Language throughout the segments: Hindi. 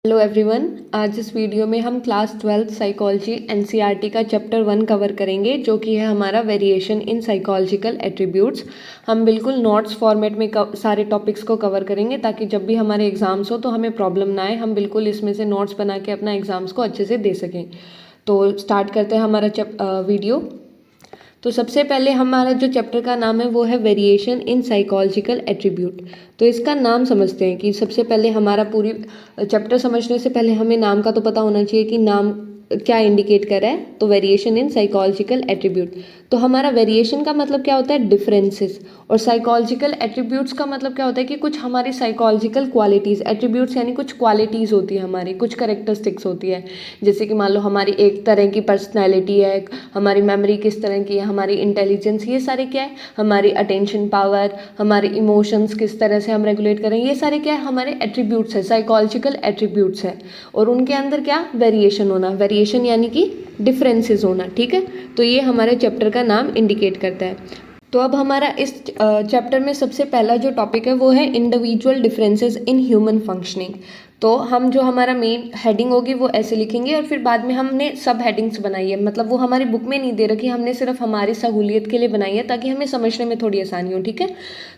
Hello everyone. आज इस वीडियो में हम क्लास 12 साइकोलॉजी एनसीईआरटी का चैप्टर 1 कवर करेंगे, जो कि है हमारा वेरिएशन इन साइकोलॉजिकल एट्रीब्यूट्स। हम बिल्कुल नोट्स फॉर्मेट में सारे टॉपिक्स को कवर करेंगे, ताकि जब भी हमारे एग्जाम्स हो तो हमें प्रॉब्लम ना आए। हम बिल्कुल इसमें से नोट्स बना के अपना एग्जाम्स को अच्छे से दे सकें। तो स्टार्ट करते हैं हमारा वीडियो। तो सबसे पहले हमारा जो चैप्टर का नाम है वो है वेरिएशन इन साइकोलॉजिकल एट्रीब्यूट। तो इसका नाम समझते हैं कि सबसे पहले हमारा पूरी चैप्टर समझने से पहले हमें नाम का तो पता होना चाहिए कि नाम क्या इंडिकेट कर रहा है। तो वेरिएशन इन साइकोलॉजिकल एट्रीब्यूट, तो हमारा वेरिएशन का मतलब क्या होता है? डिफरेंसेस। और साइकोलॉजिकल एट्रीब्यूट्स का मतलब क्या होता है कि कुछ हमारी साइकोलॉजिकल क्वालिटीज़, एट्रीब्यूट्स यानी कुछ क्वालिटीज़ होती है हमारी, कुछ करेक्टरिस्टिक्स होती है। जैसे कि मान लो हमारी एक तरह की पर्सनैलिटी है, हमारी मेमोरी किस तरह की है, हमारी इंटेलिजेंस, ये सारे क्या है? हमारी अटेंशन पावर, हमारे इमोशंस किस तरह से हम रेगुलेट करें, ये सारे क्या है? हमारे एट्रीब्यूट्स है, साइकोलॉजिकल एट्रीब्यूट्स है। और उनके अंदर क्या? वेरिएशन होना, वेरिएशन यानी कि डिफरेंसेस होना। ठीक है, तो ये हमारे चैप्टर का नाम इंडिकेट करता है। तो अब हमारा इस चैप्टर में सबसे पहला जो टॉपिक है वो है individual differences in human functioning. तो हम जो हमारा मेन हेडिंग होगी वो ऐसे लिखेंगे, और फिर बाद में हमने सब हेडिंग्स बनाई है। मतलब वो हमारी बुक में नहीं दे रखी, हमने सिर्फ हमारी सहूलियत के लिए बनाई है, ताकि हमें समझने में थोड़ी आसानी हो। ठीक है,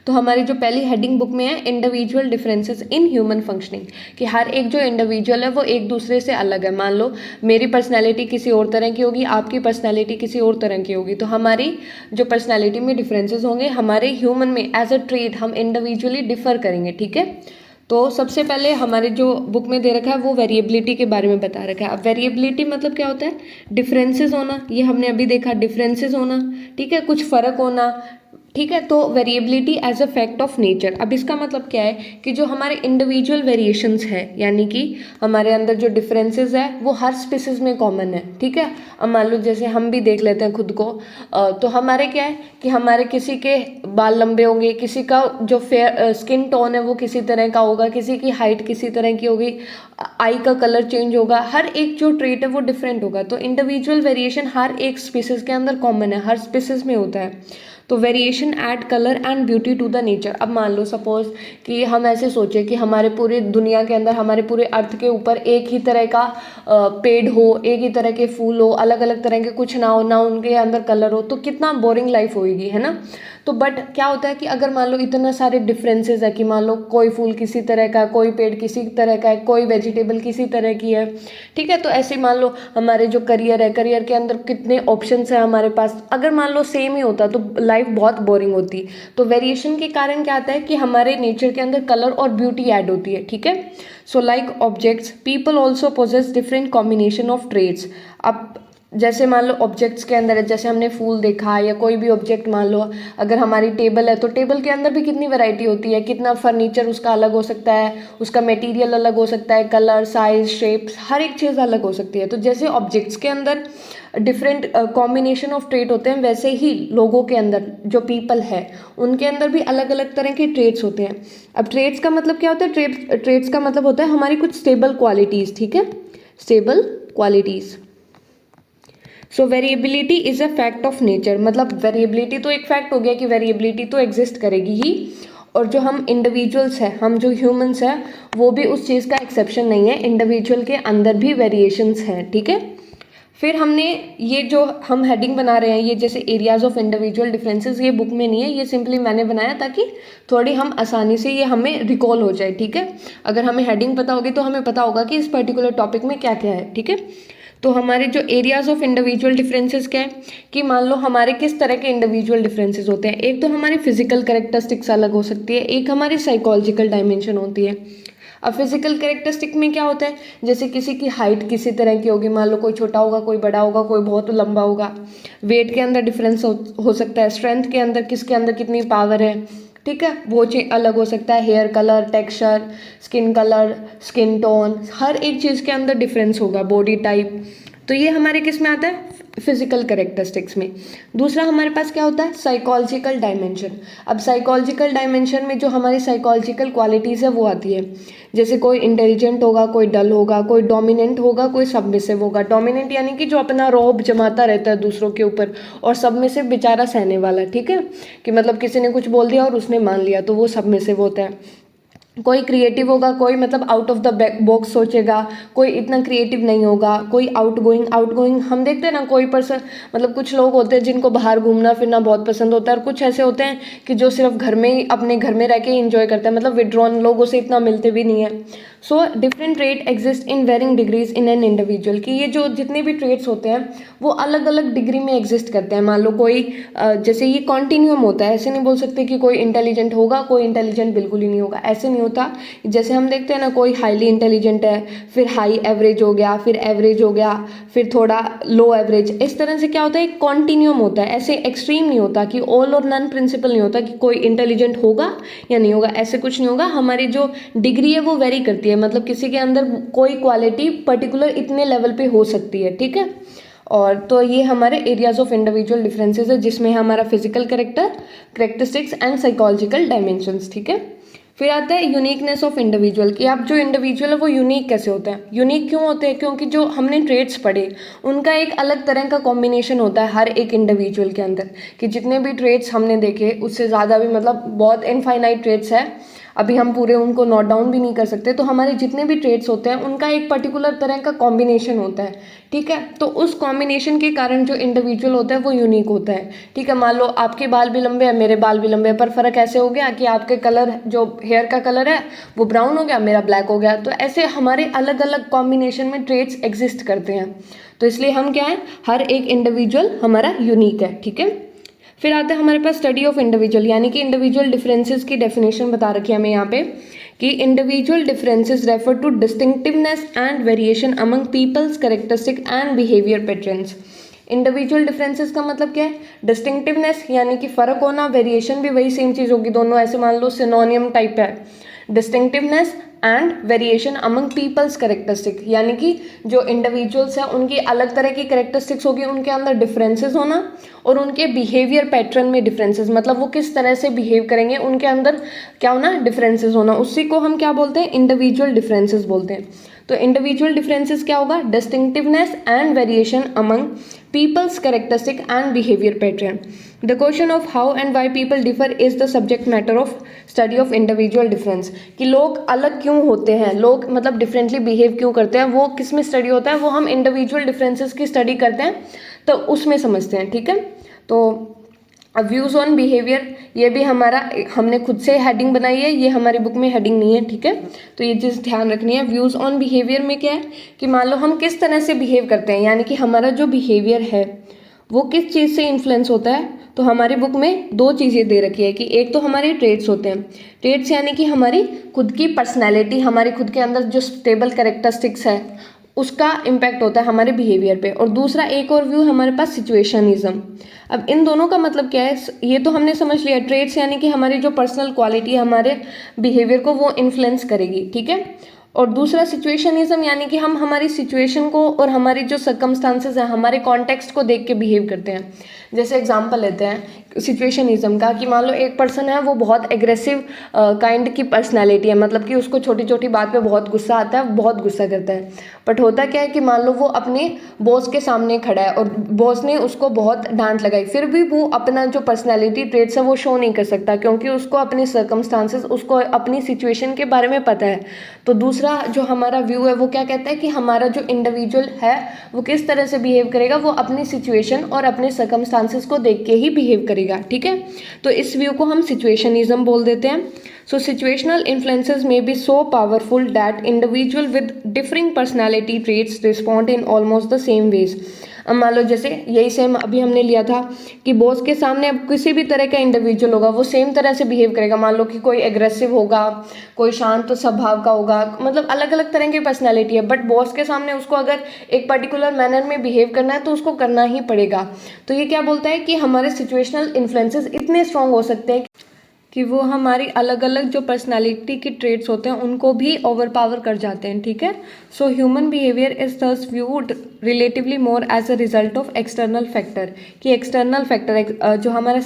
तो हमारी जो पहली हेडिंग बुक में है individual differences in human functioning, कि हर एक जो इंडिविजुअल है वो एक दूसरे से अलग है। मान लो मेरी पर्सनैलिटी किसी और तरह की होगी, आपकी पर्सनैलिटी किसी और तरह की होगी, तो हमारी जो पर्सनैलिटी में डिफरेंसेस होंगे, हमारे ह्यूमन में एज अ ट्रेट हम इंडिविजुअली डिफर करेंगे। ठीक है, तो सबसे पहले हमारे जो बुक में दे रखा है वो वेरिएबिलिटी के बारे में बता रखा है। अब वेरिएबिलिटी मतलब क्या होता है? डिफरेंसेस होना, ये हमने अभी देखा, डिफरेंसेस होना। ठीक है, कुछ फर्क होना। ठीक है, तो variability as a fact of nature. अब इसका मतलब क्या है कि जो हमारे इंडिविजुअल वेरिएशंस है, यानी कि हमारे अंदर जो डिफरेंसेस है वो हर स्पीसीज में कॉमन है। ठीक है, अब मान लो जैसे हम भी देख लेते हैं खुद को, तो हमारे क्या है कि हमारे किसी के बाल लंबे होंगे, किसी का जो फेयर स्किन टोन है वो किसी तरह का होगा, किसी की हाइट किसी तरह की होगी, आई का कलर चेंज होगा, हर एक जो ट्रेट है वो डिफरेंट होगा। तो इंडिविजुअल वेरिएशन हर एक स्पीसीज के अंदर कॉमन है, हर स्पीसीज में होता है। तो variation add colour and beauty to the nature. अब मान लो सपोज कि हम ऐसे सोचें कि हमारे पूरी दुनिया के अंदर, हमारे पूरे अर्थ के ऊपर एक ही तरह का पेड़ हो, एक ही तरह के फूल हो, अलग अलग तरह के कुछ ना हो, ना उनके अंदर कलर हो, तो कितना बोरिंग लाइफ होगी, है ना। तो बट क्या होता है कि अगर मान लो इतना सारे डिफरेंसेस है, कि मान लो कोई फूल किसी तरह का, कोई पेड़ किसी तरह का है, कोई वेजिटेबल किसी तरह की है। ठीक है, तो ऐसे मान लो हमारे जो करियर है, करियर के अंदर कितने ऑप्शंस है हमारे पास, अगर मान लो सेम ही होता तो लाइफ बहुत बोरिंग होती। तो वेरिएशन के कारण क्या आता है कि हमारे नेचर के अंदर कलर और ब्यूटी ऐड होती है। ठीक है, so like objects people also possess different combination of traits. अब जैसे मान लो ऑब्जेक्ट्स के अंदर है, जैसे हमने फूल देखा, या कोई भी ऑब्जेक्ट मान लो, अगर हमारी टेबल है तो टेबल के अंदर भी कितनी वैरायटी होती है, कितना फर्नीचर उसका अलग हो सकता है, उसका मटेरियल अलग हो सकता है, कलर, साइज, शेप्स, हर एक चीज़ अलग हो सकती है। तो जैसे ऑब्जेक्ट्स के अंदर डिफरेंट कॉम्बिनेशन ऑफ ट्रेट होते हैं, वैसे ही लोगों के अंदर जो पीपल है उनके अंदर भी अलग अलग तरह के ट्रेट्स होते हैं। अब ट्रेट्स का मतलब क्या होता है? ट्रेट्स का मतलब होता है हमारी कुछ स्टेबल क्वालिटीज़। ठीक है, stable qualities. So variability is a fact of nature, मतलब वेरिएबिलिटी तो एक फैक्ट हो गया कि वेरिएबिलिटी तो एग्जिस्ट करेगी ही, और जो हम इंडिविजुअल्स हैं, हम जो ह्यूमंस हैं, वो भी उस चीज़ का एक्सेप्शन नहीं है। इंडिविजुअल के अंदर भी वेरिएशंस हैं। ठीक है, फिर हमने ये जो हम हेडिंग बना रहे हैं, ये जैसे एरियाज ऑफ इंडिविजुअल डिफरेंसेस, ये बुक में नहीं है, ये सिंपली मैंने बनाया ताकि थोड़ी हम आसानी से ये हमें रिकॉल हो जाए। ठीक है, अगर हमें हेडिंग पता होगी तो हमें पता होगा कि इस पर्टिकुलर टॉपिक में क्या क्या है। ठीक है, तो हमारे जो एरियाज ऑफ इंडिविजुअल डिफरेंसेस क्या है कि मान लो हमारे किस तरह के इंडिविजुअल डिफरेंसेस होते हैं। एक तो हमारी फिजिकल कैरेक्टरिस्टिक्स अलग हो सकती है, एक हमारी साइकोलॉजिकल डायमेंशन होती है। अब फिजिकल कैरेक्टरिस्टिक में क्या होता है? जैसे किसी की हाइट किसी तरह की होगी, मान लो कोई छोटा होगा, कोई बड़ा होगा, कोई बहुत लंबा होगा। वेट के अंदर डिफरेंस हो सकता है, स्ट्रेंथ के अंदर किसके अंदर कितनी पावर है। ठीक है, वो चीज अलग हो सकता है, hair colour, texture, colour, skin tone, हर एक चीज़ के अंदर डिफरेंस होगा, बॉडी टाइप। तो ये हमारे किस में आता है? फिजिकल कैरेक्टरिस्टिक्स में। दूसरा हमारे पास क्या होता है? Psychological dimension. अब साइकोलॉजिकल डायमेंशन में जो हमारी साइकोलॉजिकल क्वालिटीज़ है वो आती है। जैसे कोई इंटेलिजेंट होगा, कोई डल होगा, कोई डोमिनेंट होगा, कोई सबमिसिव होगा। डोमिनेंट यानी कि जो अपना रौब जमाता रहता है दूसरों के ऊपर, और सबमिसिव बेचारा सहने वाला। ठीक है, कि मतलब किसी ने कुछ बोल दिया और उसने मान लिया, तो वो सबमिसिव होता है। कोई क्रिएटिव होगा, कोई मतलब आउट ऑफ द बॉक्स सोचेगा, कोई इतना क्रिएटिव नहीं होगा, कोई आउटगोइंग हम देखते हैं ना, कोई पर्सन मतलब कुछ लोग होते हैं जिनको बाहर घूमना फिरना बहुत पसंद होता है, और कुछ ऐसे होते हैं कि जो सिर्फ घर में ही अपने घर में रह के इंजॉय करते हैं, मतलब विड्रॉन लोगों से इतना मिलते भी नहीं है। So different trait exist in varying degrees in an individual, कि ये जो जितने भी ट्रेट्स होते हैं वो अलग अलग डिग्री में एग्जिस्ट करते हैं। मान लो कोई जैसे ये कॉन्टिन्यूम होता है, ऐसे नहीं बोल सकते कि कोई इंटेलिजेंट होगा कोई इंटेलिजेंट बिल्कुल ही नहीं होगा, ऐसे नहीं होता। जैसे हम देखते हैं ना, कोई हाईली इंटेलिजेंट है, फिर हाई एवरेज हो गया, फिर एवरेज हो गया, फिर थोड़ा लो एवरेज, इस तरह से क्या होता है, एक कॉन्टिन्यूम होता है। ऐसे एक्सट्रीम नहीं होता कि ऑल और नन प्रिंसिपल नहीं होता कि कोई इंटेलिजेंट होगा या नहीं होगा, ऐसे कुछ नहीं होगा। हमारी जो डिग्री है वो वेरी करती है, मतलब किसी के अंदर कोई क्वालिटी पर्टिकुलर इतने लेवल पे हो सकती है, ठीक है। और तो ये हमारे एरियाज ऑफ इंडिविजुअल डिफरेंसेस है, जिसमें हमारा physical characteristics and psychological dimensions, ठीक है। फिर आता है यूनिकनेस ऑफ इंडिविजुअल, कि आप जो इंडिविजुअल है वो यूनिक कैसे होते हैं। यूनिक क्यों होते हैं, क्योंकि जो हमने ट्रेड्स पढ़े उनका एक अलग तरह का कॉम्बिनेशन होता है हर एक इंडिविजुअल के अंदर, कि जितने भी ट्रेड्स हमने देखे उससे ज़्यादा भी मतलब बहुत इनफाइनाइट ट्रेड्स है, अभी हम पूरे उनको नोट डाउन भी नहीं कर सकते। तो हमारे जितने भी ट्रेड्स होते हैं उनका एक पर्टिकुलर तरह का कॉम्बिनेशन होता है, ठीक है। तो उस कॉम्बिनेशन के कारण जो इंडिविजुअल होता है वो यूनिक होता है, ठीक है। मान लो आपके बाल भी लंबे हैं, मेरे बाल भी लंबे हैं, पर फ़र्क ऐसे हो गया कि आपके कलर जो हेयर का कलर है वो ब्राउन हो गया, मेरा ब्लैक हो गया। तो ऐसे हमारे अलग अलग कॉम्बिनेशन में ट्रेड्स एग्जिस्ट करते हैं, तो इसलिए हम क्या है, हर एक इंडिविजुअल हमारा यूनिक है, ठीक है। फिर आता है हमारे पास स्टडी ऑफ इंडिविजुअल, यानी कि इंडिविजुअल डिफरेंसेस की डेफिनेशन बता रखी है हमें यहाँ पे, कि individual differences refer to distinctiveness and variation among people's characteristic and behaviour patterns. Individual differences का मतलब क्या है, डिस्टिंक्टिवनेस यानी कि फ़र्क होना, वेरिएशन भी वही सेम चीज़ होगी, दोनों ऐसे मान लो सिनोनियम टाइप है। Distinctiveness and variation among people's characteristic, यानी कि जो इंडिविजुअल्स हैं उनकी अलग तरह की कैरेक्टरिस्टिक्स होगी, उनके अंदर डिफरेंसेस होना, और उनके बिहेवियर पैटर्न में डिफरेंसेस, मतलब वो किस तरह से बिहेव करेंगे उनके अंदर क्या होना, डिफरेंसेस होना, उसी को हम क्या बोलते हैं, इंडिविजुअल डिफरेंसेस बोलते हैं। तो इंडिविजुअल डिफरेंसेस क्या होगा, distinctiveness and variation among people's characteristic and behaviour pattern. The question of how and why people differ is the subject matter of study of individual difference, कि लोग अलग क्यों होते हैं, लोग मतलब डिफरेंटली बिहेव क्यों करते हैं, वो किस में स्टडी होता है, वो हम इंडिविजुअल डिफरेंसेस की स्टडी करते हैं तो उसमें समझते हैं, ठीक है। तो अब व्यूज़ ऑन बिहेवियर, ये भी हमारा हमने खुद से हेडिंग बनाई है, ये हमारी बुक में हेडिंग नहीं है, ठीक है। तो ये चीज़ ध्यान रखनी है। व्यूज़ ऑन बिहेवियर में क्या है कि मान लो हम किस तरह से बिहेव करते हैं, यानी कि हमारा जो बिहेवियर है वो किस चीज़ से इन्फ्लुएंस होता है। तो हमारी बुक में दो चीज़ें दे रखी है, कि एक तो हमारे ट्रेड्स होते हैं, ट्रेड्स यानी कि हमारी खुद की पर्सनैलिटी, हमारी खुद के अंदर जो स्टेबल कैरेक्टरिस्टिक्स है उसका इम्पैक्ट होता है हमारे बिहेवियर पे, और दूसरा एक और व्यू हमारे पास सिचुएशनिज्म। अब इन दोनों का मतलब क्या है, ये तो हमने समझ लिया, ट्रेड्स यानी कि हमारी जो पर्सनल क्वालिटी है हमारे बिहेवियर को वो इन्फ्लुएंस करेगी, ठीक है। और दूसरा सिचुएशनिज्म, यानी कि हम हमारी सिचुएशन को और हमारी जो सर्कमस्टांसेस हैं हमारे कॉन्टेक्स्ट को देख के बिहेव करते हैं। जैसे एग्जांपल लेते हैं सिचुएशनिज्म का, कि मान लो एक पर्सन है वो बहुत एग्रेसिव काइंड की पर्सनालिटी है, मतलब कि उसको छोटी छोटी बात पे बहुत गुस्सा आता है, बहुत गुस्सा करता है। बट होता क्या है कि मान लो वो अपने बॉस के सामने खड़ा है और बॉस ने उसको बहुत डांट लगाई, फिर भी वो अपना जो पर्सनैलिटी ट्रेट्स है वो शो नहीं कर सकता, क्योंकि उसको अपने सर्कमस्टांसेस, उसको अपनी सिचुएशन के बारे में पता है। तो दूसरा जो हमारा व्यू है वो क्या कहता है कि हमारा जो इंडिविजुअल है वो किस तरह से बिहेव करेगा, वो अपनी सिचुएशन और अपने सर्कमस्टांसेस को देख के ही बिहेव करेगा, ठीक है। तो इस व्यू को हम सिचुएशनिज्म बोल देते हैं। So situational influences may be so powerful that individual with differing personality traits respond in almost the same ways. अब मान लो जैसे यही सेम अभी हमने लिया था कि बॉस के सामने अब किसी भी तरह का इंडिविजुअल होगा वो सेम तरह से बिहेव करेगा। मान लो कि कोई एग्रेसिव होगा, कोई शांत स्वभाव का होगा, मतलब अलग अलग तरह की पर्सनैलिटी है, बट बॉस के सामने उसको अगर एक पर्टिकुलर मैनर में बिहेव करना है तो उसको करना ही पड़ेगा। तो ये क्या बोलता है कि हमारे सिचुएशनल इन्फ्लुएंसेस इतने स्ट्रॉन्ग हो सकते हैं कि वो हमारी अलग अलग जो पर्सनालिटी के ट्रेट्स होते हैं उनको भी ओवर पावर कर जाते हैं, ठीक है। So human behaviour is thus viewed relatively more as a result of external factor, कि एक्सटर्नल फैक्टर जो हमारा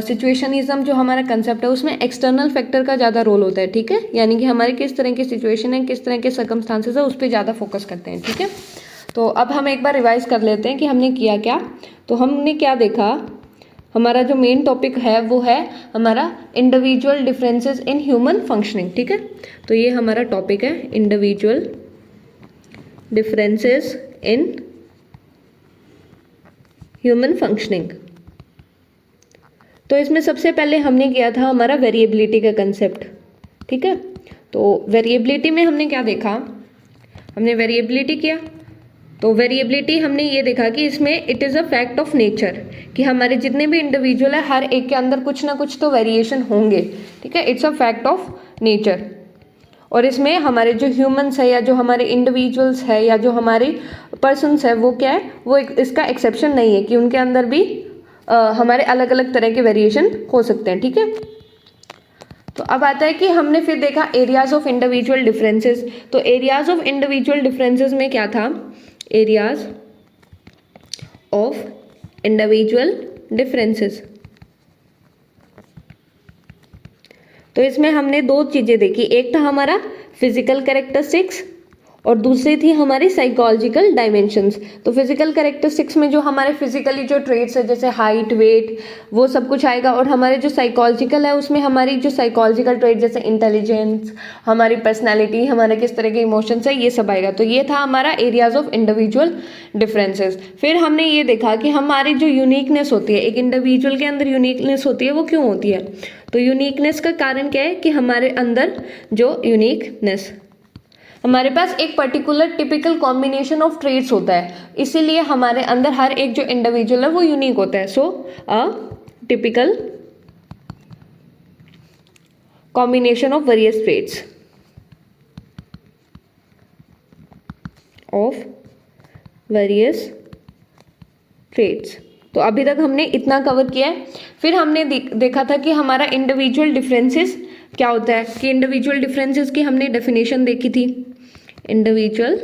सिचुएशनिज्म जो हमारा कंसेप्ट है उसमें एक्सटर्नल फैक्टर का ज़्यादा रोल होता है, ठीक है। यानी कि हमारी किस तरह की सिचुएशन है, किस तरह के सर्कमस्टांसेस है, उस पर ज़्यादा फोकस करते हैं, ठीक है। तो अब हम एक बार रिवाइज कर लेते हैं कि हमने किया क्या। तो हमने क्या देखा हमारा जो मेन टॉपिक है वो है हमारा individual differences in human functioning, ठीक है। तो ये हमारा टॉपिक है individual differences in human functioning. तो इसमें सबसे पहले हमने किया था हमारा वेरिएबिलिटी का कंसेप्ट, ठीक है। तो वेरिएबिलिटी में हमने क्या देखा, हमने वेरिएबिलिटी किया। तो वेरिएबिलिटी हमने ये देखा कि इसमें it is a fact of nature, कि हमारे जितने भी इंडिविजुअल है हर एक के अंदर कुछ ना कुछ तो वेरिएशन होंगे, ठीक है। It's a fact of nature. और इसमें हमारे जो ह्यूमंस है या जो हमारे इंडिविजुअल्स है या जो हमारे पर्सन्स है वो क्या है, वो इसका एक्सेप्शन नहीं है कि उनके अंदर भी हमारे अलग अलग तरह के वेरिएशन हो सकते हैं, ठीक है। तो अब आता है कि हमने फिर देखा एरियाज ऑफ इंडिविजुअल डिफरेंसेस। तो एरियाज ऑफ इंडिविजुअल डिफरेंसेस में क्या था, एरियाज ऑफ इंडिविजुअल डिफरेंसेस। तो इसमें हमने दो चीज़ें देखी, एक था हमारा फिजिकल कैरेक्टरिस्टिक्स और दूसरी थी हमारी साइकोलॉजिकल डायमेंशंस। तो फिजिकल कैरेक्टरिस्टिक्स में जो हमारे फिजिकली जो ट्रेट्स है जैसे हाइट, वेट, वो सब कुछ आएगा। और हमारे जो साइकोलॉजिकल है उसमें हमारी जो साइकोलॉजिकल ट्रेट जैसे इंटेलिजेंस, हमारी पर्सनैलिटी, हमारे किस तरह के इमोशंस है, ये सब आएगा। तो ये था हमारा एरियाज ऑफ इंडिविजुअल डिफरेंसेस। फिर हमने ये देखा कि हमारी जो यूनिकनेस होती है, एक इंडिविजुअल के अंदर यूनिकनेस होती है, वो क्यों होती है। तो यूनिकनेस का कारण क्या है कि हमारे अंदर जो यूनिकनेस, हमारे पास एक particular typical combination of traits होता है, इसीलिए हमारे अंदर हर एक जो इंडिविजुअल है वो यूनिक होता है। So a typical combination of various traits तो अभी तक हमने इतना कवर किया है। फिर हमने देखा था कि हमारा इंडिविजुअल डिफरेंसेस क्या होता है, कि इंडिविजुअल डिफरेंसेस की हमने डेफिनेशन देखी थी, इंडिविजुअल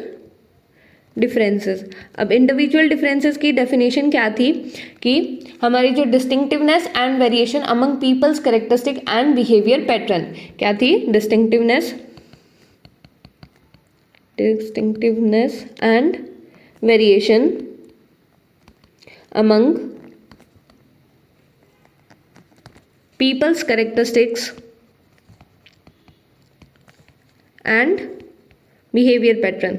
डिफरेंसेस। अब इंडिविजुअल डिफरेंसेस की डेफिनेशन क्या थी कि हमारी जो distinctiveness and variation among people's characteristic and behaviour pattern, क्या थी, distinctiveness and variation among people's characteristics and behavior pattern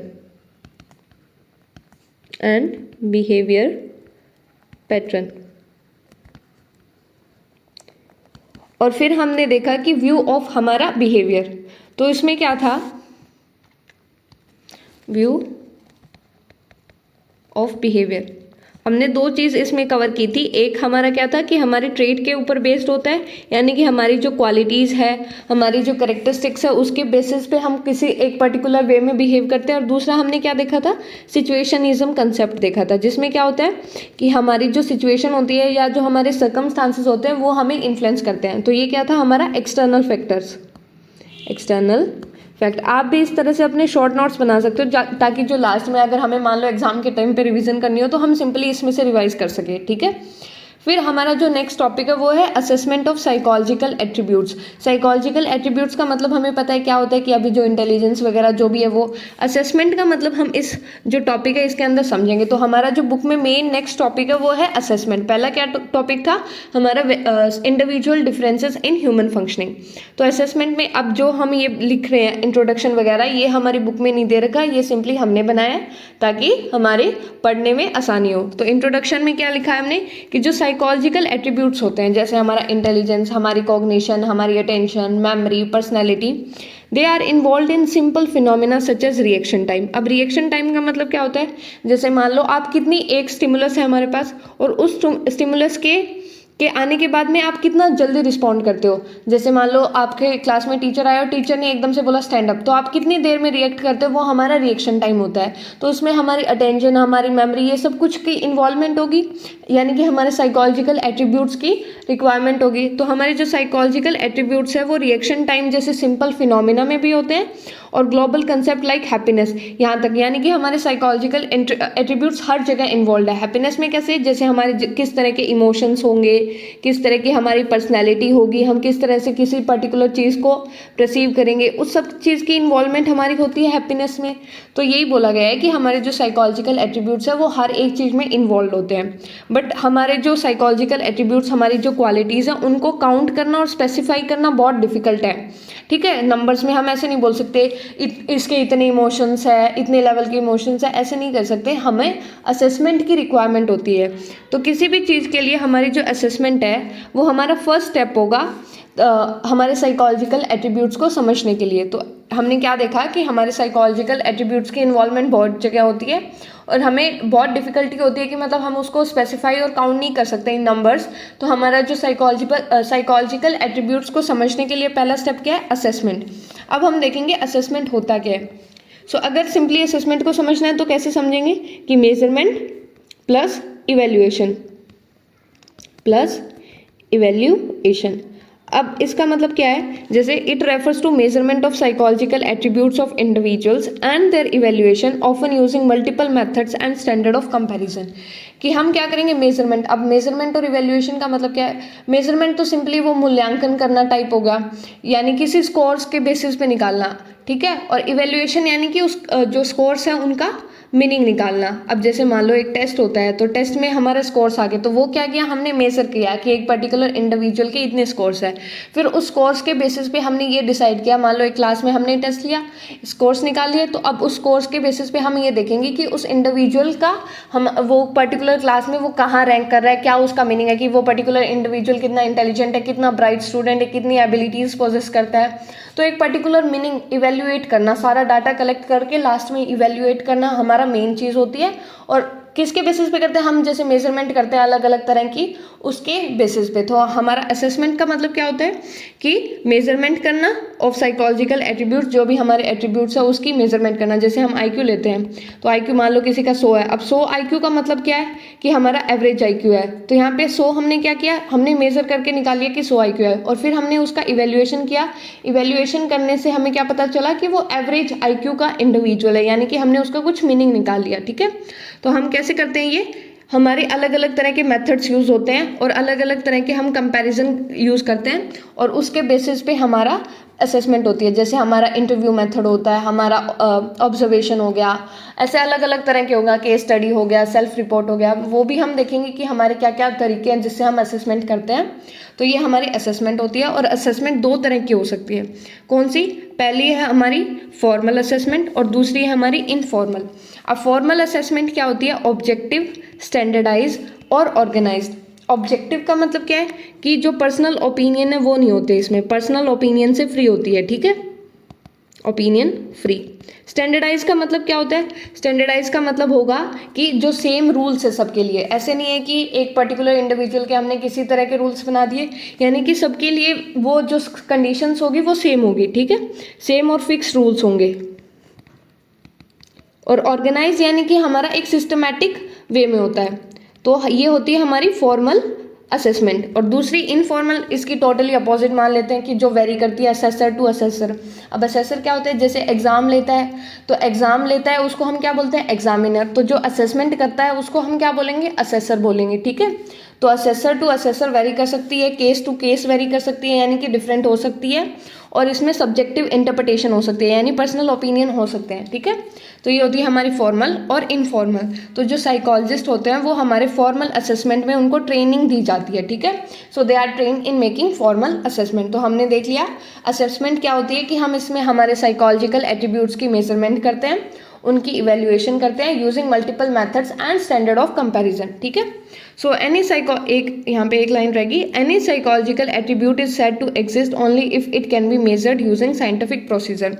और फिर हमने देखा कि व्यू ऑफ हमारा बिहेवियर। तो इसमें क्या था, व्यू ऑफ बिहेवियर, हमने दो चीज़ इसमें कवर की थी। एक हमारा क्या था कि हमारे ट्रेट के ऊपर बेस्ड होता है, यानी कि हमारी जो क्वालिटीज़ है, हमारी जो कैरेक्टरिस्टिक्स है, उसके बेसिस पे हम किसी एक पर्टिकुलर वे में बिहेव करते हैं। और दूसरा हमने क्या देखा था, सिचुएशनिज्म कंसेप्ट देखा था, जिसमें क्या होता है कि हमारी जो सिचुएशन होती है या जो हमारे सर्कमस्टांसेस होते हैं वो हमें इन्फ्लुएंस करते हैं। तो ये क्या था हमारा एक्सटर्नल फैक्टर्स, एक्सटर्नल फैक्ट। आप भी इस तरह से अपने शॉर्ट नोट्स बना सकते हो ताकि जो लास्ट में अगर हमें मान लो एग्जाम के टाइम पे रिवीजन करनी हो तो हम सिंपली इसमें से रिवाइज कर सके, ठीक है। फिर हमारा जो नेक्स्ट टॉपिक है वो है assessment of psychological attributes. Psychological attributes का मतलब हमें पता है क्या होता है कि अभी जो इंटेलिजेंस वगैरह जो भी है वो, असेसमेंट का मतलब हम इस जो टॉपिक है इसके अंदर समझेंगे। तो हमारा जो बुक में मेन नेक्स्ट टॉपिक है वो है असेसमेंट। पहला क्या टॉपिक था हमारा, individual differences in human functioning. तो असेसमेंट में अब जो हम ये लिख रहे हैं इंट्रोडक्शन वगैरह, ये हमारी बुक में नहीं दे रखा, ये सिंपली हमने बनाया है ताकि हमारे पढ़ने में आसानी हो। तो इंट्रोडक्शन में क्या लिखा है हमने कि जो साइकोलॉजिकल एट्रीब्यूट्स होते हैं जैसे हमारा इंटेलिजेंस, हमारी कॉग्निशन, हमारी attention, memory, personality, they are involve in simple phenomena such as reaction time. अब रिएक्शन टाइम का मतलब क्या होता है, जैसे मान लो आप कितनी, एक स्टिमुलस है हमारे पास और उस स्टिमुलस के आने के बाद में आप कितना जल्दी रिस्पॉन्ड करते हो। जैसे मान लो आपके क्लास में टीचर आया और टीचर ने एकदम से बोला स्टैंड अप, तो आप कितनी देर में रिएक्ट करते हो, वो हमारा रिएक्शन टाइम होता है। तो उसमें हमारी अटेंशन, हमारी मेमोरी, ये सब कुछ की इन्वॉल्वमेंट होगी, यानी कि हमारे साइकोलॉजिकल एट्रीब्यूट्स की रिक्वायरमेंट होगी। तो हमारे जो साइकोलॉजिकल एट्रीब्यूट्स है वो रिएक्शन टाइम जैसे सिंपल फिनोमिना में भी होते हैं और ग्लोबल कंसेप्ट लाइक हैप्पीनेस, यहाँ तक। यानी कि हमारे साइकोलॉजिकल एट्रीब्यूट्स हर जगह इन्वॉल्व है। हैप्पीनेस में कैसे, जैसे हमारे किस तरह के इमोशंस होंगे, किस तरह की हमारी पर्सनैलिटी होगी, हम किस तरह से किसी पर्टिकुलर चीज़ को परसीव करेंगे, उस सब चीज़ की इन्वॉल्वमेंट हमारी होती है हैप्पीनेस में। तो यही बोला गया है कि हमारे जो साइकोलॉजिकल एट्रीब्यूट्स है वो हर एक चीज़ में इन्वॉल्व होते हैं। बट हमारे जो साइकोलॉजिकल एट्रीब्यूट्स, हमारी जो क्वालिटीज़ हैं, उनको काउंट करना और स्पेसिफाई करना बहुत डिफिकल्ट है। ठीक है, नंबर्स में हम ऐसे नहीं बोल सकते इसके इतने इमोशंस है, इतने लेवल के इमोशंस है, ऐसे नहीं कर सकते। हमें असेसमेंट की रिक्वायरमेंट होती है। तो किसी भी चीज़ के लिए हमारी जो असेसमेंट है वो हमारा फर्स्ट स्टेप होगा हमारे साइकोलॉजिकल एट्रीब्यूट्स को समझने के लिए। तो हमने क्या देखा कि हमारे साइकोलॉजिकल एट्रीब्यूट्स की इन्वॉल्वमेंट बहुत जगह होती है और हमें बहुत डिफिकल्टी होती है कि मतलब हम उसको स्पेसिफाई और काउंट नहीं कर सकते इन नंबर्स। तो हमारा जो साइकोलॉजिकल एट्रीब्यूट्स को समझने के लिए पहला स्टेप क्या है, असेसमेंट। अब हम देखेंगे असेसमेंट होता क्या है। सो अगर सिंपली असेसमेंट को समझना है तो कैसे समझेंगे कि measurement plus evaluation plus evaluation. अब इसका मतलब क्या है, जैसे it refers to measurement of psychological attributes of individuals and their evaluation often using multiple methods and standard of comparison. कि हम क्या करेंगे, मेजरमेंट। अब मेजरमेंट और इवेल्युएशन का मतलब क्या है, मेजरमेंट तो सिंपली वो मूल्यांकन करना टाइप होगा, यानी किसी स्कोर्स के बेसिस पे निकालना, ठीक है। और इवेल्युएशन यानी कि उस जो स्कोर्स हैं उनका मीनिंग निकालना। अब जैसे मान लो एक टेस्ट होता है, तो टेस्ट में हमारे स्कोर्स आ गए, तो वो क्या किया, हमने मेजर किया कि एक पर्टिकुलर इंडिविजुअल के इतने स्कोर्स है। फिर उस स्कोर्स के बेसिस पे हमने ये डिसाइड किया, मान लो एक क्लास में हमने टेस्ट लिया, स्कोर्स निकाल लिए, तो अब उस स्कोर्स के बेसिस पे हम ये देखेंगे कि उस इंडिविजुअल का हम वो पर्टिकुलर क्लास में वो कहाँ रैंक कर रहा है, क्या उसका मीनिंग है कि वो पर्टिकुलर इंडिविजुअल कितना इंटेलिजेंट है, कितना ब्राइट स्टूडेंट है, कितनी एबिलिटीज़ पोजेस करता है। तो एक पर्टिकुलर मीनिंग इवेल्युएट करना, सारा डाटा कलेक्ट करके लास्ट में इवेल्युएट करना हमारा मेन चीज़ होती है। और किसके बेसिस पे करते हैं, हम जैसे मेजरमेंट करते हैं अलग अलग तरह की, उसके बेसिस पे। तो हमारा असेसमेंट का मतलब क्या होता है कि मेजरमेंट करना ऑफ साइकोलॉजिकल एट्रीब्यूट्स, जो भी हमारे एट्रीब्यूट्स है उसकी मेजरमेंट करना। जैसे हम IQ लेते हैं, तो IQ मान लो किसी का 100 है। अब 100 IQ का मतलब क्या है कि हमारा एवरेज IQ है। तो यहाँ पे 100 हमने क्या किया, हमने मेजर करके निकाल लिया कि 100 IQ है, और फिर हमने उसका इवेल्युएशन किया। इवेल्युएशन करने से हमें क्या पता चला कि वो एवरेज IQ का इंडिविजुअल है, यानी कि हमने उसका कुछ मीनिंग निकाल लिया, ठीक है। तो हम कैसे करते हैं, ये हमारे अलग अलग तरह के मेथड्स यूज़ होते हैं और अलग अलग तरह के हम कंपैरिजन यूज़ करते हैं, और उसके बेसिस पे हमारा असेसमेंट होती है। जैसे हमारा इंटरव्यू मेथड होता है, हमारा ऑब्जर्वेशन हो गया, ऐसे अलग अलग तरह के होगा, केस स्टडी हो गया, सेल्फ रिपोर्ट हो गया, वो भी हम देखेंगे कि हमारे क्या क्या तरीके हैं जिससे हम असेसमेंट करते हैं। तो ये हमारी असेसमेंट होती है। और असेसमेंट दो तरह की हो सकती है। कौन सी, पहली है हमारी फॉर्मल असेसमेंट और दूसरी है हमारी इनफॉर्मल। अब फॉर्मल असेसमेंट क्या होती है, ऑब्जेक्टिव, स्टैंडर्डाइज और ऑर्गेनाइज्ड। ऑब्जेक्टिव का मतलब क्या है कि जो पर्सनल ओपिनियन है वो नहीं होते इसमें, पर्सनल ओपिनियन से फ्री होती है, ठीक है, ओपिनियन फ्री। स्टैंडर्डाइज का मतलब क्या होता है, स्टैंडर्डाइज का मतलब होगा कि जो सेम रूल्स है सबके लिए। ऐसे नहीं है कि एक पर्टिकुलर इंडिविजुअल के हमने किसी तरह के रूल्स बना दिए, यानी कि सबके लिए वो जो कंडीशंस होगी वो सेम होगी, ठीक है, सेम और फिक्स रूल्स होंगे। और ऑर्गेनाइज यानी कि हमारा एक सिस्टमैटिक वे में होता है। तो ये होती है हमारी फॉर्मल असेसमेंट। और दूसरी इनफॉर्मल, इसकी टोटली अपोजिट मान लेते हैं कि जो वेरी करती है असेसर टू असेसर। अब असेसर क्या होता है, जैसे एग्जाम लेता है, तो एग्जाम लेता है उसको हम क्या बोलते हैं, एग्जामिनर। तो जो असेसमेंट करता है उसको हम क्या बोलेंगे, असेसर बोलेंगे, ठीक है। तो असेसर टू असेसर वेरी कर सकती है, केस टू केस वेरी कर सकती है, यानी कि डिफरेंट हो सकती है। और इसमें सब्जेक्टिव इंटरप्रिटेशन हो सकती है, यानी पर्सनल ओपिनियन हो सकते हैं, ठीक है। तो ये होती है हमारी फॉर्मल और इनफॉर्मल। तो जो साइकोलॉजिस्ट होते हैं वो हमारे फॉर्मल असेसमेंट में उनको ट्रेनिंग दी जाती है, ठीक है। So they are train in making formal assessment. तो हमने देख लिया असेसमेंट क्या होती है कि हम इसमें हमारे साइकोलॉजिकल एट्रीब्यूट्स की मेजरमेंट करते हैं, उनकी इवेल्युएशन करते हैं using multiple methods and standard of comparison, ठीक है। सो एक यहाँ पे एक लाइन रहेगी, any psychological attribute is said to exist only if it can be measured using scientific procedure.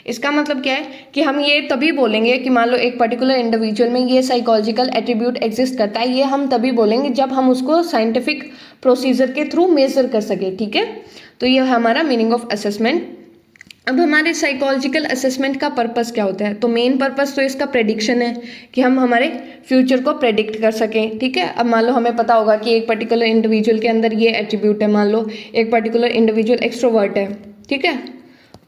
इसका मतलब क्या है कि हम ये तभी बोलेंगे कि मान लो एक पर्टिकुलर इंडिविजुअल में ये साइकोलॉजिकल एट्रीब्यूट एग्जिस्ट करता है, ये हम तभी बोलेंगे जब हम उसको साइंटिफिक प्रोसीजर के थ्रू मेजर कर सके, ठीक है। तो ये हमारा मीनिंग ऑफ असेसमेंट। अब हमारे साइकोलॉजिकल असेसमेंट का पर्पस क्या होता है, तो मेन पर्पस तो इसका प्रेडिक्शन है कि हम हमारे फ्यूचर को प्रेडिक्ट कर सकें, ठीक है। अब मान लो हमें पता होगा कि एक पर्टिकुलर इंडिविजुअल के अंदर ये एट्रीब्यूट है, मान लो एक पर्टिकुलर इंडिविजुअल एक्सट्रोवर्ट है, ठीक है,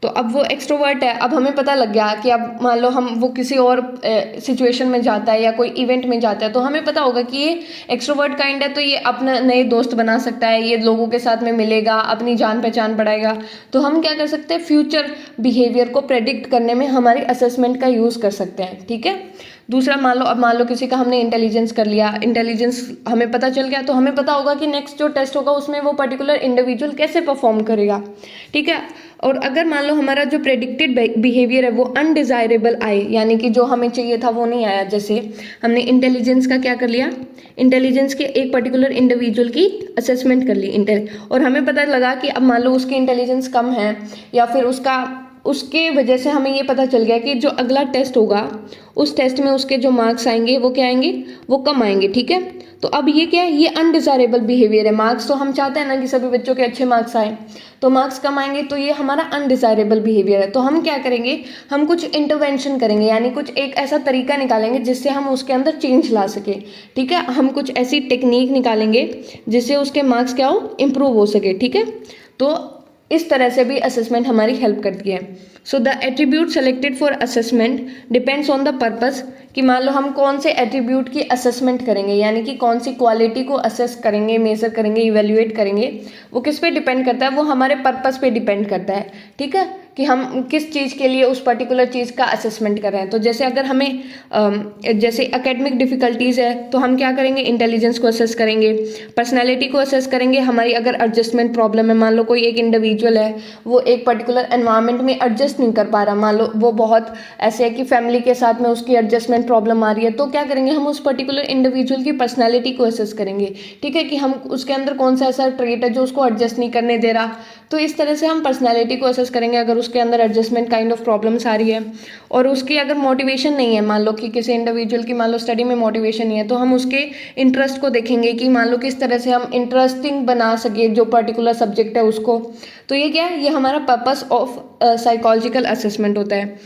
तो अब वो एक्सट्रोवर्ट है, अब हमें पता लग गया कि अब मान लो हम वो किसी और सिचुएशन में जाता है या कोई इवेंट में जाता है, तो हमें पता होगा कि ये एक्सट्रोवर्ट काइंड है, तो ये अपना नए दोस्त बना सकता है, ये लोगों के साथ में मिलेगा, अपनी जान पहचान बढ़ाएगा। तो हम क्या कर सकते हैं, फ्यूचर बिहेवियर को प्रेडिक्ट करने में हमारी असेसमेंट का यूज़ कर सकते हैं। ठीक है। दूसरा मान लो किसी का हमने इंटेलिजेंस कर लिया, इंटेलिजेंस हमें पता चल गया, तो हमें पता होगा कि नेक्स्ट जो टेस्ट होगा उसमें वो पर्टिकुलर इंडिविजुअल कैसे परफॉर्म करेगा। ठीक है। और अगर मान लो हमारा जो प्रेडिक्टेड बिहेवियर है वो अनडिजायरेबल आए, यानी कि जो हमें चाहिए था वो नहीं आया, जैसे हमने इंटेलिजेंस का क्या कर लिया, इंटेलिजेंस के एक पर्टिकुलर इंडिविजुअल की असेसमेंट कर ली और हमें पता लगा कि अब मान लो उसकी इंटेलिजेंस कम है, या फिर उसके वजह से हमें ये पता चल गया कि जो अगला टेस्ट होगा उस टेस्ट में उसके जो मार्क्स आएंगे वो क्या आएंगे, वो कम आएंगे। ठीक है। तो अब ये क्या है, ये अनडिजायरेबल बिहेवियर है। मार्क्स तो हम चाहते हैं ना कि सभी बच्चों के अच्छे मार्क्स आए, तो मार्क्स कम आएंगे, तो ये हमारा अनडिजायरेबल बिहेवियर है। तो हम क्या करेंगे, हम कुछ इंटरवेंशन करेंगे, यानी कुछ एक ऐसा तरीका निकालेंगे जिससे हम उसके अंदर चेंज ला सके। ठीक है। हम कुछ ऐसी टेक्निक निकालेंगे जिससे उसके मार्क्स क्या हो, इम्प्रूव हो सके। ठीक है। तो इस तरह से भी असेसमेंट हमारी हेल्प करती है। So the attribute selected for assessment depends on the purpose, कि मान लो हम कौन से एट्रीब्यूट की असेसमेंट करेंगे, यानी कि कौन सी क्वालिटी को असेस करेंगे, मेजर करेंगे, इवेल्युएट करेंगे, वो किस पे डिपेंड करता है, वो हमारे पर्पस पे डिपेंड करता है। ठीक है। कि हम किस चीज़ के लिए उस पर्टिकुलर चीज़ का असेसमेंट कर रहे हैं। तो जैसे अगर हमें जैसे एकेडमिक डिफ़िकल्टीज़ है तो हम क्या करेंगे, इंटेलिजेंस को असेस करेंगे, पर्सनैलिटी को असेस करेंगे, हमारी अगर एडजस्टमेंट प्रॉब्लम है, मान लो कोई एक इंडिविजुअल है वो एक पर्टिकुलर एनवायरनमेंट में एडजस्ट नहीं कर पा रहा, मान लो वो बहुत ऐसे है कि फैमिली के साथ में उसकी एडजस्टमेंट प्रॉब्लम आ रही है, तो क्या करेंगे, हम उस पर्टिकुलर इंडिविजुअल की पर्सनैलिटी को असेस करेंगे। ठीक है। कि हम उसके अंदर कौन सा ऐसा ट्रेट है जो उसको एडजस्ट नहीं करने दे रहा, तो इस तरह से हम पर्सनैलिटी को असेस करेंगे अगर उसके अंदर एडजस्टमेंट काइंड ऑफ प्रॉब्लम्स आ रही है। और उसकी अगर मोटिवेशन नहीं है, मान लो कि किसी इंडिविजुअल की मान लो स्टडी में मोटिवेशन नहीं है, तो हम उसके इंटरेस्ट को देखेंगे कि मान लो किस तरह से हम इंटरेस्टिंग बना सके जो पर्टिकुलर सब्जेक्ट है उसको। तो ये क्या है, ये हमारा पर्पस ऑफ साइकोलॉजिकल असेसमेंट होता है।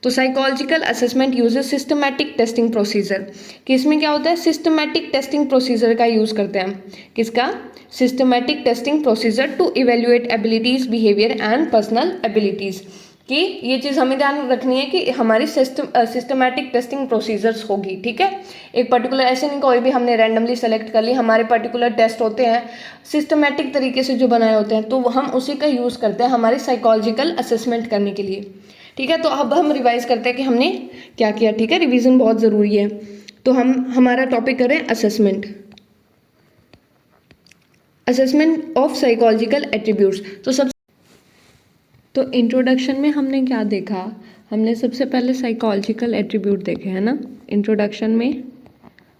तो psychological assessment uses systematic testing procedure, कि इसमें क्या होता है, सिस्टमैटिक टेस्टिंग प्रोसीजर का यूज़ करते हैं। किसका, systematic testing procedure to evaluate abilities, behaviour and personal abilities. कि ये चीज़ हमें ध्यान रखनी है कि हमारी सिस्टमैटिक टेस्टिंग प्रोसीजर्स होगी। ठीक है। एक पर्टिकुलर ऐसे नहीं कोई भी हमने रैंडमली सेलेक्ट कर ली, हमारे पर्टिकुलर टेस्ट होते हैं सिस्टमैटिक तरीके से जो बनाए होते हैं, तो हम उसी का यूज़ करते हैं हमारी साइकोलॉजिकल असेसमेंट करने के लिए। ठीक है। तो अब हम रिवाइज करते हैं कि हमने क्या किया। ठीक है। रिवीजन बहुत ज़रूरी है। तो हम हमारा टॉपिक करें assessment, assessment of psychological attributes. तो इंट्रोडक्शन में हमने क्या देखा, हमने सबसे पहले साइकोलॉजिकल एट्रीब्यूट देखे हैं ना। इंट्रोडक्शन में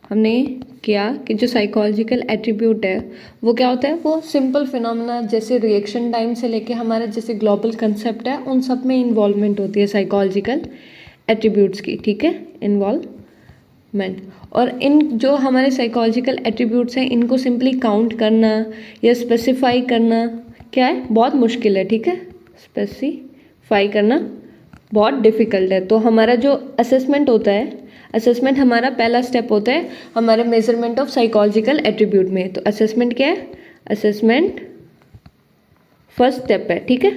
हमने किया कि जो साइकोलॉजिकल एट्रीब्यूट है वो क्या होता है, वो सिंपल फिनोमेना जैसे रिएक्शन टाइम से लेके हमारे जैसे ग्लोबल कंसेप्ट है उन सब में इन्वॉल्वमेंट होती है साइकोलॉजिकल एट्रीब्यूट्स की। ठीक है। इन्वॉल्वमेंट। और इन जो हमारे साइकोलॉजिकल एट्रीब्यूट्स हैं इनको सिंपली काउंट करना या स्पेसिफाई करना क्या है, बहुत मुश्किल है। ठीक है। स्पेसिफाई करना बहुत डिफ़िकल्ट है। तो हमारा जो असेसमेंट होता है, असेसमेंट हमारा पहला स्टेप होता है हमारे मेजरमेंट ऑफ साइकोलॉजिकल एट्रीब्यूट में। तो असेसमेंट क्या है, असेसमेंट फर्स्ट स्टेप है। ठीक है।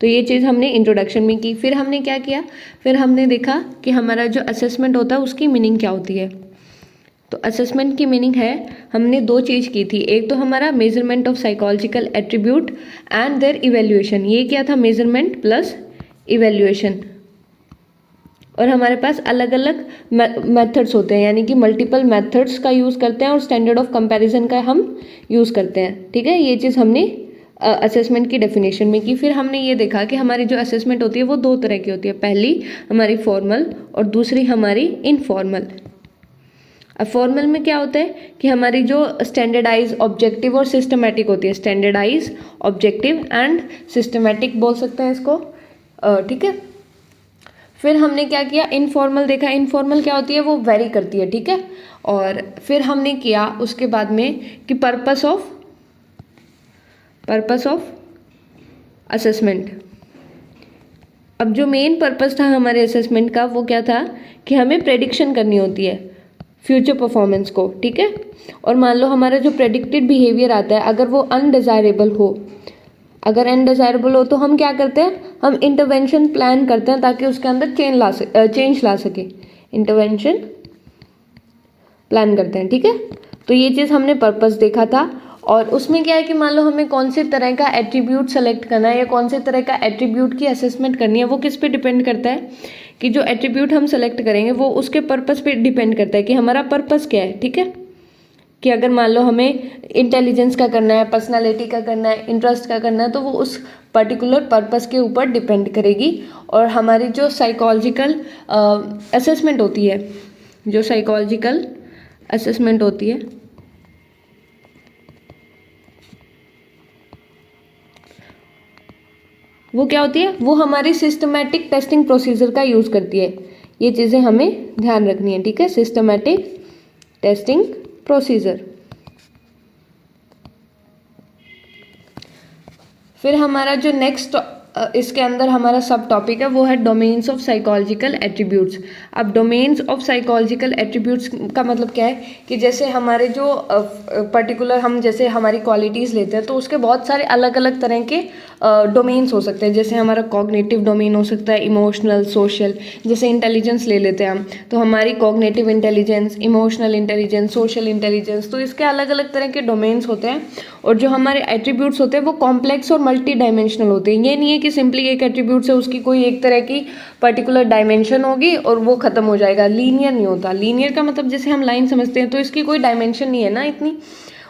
तो ये चीज़ हमने इंट्रोडक्शन में की। फिर हमने क्या किया, फिर हमने देखा कि हमारा जो असेसमेंट होता है उसकी मीनिंग क्या होती है। तो असेसमेंट की मीनिंग है, हमने दो चीज़ की थी, एक तो हमारा measurement of psychological attribute and their evaluation. ये क्या था, मेजरमेंट प्लस इवेल्युएशन। और हमारे पास अलग अलग मेथड्स होते हैं, यानी कि मल्टीपल मेथड्स का यूज़ करते हैं और स्टैंडर्ड ऑफ कंपैरिजन का हम यूज़ करते हैं। ठीक है। ये चीज़ हमने असेसमेंट की डेफिनेशन में की। फिर हमने ये देखा कि हमारी जो असेसमेंट होती है वो दो तरह की होती है, पहली हमारी फॉर्मल और दूसरी हमारी इनफॉर्मल। अब फॉर्मल में क्या होता है कि हमारी जो स्टैंडर्डाइज, ऑब्जेक्टिव और सिस्टमैटिक होती है, स्टैंडर्डाइज, ऑब्जेक्टिव एंड सिस्टमैटिक बोल सकते हैं इसको। ठीक है। फिर हमने क्या किया, इनफॉर्मल देखा। इनफॉर्मल क्या होती है, वो वेरी करती है। ठीक है। और फिर हमने किया उसके बाद में कि पर्पस ऑफ असेसमेंट। अब जो मेन पर्पस था हमारे असेसमेंट का वो क्या था कि हमें प्रेडिक्शन करनी होती है फ्यूचर परफॉर्मेंस को। ठीक है। और मान लो हमारा जो प्रेडिक्टेड बिहेवियर आता है अगर वो अनडिज़ायरेबल हो, अगर अनडिज़ायरेबल हो तो हम क्या करते हैं, हम इंटरवेंशन प्लान करते हैं ताकि उसके अंदर चेंज ला सके। इंटरवेंशन प्लान करते हैं, ठीक है। तो ये चीज़ हमने पर्पस देखा था। और उसमें क्या है कि मान लो हमें कौन से तरह का एट्रीब्यूट सेलेक्ट करना है या कौन से तरह का एट्रीब्यूट की असेसमेंट करनी है, वो किस पे डिपेंड करता है कि जो एट्रीब्यूट हम सेलेक्ट करेंगे वो उसके पर्पस पे डिपेंड करता है कि हमारा पर्पस क्या है, ठीक है। कि अगर मान लो हमें इंटेलिजेंस का करना है, पर्सनालिटी का करना है, इंटरेस्ट का करना है, तो वो उस पर्टिकुलर पर्पस के ऊपर डिपेंड करेगी। और हमारी जो साइकोलॉजिकल असेसमेंट होती है, जो साइकोलॉजिकल असेसमेंट होती है वो क्या होती है, वो हमारी सिस्टमैटिक टेस्टिंग प्रोसीजर का यूज़ करती है। ये चीज़ें हमें ध्यान रखनी है, ठीक है। Systematic testing procedure. फिर हमारा जो नेक्स्ट इसके अंदर हमारा सब टॉपिक है वो है डोमेन्स ऑफ साइकोलॉजिकल एट्रीब्यूट्स। अब डोमेन्स ऑफ साइकोलॉजिकल एट्रीब्यूट्स का मतलब क्या है कि जैसे हमारे जो पर्टिकुलर हम जैसे हमारी क्वालिटीज़ लेते हैं तो उसके बहुत सारे अलग अलग तरह के डोमेन्स हो सकते हैं। जैसे हमारा कॉग्निटिव डोमेन हो सकता है, इमोशनल, सोशल। जैसे इंटेलिजेंस ले लेते हैं हम, तो हमारी cognitive intelligence, emotional intelligence, social intelligence, तो इसके अलग अलग तरह के डोमेन्स होते हैं। और जो हमारे एट्रीब्यूट्स होते हैं वो कॉम्प्लेक्स और मल्टी डायमेंशनल होते हैं। ये नहीं है कि सिंपली एक एट्रीब्यूट से उसकी कोई एक तरह की पर्टिकुलर डायमेंशन होगी और वो खत्म हो जाएगा। लीनियर नहीं होता। लीनियर का मतलब जैसे हम लाइन समझते हैं तो इसकी कोई डायमेंशन नहीं है ना इतनी।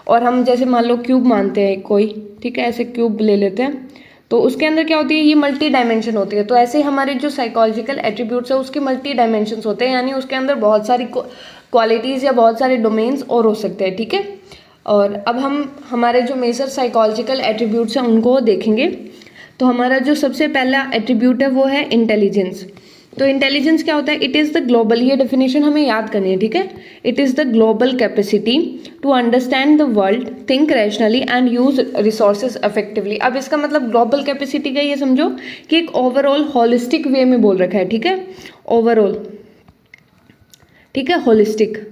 और हम जैसे मान लो क्यूब मानते हैं कोई, ठीक है, ऐसे क्यूब ले लेते हैं तो उसके अंदर क्या होती है, ये मल्टी डायमेंशन होती है। तो ऐसे हमारे जो साइकोलॉजिकल एट्रीब्यूट्स है उसके मल्टी डायमेंशंस होते हैं, यानी उसके अंदर बहुत सारी क्वालिटीज़ या बहुत सारे डोमेन्स और हो सकते हैं, ठीक है। और अब हम हमारे जो मेजर साइकोलॉजिकल एट्रीब्यूट्स हैं उनको देखेंगे। तो हमारा जो सबसे पहला एट्रीब्यूट है वो है इंटेलिजेंस। तो इंटेलिजेंस क्या होता है, इट इज़ द ग्लोबल, ये डेफिनेशन हमें याद करनी है, ठीक है। It is the global capacity to understand the world, think rationally and use resources effectively. अब इसका मतलब ग्लोबल कैपेसिटी का ये समझो कि एक ओवरऑल होलिस्टिक वे में बोल रखा है, ठीक है। ओवरऑल, ठीक है, होलिस्टिक।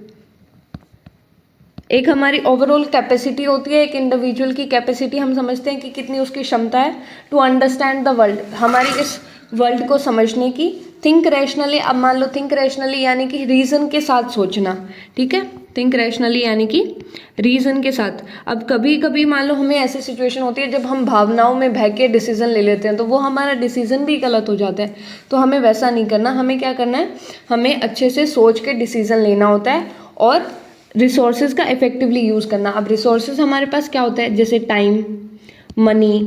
एक हमारी ओवरऑल कैपेसिटी होती है, एक इंडिविजुअल की कैपेसिटी हम समझते हैं कि कितनी उसकी क्षमता है टू अंडरस्टैंड द वर्ल्ड, हमारी इस वर्ल्ड को समझने की। थिंक रैशनली, अब मान लो थिंक रैशनली यानी कि रीज़न के साथ सोचना, ठीक है। थिंक रैशनली यानी कि रीज़न के साथ। अब कभी कभी मान लो हमें ऐसी सिचुएशन होती है जब हम भावनाओं में बह के डिसीजन ले लेते हैं तो वो हमारा डिसीजन भी गलत हो जाता है। तो हमें वैसा नहीं करना, हमें क्या करना है, हमें अच्छे से सोच के डिसीजन लेना होता है और रिसोर्सेज का इफेक्टिवली यूज़ करना। अब रिसोर्सेज हमारे पास क्या होता है, जैसे टाइम, मनी,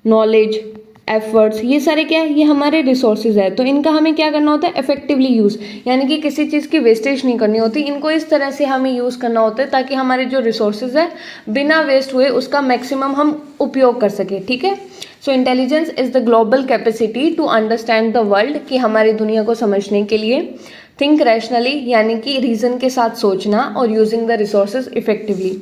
नॉलेज, एफर्ट्स, ये सारे क्या है, ये हमारे रिसोर्सेज है। तो इनका हमें क्या करना होता है, इफेक्टिवली यूज़, यानी कि किसी चीज़ की वेस्टेज नहीं करनी होती। इनको इस तरह से हमें यूज़ करना होता है ताकि हमारे जो रिसोर्सेज है बिना वेस्ट हुए उसका मैक्सिमम हम उपयोग कर सकें, ठीक है। So intelligence is the global capacity to understand the world, कि हमारी दुनिया को समझने के लिए। थिंक रैशनली यानी कि रीज़न के साथ सोचना, और यूजिंग द रिसोर्सेज इफेक्टिवली।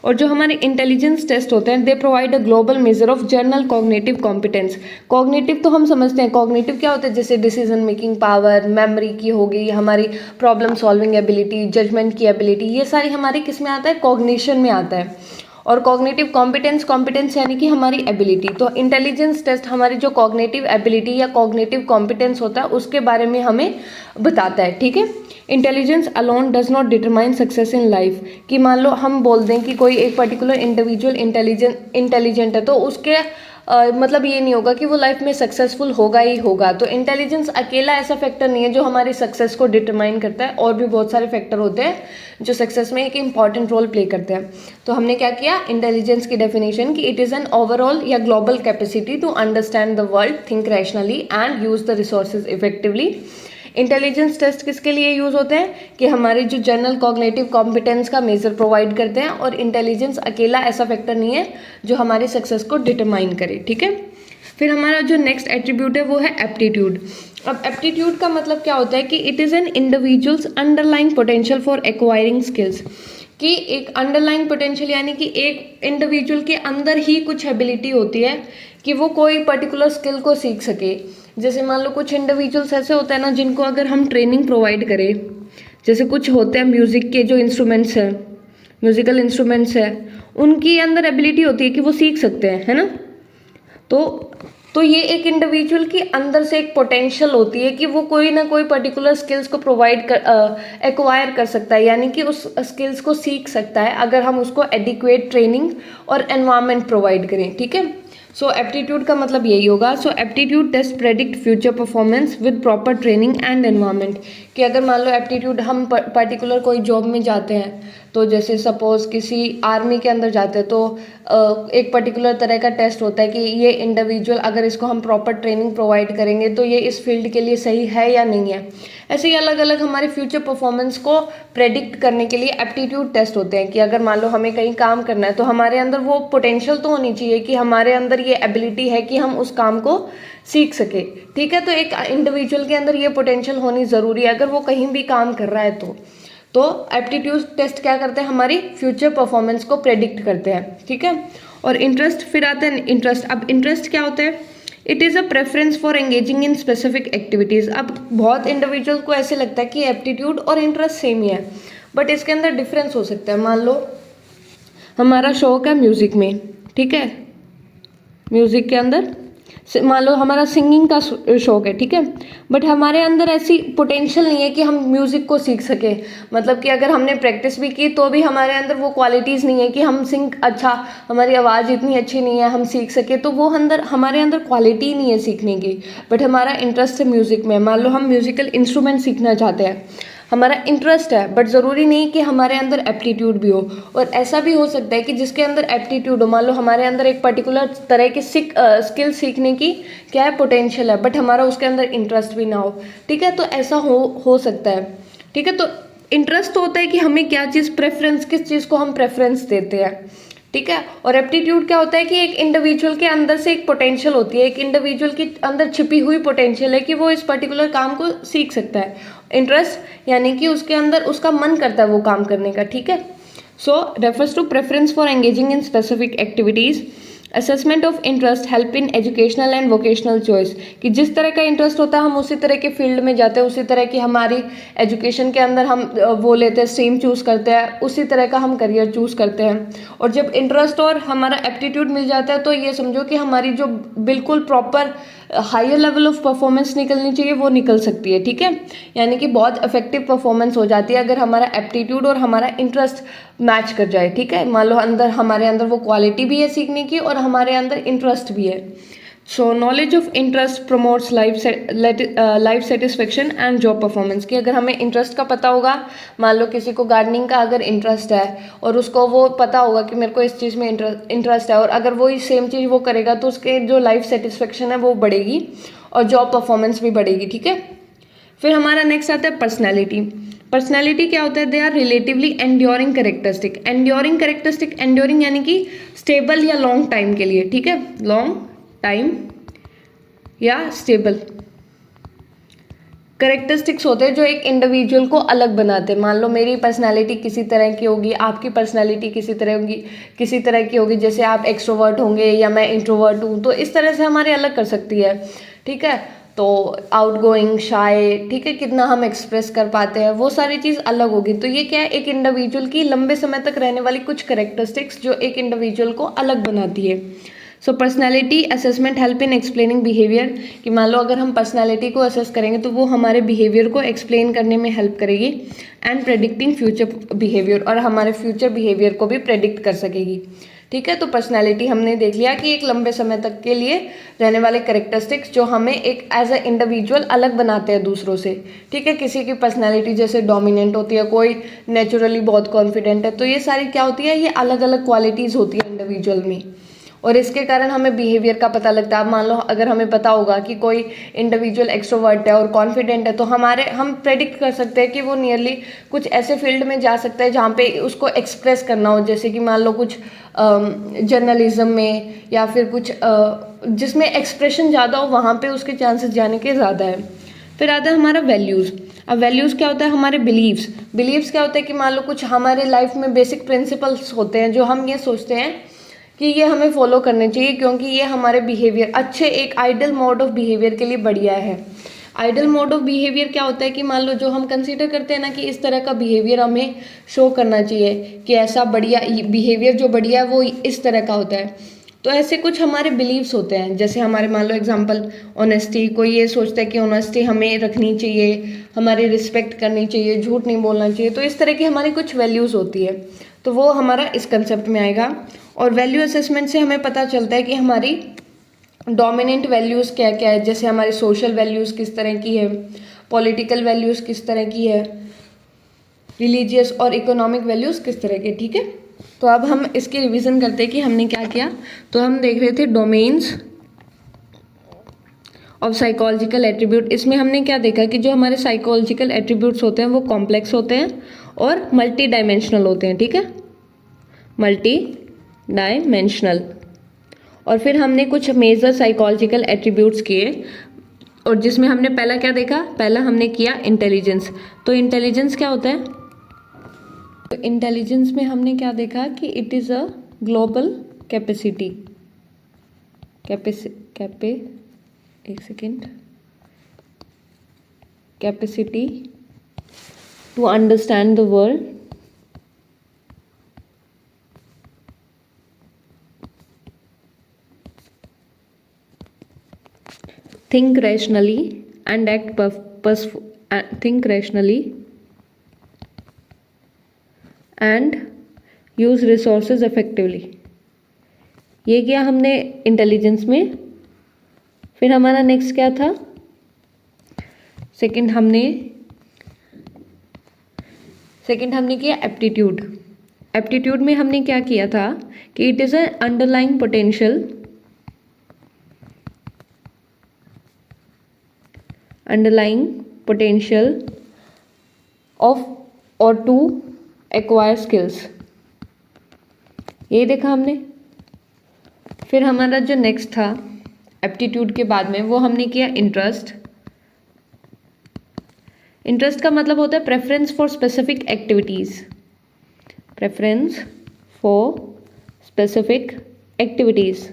और जो हमारे इंटेलिजेंस टेस्ट होते हैं, they provide a global measure of general cognitive competence. Cognitive तो हम समझते हैं, कॉग्निटिव क्या होता है, जैसे डिसीजन मेकिंग पावर, मेमोरी की होगी, हमारी प्रॉब्लम सॉल्विंग एबिलिटी, जजमेंट की एबिलिटी, ये सारी हमारी किस में आता है, कॉग्निशन में आता है। और कॉग्निटिव कॉम्पिटेंस, कॉम्पिटेंस यानी कि हमारी एबिलिटी। तो इंटेलिजेंस टेस्ट हमारी जो कॉग्निटिव एबिलिटी या कॉग्निटिव कॉम्पिटेंस होता है उसके बारे में हमें बताता है, ठीक है। Intelligence alone does not determine success in life, कि मान लो हम बोल दें कि कोई एक पर्टिकुलर इंडिविजुअल इंटेलिजेंट है तो उसके मतलब ये नहीं होगा कि वो लाइफ में सक्सेसफुल होगा ही होगा। तो इंटेलिजेंस अकेला ऐसा फैक्टर नहीं है जो हमारी सक्सेस को डिटरमाइन करता है, और भी बहुत सारे फैक्टर होते हैं जो सक्सेस में एक इंपॉर्टेंट रोल प्ले करते हैं। तो हमने क्या किया, इंटेलिजेंस की डेफिनेशन कि इट इज़ एन ओवरऑल या global capacity to understand the world, think rationally and use the resources effectively. Intelligence test किसके लिए यूज़ होते हैं, कि हमारे जो जनरल कॉग्निटिव कॉम्पिटेंस का मेजर प्रोवाइड करते हैं। और इंटेलिजेंस अकेला ऐसा फैक्टर नहीं है जो हमारी सक्सेस को डिटरमाइन करे, ठीक है। फिर हमारा जो नेक्स्ट एट्रीब्यूट है वो है एप्टीट्यूड। अब एप्टीट्यूड का मतलब क्या होता है कि it is N individuals underlying potential for acquiring skills, कि एक अंडरलाइंग पोटेंशियल यानी कि एक इंडिविजुअल के अंदर ही कुछ एबिलिटी होती है कि वो कोई पर्टिकुलर स्किल को सीख सके। जैसे मान लो कुछ इंडिविजुअल्स ऐसे होते हैं ना जिनको अगर हम ट्रेनिंग प्रोवाइड करें, जैसे कुछ होते हैं म्यूज़िक के जो इंस्ट्रूमेंट्स हैं, म्यूज़िकल इंस्ट्रूमेंट्स हैं, उनकी अंदर एबिलिटी होती है कि वो सीख सकते हैं, है ना। तो ये एक इंडिविजुअल की अंदर से एक पोटेंशियल होती है कि वो कोई ना कोई पर्टिकुलर स्किल्स को एक्वायर कर सकता है, यानी कि उस स्किल्स को सीख सकता है अगर हम उसको एडिक्वेट ट्रेनिंग और एनवायरनमेंट प्रोवाइड करें। ठीक है, सो एप्टीट्यूड का मतलब यही होगा। So aptitude test predict future performance with proper training and environment, कि अगर मान लो एप्टीट्यूड हम पर्टिकुलर कोई जॉब में जाते हैं, तो जैसे सपोज किसी आर्मी के अंदर जाते हैं, तो एक पर्टिकुलर तरह का टेस्ट होता है कि ये इंडिविजुअल अगर इसको हम प्रॉपर ट्रेनिंग प्रोवाइड करेंगे तो ये इस फील्ड के लिए सही है या नहीं है। ऐसे ही अलग अलग हमारे फ्यूचर परफॉर्मेंस को प्रेडिक्ट करने के लिए एप्टीट्यूड टेस्ट होते हैं कि अगर मान लो हमें कहीं काम करना है तो हमारे अंदर वो पोटेंशियल तो होनी चाहिए कि हमारे अंदर ये एबिलिटी है कि हम उस काम को सीख सके। ठीक है, तो एक इंडिविजुअल के अंदर ये पोटेंशियल होनी ज़रूरी है अगर वो कहीं भी काम कर रहा है तो एप्टीट्यूड टेस्ट क्या करते हैं, हमारी फ्यूचर परफॉर्मेंस को प्रेडिक्ट करते हैं। ठीक है, और इंटरेस्ट फिर आता है इंटरेस्ट। अब इंटरेस्ट क्या होता है, it is a preference for engaging in specific activities. अब बहुत इंडिविजुअल को ऐसे लगता है कि एप्टीट्यूड और इंटरेस्ट सेम ही है, बट इसके अंदर डिफरेंस हो सकता है। मान लो हमारा शौक है म्यूज़िक में, ठीक है, म्यूज़िक के अंदर मान लो हमारा सिंगिंग का शौक है, ठीक है, बट हमारे अंदर ऐसी पोटेंशियल नहीं है कि हम म्यूज़िक को सीख सके। मतलब कि अगर हमने प्रैक्टिस भी की तो भी हमारे अंदर वो क्वालिटीज़ नहीं है कि हम हमारी आवाज़ इतनी अच्छी नहीं है हम सीख सके, तो वो हमारे अंदर क्वालिटी नहीं है सीखने की। बट हमारा इंटरेस्ट है म्यूज़िक में, मान लो हम म्यूज़िकल इंस्ट्रूमेंट सीखना चाहते हैं, हमारा इंटरेस्ट है, बट ज़रूरी नहीं कि हमारे अंदर एप्टीट्यूड भी हो। और ऐसा भी हो सकता है कि जिसके अंदर एप्टीट्यूड हो, मान लो हमारे अंदर एक पर्टिकुलर तरह की स्किल सीखने की क्या है पोटेंशियल है, बट हमारा उसके अंदर इंटरेस्ट भी ना हो। ठीक है, तो ऐसा हो सकता है। ठीक है, तो इंटरेस्ट तो होता है कि हमें क्या चीज़ किस चीज़ को हम प्रेफरेंस देते हैं। ठीक है, और एप्टीट्यूड क्या होता है कि एक इंडिविजुअल के अंदर से एक पोटेंशियल होती है, एक इंडिविजुअल के अंदर छिपी हुई पोटेंशियल है कि वो इस पर्टिकुलर काम को सीख सकता है। इंटरेस्ट यानी कि उसके अंदर उसका मन करता है वो काम करने का। ठीक है, so refers to preference for engaging in specific activities. Assessment of interest help in educational and vocational choice, कि जिस तरह का इंटरेस्ट होता है हम उसी तरह के फील्ड में जाते हैं, उसी तरह की हमारी एजुकेशन के अंदर हम वो लेते हैं, स्ट्रीम चूज़ करते हैं, उसी तरह का हम करियर चूज़ करते हैं। और जब इंटरेस्ट और हमारा एप्टीट्यूड मिल जाता है तो ये समझो कि हमारी जो बिल्कुल proper higher level of performance निकलनी चाहिए वो निकल सकती है। ठीक है, यानी कि बहुत इफेक्टिव परफॉर्मेंस हो जाती है अगर हमारा एप्टीट्यूड और हमारा इंटरेस्ट मैच कर जाए। ठीक है, मान लो हमारे अंदर वो क्वालिटी भी है सीखने की और हमारे अंदर इंटरेस्ट भी है। सो knowledge of interest promotes life satisfaction and job performance, कि अगर हमें इंटरेस्ट का पता होगा, मान लो किसी को गार्डनिंग का अगर इंटरेस्ट है और उसको वो पता होगा कि मेरे को इस चीज़ में इंटरेस्ट है, और अगर वो इस सेम चीज़ वो करेगा तो उसके जो लाइफ सेटिस्फेक्शन है वो बढ़ेगी और जॉब परफॉर्मेंस भी बढ़ेगी। ठीक है, फिर हमारा नेक्स्ट आता है पर्सनैलिटी। पर्सनैलिटी क्या होता है, they are relatively enduring characteristic. Enduring यानी कि स्टेबल या लॉन्ग टाइम के लिए। ठीक है, लॉन्ग टाइम या स्टेबल करेक्टरिस्टिक्स होते हैं जो एक इंडिविजुअल को अलग बनाते हैं। मान लो मेरी पर्सनालिटी किसी तरह की होगी, आपकी पर्सनालिटी किसी तरह की होगी, जैसे आप एक्सट्रोवर्ट होंगे या मैं इंट्रोवर्ट हूँ, तो इस तरह से हमारे अलग कर सकती है। ठीक है, तो आउटगोइंग, शाय, ठीक है, कितना हम एक्सप्रेस कर पाते हैं, वो सारी चीज़ अलग होगी। तो ये क्या है, एक इंडिविजुअल की लंबे समय तक रहने वाली कुछ करेक्टरिस्टिक्स जो एक इंडिविजुअल को अलग बनाती है। सो personality assessment help in explaining behaviour, कि मान लो अगर हम पर्सनैलिटी को असेस करेंगे तो वो हमारे बिहेवियर को एक्सप्लेन करने में हेल्प करेगी। एंड प्रेडिक्टिंग फ्यूचर बिहेवियर, और हमारे फ्यूचर बिहेवियर को भी प्रेडिक्ट कर सकेगी। ठीक है, तो पर्सनैलिटी हमने देख लिया कि एक लंबे समय तक के लिए रहने वाले करेक्टरिस्टिक्स जो हमें एक एज अ इंडिविजुअल अलग बनाते हैं दूसरों से। ठीक है, किसी की पर्सनैलिटी जैसे डोमिनेंट होती है, कोई नेचुरली बहुत कॉन्फिडेंट है, तो ये सारी क्या होती है, ये अलग अलग क्वालिटीज़ होती है इंडिविजुअल में, और इसके कारण हमें बिहेवियर का पता लगता है। मान लो अगर हमें पता होगा कि कोई इंडिविजुअल एक्सट्रोवर्ट है और कॉन्फिडेंट है, तो हम प्रेडिक्ट कर सकते हैं कि वो नियरली कुछ ऐसे फील्ड में जा सकता है जहाँ पे उसको एक्सप्रेस करना हो, जैसे कि मान लो कुछ जर्नलिज्म में या फिर कुछ जिसमें एक्सप्रेशन ज़्यादा हो, वहाँ पे उसके चांसेस जाने के ज़्यादा है। फिर आता है हमारा वैल्यूज़। अब वैल्यूज़ क्या होता है, हमारे बिलीव्स क्या होता है कि मान लो कुछ हमारे लाइफ में बेसिक प्रिंसिपल्स होते हैं जो हम ये सोचते हैं कि ये हमें फॉलो करने चाहिए क्योंकि ये हमारे बिहेवियर अच्छे एक आइडियल मोड ऑफ बिहेवियर के लिए बढ़िया है। आइडियल मोड ऑफ बिहेवियर क्या होता है कि मान लो जो हम कंसीडर करते हैं ना कि इस तरह का बिहेवियर हमें शो करना चाहिए, कि ऐसा बढ़िया बिहेवियर जो बढ़िया है वो इस तरह का होता है। तो ऐसे कुछ हमारे बिलीव्स होते हैं, जैसे हमारे मान लो एग्जांपल ऑनेस्टी, कोई ये सोचता है कि ऑनेस्टी हमें रखनी चाहिए, हमारी रिस्पेक्ट करनी चाहिए, झूठ नहीं बोलना चाहिए। तो इस तरह की हमारी कुछ वैल्यूज़ होती है, तो वो हमारा इस कंसेप्ट में आएगा। और वैल्यू असेसमेंट से हमें पता चलता है कि हमारी डोमिनेंट वैल्यूज़ क्या क्या है, जैसे हमारी सोशल वैल्यूज़ किस तरह की है, पॉलिटिकल वैल्यूज़ किस तरह की है, रिलीजियस और इकोनॉमिक वैल्यूज़ किस तरह के। ठीक है, तो अब हम इसकी रिवीजन करते हैं कि हमने क्या किया। तो हम देख रहे थे डोमेन्स ऑफ साइकोलॉजिकल एट्रीब्यूट। इसमें हमने क्या देखा कि जो हमारे साइकोलॉजिकल एट्रीब्यूट्स होते हैं वो कॉम्प्लेक्स होते हैं और मल्टी डायमेंशनल होते हैं। ठीक है, मल्टी डायमेंशनल। और फिर हमने कुछ मेजर साइकोलॉजिकल एट्रीब्यूट्स किए, और जिसमें हमने पहला क्या देखा, पहला हमने किया इंटेलिजेंस। तो इंटेलिजेंस क्या होता है, तो इंटेलिजेंस में हमने क्या देखा कि it is a global capacity, एक second, capacity to understand the world, think rationally and think rationally and use resources effectively। ये किया हमने इंटेलिजेंस में। फिर हमारा नेक्स्ट क्या था, सेकंड हमने किया एप्टीट्यूड। एप्टीट्यूड में हमने क्या किया था कि it is a underlying potential of और टू एक्वायर स्किल्स, ये देखा हमने। फिर हमारा जो नेक्स्ट था एप्टीट्यूड के बाद में, वो हमने किया इंटरेस्ट। इंटरेस्ट का मतलब होता है preference for specific activities, preference for specific activities.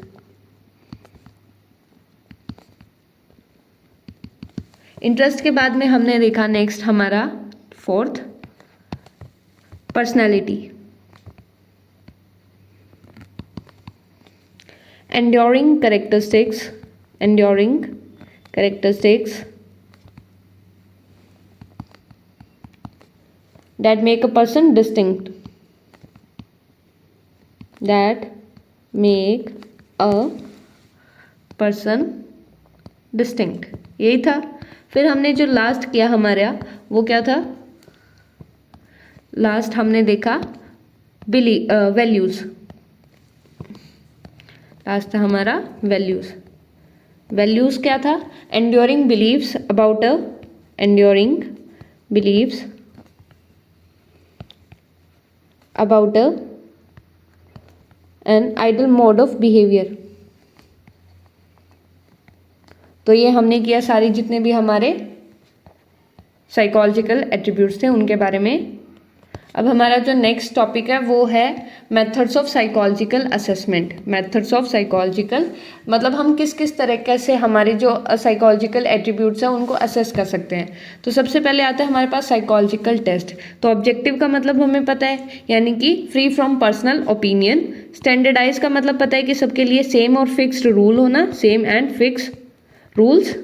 Interest के बाद में हमने देखा नेक्स्ट हमारा fourth personality, enduring characteristics that make a person distinct, यही था। फिर हमने जो लास्ट किया हमारा, वो क्या था, लास्ट हमने देखा वैल्यूज़। लास्ट था हमारा वैल्यूज़ क्या था, enduring beliefs about an ideal mode of behavior। तो ये हमने किया सारी जितने भी हमारे साइकोलॉजिकल एट्रीब्यूट्स थे उनके बारे में। अब हमारा जो नेक्स्ट टॉपिक है वो है methods of psychological assessment. Methods of psychological मतलब हम किस किस तरीके से हमारे जो साइकोलॉजिकल एट्रीब्यूट्स हैं उनको असेस कर सकते हैं। तो सबसे पहले आता है हमारे पास साइकोलॉजिकल टेस्ट। तो ऑब्जेक्टिव का मतलब हमें पता है, यानी कि free from personal opinion. Standardise का मतलब पता है कि सबके लिए सेम और फिक्स्ड रूल होना, same and fix rules.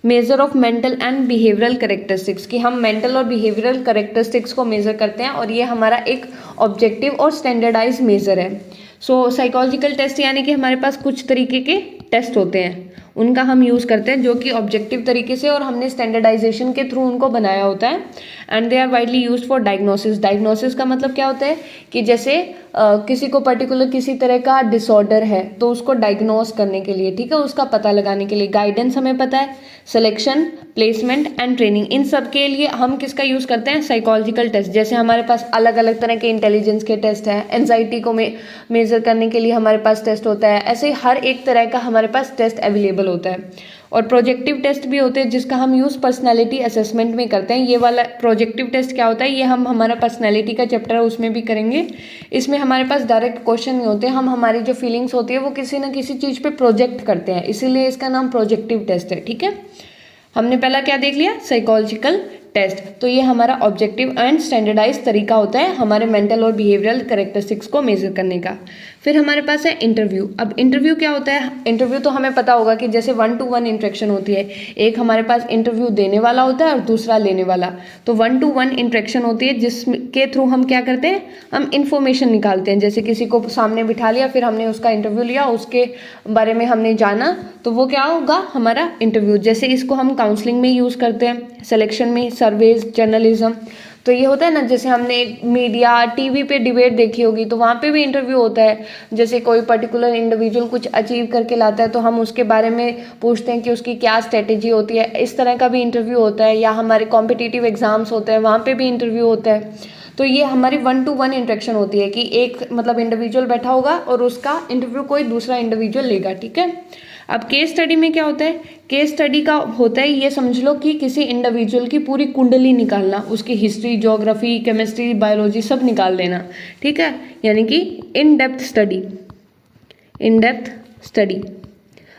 Measure of mental and behavioural characteristics, कि हम मेंटल और बिहेवियरल करेक्टरिस्टिक्स को मेज़र करते हैं और ये हमारा एक ऑब्जेक्टिव और स्टैंडर्डाइज मेज़र है। सो साइकोलॉजिकल टेस्ट यानी कि हमारे पास कुछ तरीके के टेस्ट होते हैं, उनका हम यूज़ करते हैं जो कि ऑब्जेक्टिव तरीके से और हमने स्टैंडर्डाइजेशन के थ्रू उनको बनाया होता है। And they are widely used for diagnosis. Diagnosis का मतलब क्या होता है कि जैसे किसी को पर्टिकुलर किसी तरह का डिसऑर्डर है तो उसको डायग्नोस करने के लिए, ठीक है, उसका पता लगाने के लिए। गाइडेंस हमें पता है, सिलेक्शन, प्लेसमेंट एंड ट्रेनिंग, इन सब के लिए हम किसका यूज़ करते हैं, साइकोलॉजिकल टेस्ट। जैसे हमारे पास अलग अलग तरह के इंटेलिजेंस के टेस्ट हैं, एंजाइटी को मेज़र करने के लिए हमारे पास टेस्ट होता है। ऐसे हर एक तरह का हमारे पास टेस्ट अवेलेबल होता है। और प्रोजेक्टिव टेस्ट भी होते हैं जिसका हम यूज़ पर्सनालिटी असेसमेंट में करते हैं। ये वाला प्रोजेक्टिव टेस्ट क्या होता है, ये हम हमारा पर्सनालिटी का चैप्टर है उसमें भी करेंगे। इसमें हमारे पास डायरेक्ट क्वेश्चन नहीं होते, हम हमारी जो फीलिंग्स होती है वो किसी ना किसी चीज़ पे प्रोजेक्ट करते हैं, इसीलिए इसका नाम प्रोजेक्टिव टेस्ट है। ठीक है, हमने पहला क्या देख लिया, साइकोलॉजिकल टेस्ट। तो ये हमारा ऑब्जेक्टिव एंड स्टैंडर्डाइज तरीका होता है हमारे मेंटल और बिहेवियरल कैरेक्टरिस्टिक्स को मेजर करने का। फिर हमारे पास है इंटरव्यू। अब इंटरव्यू क्या होता है? इंटरव्यू तो हमें पता होगा कि जैसे 1-to-1 इंटरेक्शन होती है, एक हमारे पास इंटरव्यू देने वाला होता है और दूसरा लेने वाला। तो 1-to-1 इंटरेक्शन होती है जिसके थ्रू हम क्या करते हैं, हम इंफॉर्मेशन निकालते हैं। जैसे किसी को सामने बिठा लिया, फिर हमने उसका इंटरव्यू लिया, उसके बारे में हमने जाना, तो वो क्या होगा, हमारा इंटरव्यू। जैसे इसको हम काउंसलिंग में यूज़ करते हैं, सिलेक्शन में, सर्वेज, जर्नलिज्म। तो ये होता है ना, जैसे हमने मीडिया, टीवी पे डिबेट देखी होगी, तो वहाँ पे भी इंटरव्यू होता है। जैसे कोई पर्टिकुलर इंडिविजुअल कुछ अचीव करके लाता है, तो हम उसके बारे में पूछते हैं कि उसकी क्या स्ट्रेटेजी होती है। इस तरह का भी इंटरव्यू होता है। या हमारे कॉम्पिटिटिव एग्जाम्स होते हैं, वहाँ पे भी इंटरव्यू होता है। तो ये हमारी 1-to-1 इंटरेक्शन होती है कि एक मतलब इंडिविजुअल बैठा होगा और उसका इंटरव्यू कोई दूसरा इंडिविजुअल लेगा, ठीक है। अब केस स्टडी में क्या होता है? केस स्टडी का होता है, ये समझ लो कि किसी इंडिविजुअल की पूरी कुंडली निकालना, उसकी हिस्ट्री, ज्योग्राफी, केमिस्ट्री, बायोलॉजी सब निकाल देना, ठीक है। यानी कि इन डेप्थ स्टडी, इन डेप्थ स्टडी।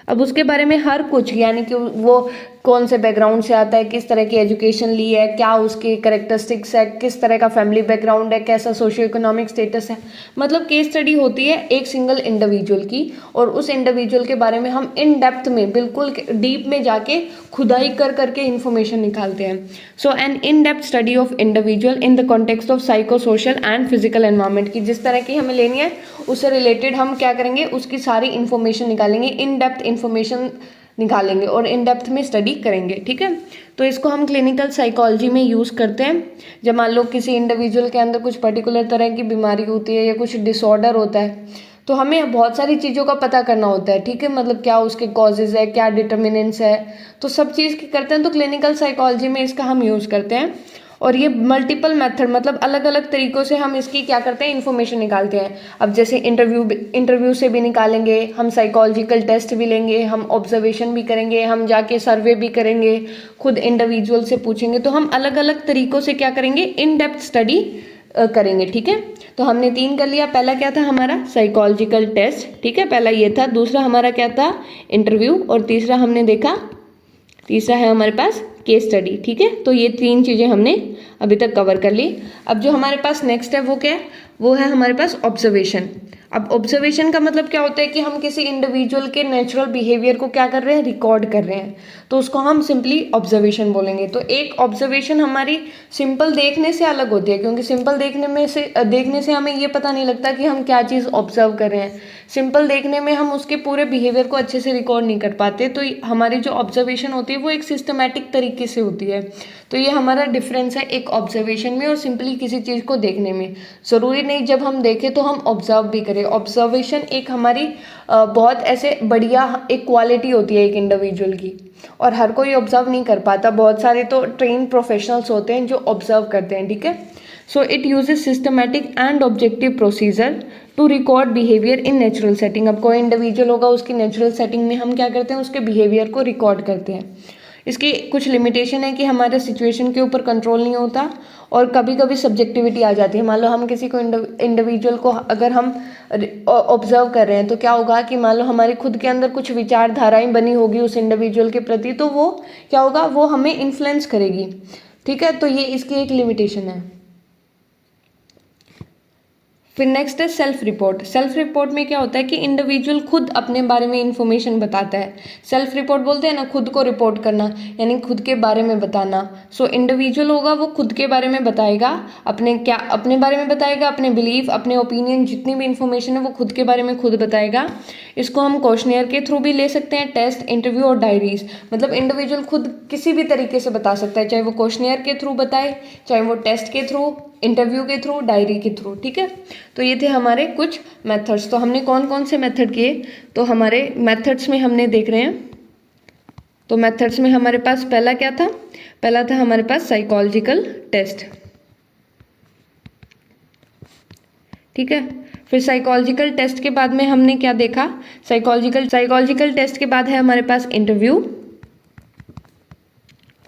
अब उसके बारे में हर कुछ, यानी कि वो कौन से बैकग्राउंड से आता है, किस तरह की एजुकेशन ली है, क्या उसके करेक्टरिस्टिक्स है, किस तरह का फैमिली बैकग्राउंड है, कैसा सोशियो इकोनॉमिक स्टेटस है। मतलब केस स्टडी होती है एक सिंगल इंडिविजुअल की, और उस इंडिविजुअल के बारे में हम इन डेप्थ में, बिल्कुल डीप में जाके खुदाई कर करके इन्फॉर्मेशन निकालते हैं। So an in depth study of individual in the context of psycho social and physical environment की जिस तरह की हमें लेनी है, उससे रिलेटेड हम क्या करेंगे, उसकी सारी इन्फॉर्मेशन निकालेंगे, इन डेप्थ इन्फॉर्मेशन निकालेंगे और इन डेप्थ में स्टडी करेंगे, ठीक है। तो इसको हम क्लिनिकल साइकोलॉजी में यूज़ करते हैं। जब मान लो किसी इंडिविजुअल के अंदर कुछ पर्टिकुलर तरह की बीमारी होती है या कुछ डिसऑर्डर होता है, तो हमें बहुत सारी चीज़ों का पता करना होता है, ठीक है। मतलब क्या उसके कॉजेज़ है, क्या डिटर्मिनेंट्स है, तो सब चीज़ की करते हैं। तो क्लिनिकल साइकोलॉजी में इसका हम यूज़ करते हैं। और ये मल्टीपल मेथड, मतलब अलग अलग तरीक़ों से हम इसकी क्या करते हैं, इन्फॉर्मेशन निकालते हैं। अब जैसे इंटरव्यू से भी निकालेंगे, हम साइकोलॉजिकल टेस्ट भी लेंगे, हम ऑब्जर्वेशन भी करेंगे, हम जाके सर्वे भी करेंगे, खुद इंडिविजुअल से पूछेंगे। तो हम अलग अलग तरीक़ों से क्या करेंगे, इन डेप्थ स्टडी करेंगे, ठीक है। तो हमने 3 कर लिया। पहला क्या था हमारा, साइकोलॉजिकल टेस्ट, ठीक है, पहला ये था। दूसरा हमारा क्या था, इंटरव्यू। और तीसरा हमने देखा, तीसरा है हमारे पास केस स्टडी, ठीक है। तो ये 3 चीज़ें हमने अभी तक कवर कर ली। अब जो हमारे पास नेक्स्ट है वो क्या है, वो है हमारे पास ऑब्जर्वेशन। अब ऑब्जर्वेशन का मतलब क्या होता है कि हम किसी इंडिविजुअल के नेचुरल बिहेवियर को क्या कर रहे हैं, रिकॉर्ड कर रहे हैं, तो उसको हम सिंपली ऑब्जर्वेशन बोलेंगे। तो एक ऑब्जर्वेशन हमारी सिंपल देखने से अलग होती है, क्योंकि सिंपल देखने से हमें ये पता नहीं लगता कि हम क्या चीज़ ऑब्जर्व कर रहे हैं। सिंपल देखने में हम उसके पूरे बिहेवियर को अच्छे से रिकॉर्ड नहीं कर पाते। तो हमारी जो ऑब्जर्वेशन होती है वो एक सिस्टमैटिक तरीके से होती है। तो ये हमारा डिफरेंस है एक ऑब्जर्वेशन में और सिंपली किसी चीज़ को देखने में। ज़रूरी नहीं जब हम देखें तो हम ऑब्जर्व भी करें। ऑब्जर्वेशन एक हमारी बहुत ऐसे बढ़िया एक क्वालिटी होती है एक इंडिविजुअल की, और हर कोई ऑब्जर्व नहीं कर पाता। बहुत सारे तो ट्रेन प्रोफेशनल्स होते हैं जो ऑब्जर्व करते हैं, ठीक है। So it uses systematic and objective procedure to record behaviour in natural setting. अब कोई इंडिविजुअल होगा, उसकी नेचुरल सेटिंग में हम क्या करते हैं, उसके बिहेवियर को रिकॉर्ड करते हैं। इसकी कुछ लिमिटेशन है कि हमारे सिचुएशन के ऊपर कंट्रोल नहीं होता और कभी कभी सब्जेक्टिविटी आ जाती है। मान लो हम किसी को इंडिविजुअल को अगर हम ऑब्जर्व कर रहे हैं, तो क्या होगा कि मान लो हमारी खुद के अंदर कुछ विचारधाराएं बनी होगी उस इंडिविजुअल के प्रति, तो वो क्या होगा, वो हमें इन्फ्लुएंस करेगी, ठीक है। तो ये इसकी एक लिमिटेशन है। फिर नेक्स्ट है सेल्फ रिपोर्ट। सेल्फ रिपोर्ट में क्या होता है कि इंडिविजुअल खुद अपने बारे में इंफॉर्मेशन बताता है। सेल्फ रिपोर्ट बोलते हैं ना, खुद को रिपोर्ट करना, यानी खुद के बारे में बताना। सो इंडिविजुअल होगा वो खुद के बारे में बताएगा, अपने बारे में बताएगा, अपने बिलीफ, अपने ओपिनियन, जितनी भी इंफॉर्मेशन है वो खुद के बारे में खुद बताएगा। इसको हम क्वेश्चनियर के थ्रू भी ले सकते हैं, टेस्ट, इंटरव्यू और डायरीज। मतलब इंडिविजुअल खुद किसी भी तरीके से बता सकता है, चाहे वो क्वेश्चनियर के थ्रू बताए, चाहे वो टेस्ट के थ्रू, इंटरव्यू के थ्रू, डायरी के थ्रू, ठीक है। तो ये थे हमारे कुछ मेथड्स। तो हमने कौन कौन से मेथड किए, तो हमारे मेथड्स में हमने देख रहे हैं। तो मेथड्स में हमारे पास पहला क्या था, पहला था हमारे पास साइकोलॉजिकल टेस्ट, ठीक है। फिर साइकोलॉजिकल टेस्ट के बाद में हमने क्या देखा, साइकोलॉजिकल टेस्ट के बाद है हमारे पास इंटरव्यू,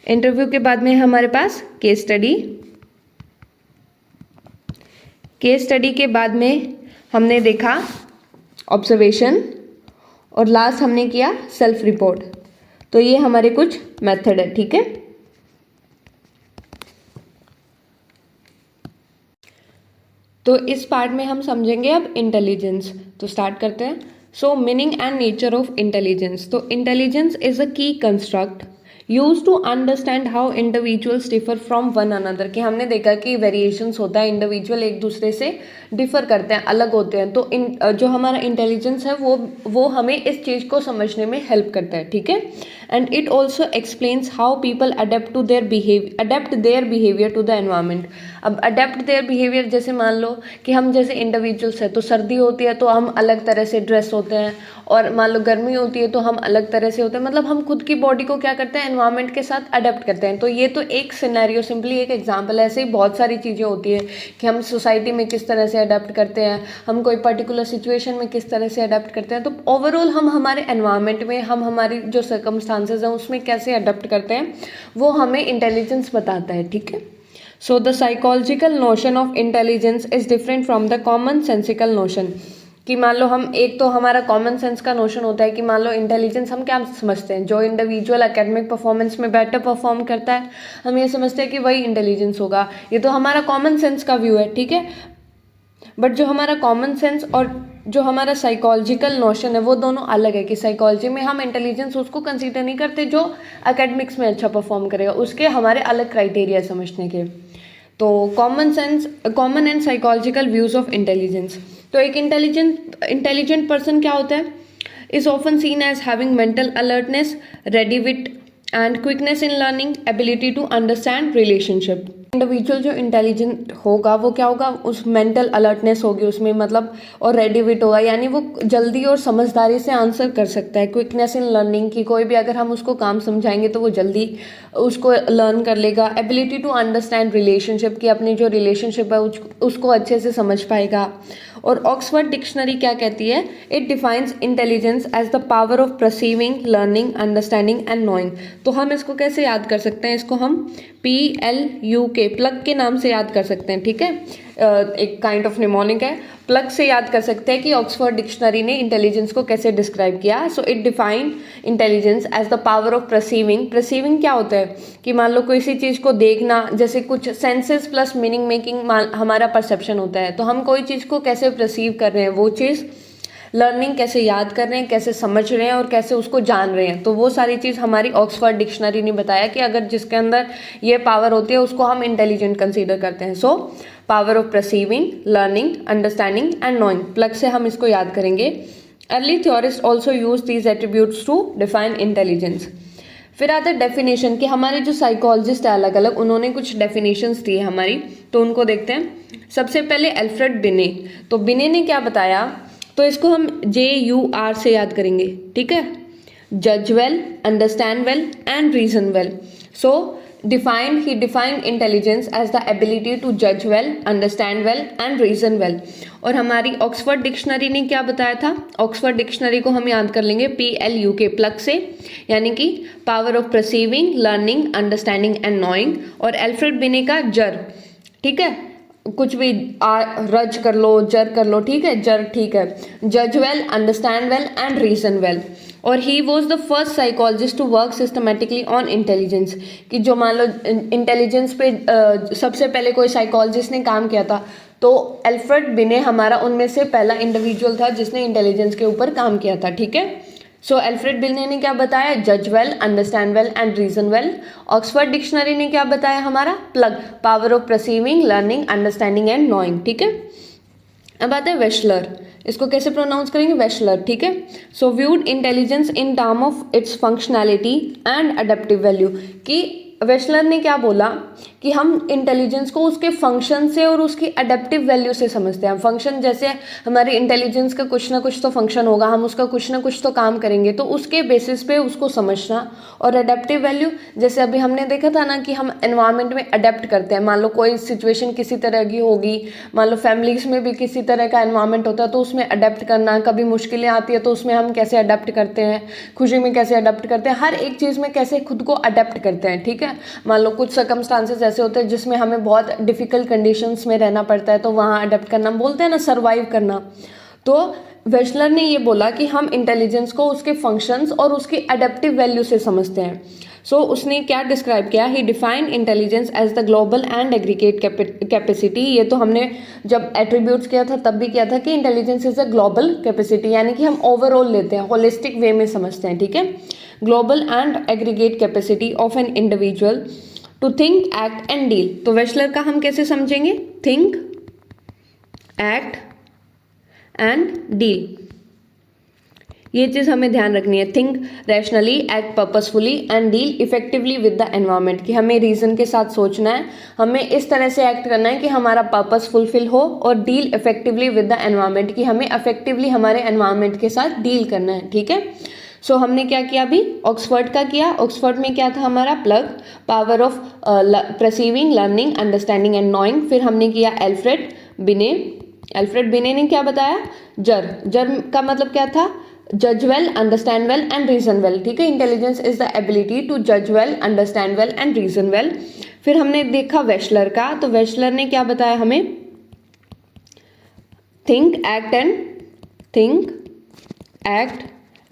इंटरव्यू के बाद में है हमारे पास केस स्टडी, केस स्टडी के बाद में हमने देखा ऑब्जर्वेशन, और लास्ट हमने किया सेल्फ रिपोर्ट। तो ये हमारे कुछ मेथड है, ठीक है। तो इस पार्ट में हम समझेंगे अब इंटेलिजेंस। तो स्टार्ट करते हैं। So meaning and nature of intelligence. तो intelligence is a key construct use to understand how individuals differ from one another. कि हमने देखा कि वेरिएशंस होता है, इंडिविजुअल एक दूसरे से डिफर करते हैं, अलग होते हैं। तो जो हमारा इंटेलिजेंस है वो हमें इस चीज़ को समझने में हेल्प करता है, ठीक है। And it also explains how people adapt their behaviour to the environment. अब अडेप्ट देयर बिहेवियर, जैसे मान लो कि हम जैसे इंडिविजुअल्स है, तो सर्दी होती है तो हम अलग तरह से ड्रेस होते हैं, और मान लो गर्मी होती है तो हम अलग तरह से होते हैं। मतलब हम खुद की बॉडी को क्या करते हैं, एनवायरमेंट के साथ अडेप्ट करते हैं। तो ये तो एक सिनेरियो, सिंपली एक एग्जांपल है। ऐसे ही बहुत सारी चीज़ें होती है कि हम सोसाइटी में किस तरह से अडेप्ट करते हैं, हम कोई पर्टिकुलर सिचुएशन में किस तरह से अडेप्ट करते हैं। तो ओवरऑल हम हमारे एनवायरमेंट में, हम हमारी जो सर्कमस्टांसेस हैं उसमें कैसे अडेप्ट करते हैं, वो हमें इंटेलिजेंस बताता है, ठीक है। So the psychological notion of intelligence is different from the common sensical notion. कि मान लो हम, एक तो हमारा कॉमन सेंस का नोशन होता है कि मान लो इंटेलिजेंस हम क्या समझते हैं, जो इंडिविजुअल एकेडमिक परफॉर्मेंस में बेटर परफॉर्म करता है, हम ये समझते हैं कि वही इंटेलिजेंस होगा। ये तो हमारा कॉमन सेंस का व्यू है, ठीक है। बट जो हमारा कॉमन सेंस और जो हमारा साइकोलॉजिकल नोशन है वो दोनों अलग है। कि साइकोलॉजी में हम इंटेलिजेंस उसको कंसीडर नहीं करते जो एकेडमिक्स में अच्छा परफॉर्म करेगा, उसके हमारे अलग क्राइटेरिया समझने के। तो common and psychological views of intelligence. तो एक इंटेलिजेंट पर्सन क्या होता है, is often seen as having mental alertness, ready wit and quickness in learning, ability to understand relationship. Individual जो इंटेलिजेंट होगा वो क्या होगा, उस मेंटल अलर्टनेस होगी उसमें, मतलब, और रेडी विट होगा, यानी वो जल्दी और समझदारी से आंसर कर सकता है। क्विकनेस इन लर्निंग, की कोई भी अगर हम उसको काम समझाएंगे तो वो जल्दी उसको लर्न कर लेगा। एबिलिटी टू अंडरस्टैंड रिलेशनशिप, की अपनी जो रिलेशनशिप है उसको अच्छे से समझ पाएगा। और ऑक्सफोर्ड डिक्शनरी क्या कहती है, it defines intelligence as the power of perceiving, learning, understanding and knowing. तो हम इसको कैसे याद कर सकते हैं, इसको हम PLUK, प्लग के नाम से याद कर सकते हैं, ठीक है। एक काइंड ऑफ निमोनिक है, प्लग से याद कर सकते हैं कि ऑक्सफोर्ड डिक्शनरी ने इंटेलिजेंस को कैसे डिस्क्राइब किया। So it defined intelligence as the power of perceiving. Perceiving क्या होता है, कि मान लो किसी चीज़ को देखना, जैसे कुछ सेंसेस प्लस मीनिंग मेकिंग हमारा परसेप्शन होता है। तो हम कोई चीज़ को कैसे परसीव कर रहे हैं वो चीज़, लर्निंग कैसे याद कर रहे हैं, कैसे समझ रहे हैं और कैसे उसको जान रहे हैं। तो वो सारी चीज़ हमारी ऑक्सफोर्ड डिक्शनरी ने बताया कि अगर जिसके अंदर ये पावर होती है उसको हम इंटेलिजेंट कंसीडर करते हैं। So power of perceiving, learning, understanding and knowing, plug से हम इसको याद करेंगे। Early theorist also use these attributes to define intelligence. फिर आता है डेफिनेशन, कि हमारे जो साइकोलॉजिस्ट है अलग अलग, उन्होंने कुछ डेफिनेशंस दी है हमारी, तो उनको देखते हैं। सबसे पहले एल्फ्रेड बिने। तो बिने ने क्या बताया, तो इसको हम JUR से याद करेंगे, ठीक है। जज well, understand well and reason well. So he defined intelligence as the ability to judge well, understand well and reason well। और हमारी ऑक्सफोर्ड डिक्शनरी ने क्या बताया था, ऑक्सफोर्ड डिक्शनरी को हम याद कर लेंगे PLUK, प्लग से, यानी कि power of perceiving, learning, understanding and knowing. और एल्फ्रेड बिने का जर, ठीक है, कुछ भी रज कर लो, जर कर लो, ठीक है, जर, ठीक है। जज well, understand well and reason well. और he was the first psychologist to work systematically on intelligence. कि जो मान लो इंटेलिजेंस पे सबसे पहले कोई साइकोलॉजिस्ट ने काम किया था, तो एल्फ्रेड बिने हमारा उनमें से पहला इंडिविजुअल था जिसने इंटेलिजेंस के ऊपर काम किया था, ठीक है। सो एल्फ्रेड बिने ने क्या बताया, जज well, understand well and reason well. Oxford dictionary ने क्या बताया हमारा, plug, power of perceiving, learning, understanding and knowing, ठीक है। अब आता है वेशलर, इसको कैसे प्रोनाउंस करेंगे, वेशलर, ठीक है। So viewed intelligence in term of its functionality and adaptive value. कि वेशलर ने क्या बोला कि हम इंटेलिजेंस को उसके फंक्शन से और उसकी अडेप्टिव वैल्यू से समझते हैं। फंक्शन, जैसे हमारे इंटेलिजेंस का कुछ ना कुछ तो फंक्शन होगा, हम उसका कुछ ना कुछ तो काम करेंगे, तो उसके बेसिस पे उसको समझना। और अडेप्टिव वैल्यू, जैसे अभी हमने देखा था ना कि हम एनवायरनमेंट में अडेप्ट करते हैं। मान लो कोई सिचुएशन किसी तरह की होगी, मान लो फैमिलीज में भी किसी तरह का एनवायरनमेंट होता है, तो उसमें अडेप्ट करना। कभी मुश्किलें आती है तो उसमें हम कैसे अडेप्ट करते हैं, खुशी में कैसे अडेप्ट करते हैं, हर एक चीज़ में कैसे खुद को अडेप्ट करते हैं, ठीक है। मान लो कुछ सर्कमस्टांसेस ऐसे होते हैं जिसमें हमें बहुत डिफिकल्ट कंडीशंस में रहना पड़ता है, तो वहाँ अडेप्ट करना, बोलते हैं ना सर्वाइव करना। तो वेशलर ने ये बोला कि हम इंटेलिजेंस को उसके फंक्शंस और उसकी अडेप्टिव वैल्यू से समझते हैं। सो उसने क्या डिस्क्राइब किया, he defined intelligence as the global and aggregate capacity. ये तो हमने जब एट्रीब्यूट्स किया था तब भी किया था कि intelligence is a global capacity, यानी कि हम ओवरऑल लेते हैं, होलिस्टिक वे में समझते हैं, ठीक है। Global and aggregate capacity of an individual to think, act and deal. तो वेशलर का हम कैसे समझेंगे, थिंक, एक्ट एंड डील, ये चीज़ हमें ध्यान रखनी है। Think rationally, act purposefully and deal effectively with the environment, कि हमें रीजन के साथ सोचना है, हमें इस तरह से एक्ट करना है कि हमारा पर्पस फुलफिल हो, और deal effectively with the environment, कि हमें इफेक्टिवली हमारे एनवायरनमेंट के साथ डील करना है, ठीक है। सो हमने क्या किया अभी, ऑक्सफोर्ड का किया। ऑक्सफोर्ड में क्या था हमारा, plug, power of perceiving, learning, understanding and knowing. फिर हमने किया एल्फ्रेड बिने। एल्फ्रेड बिने ने क्या बताया, जर। जर का मतलब क्या था, जज well, understand well and reason well, ठीक है। Intelligence is the ability to जज well, understand well and reason well. फिर हमने देखा वेशलर का, तो वेशलर ने क्या बताया हमें, थिंक, एक्ट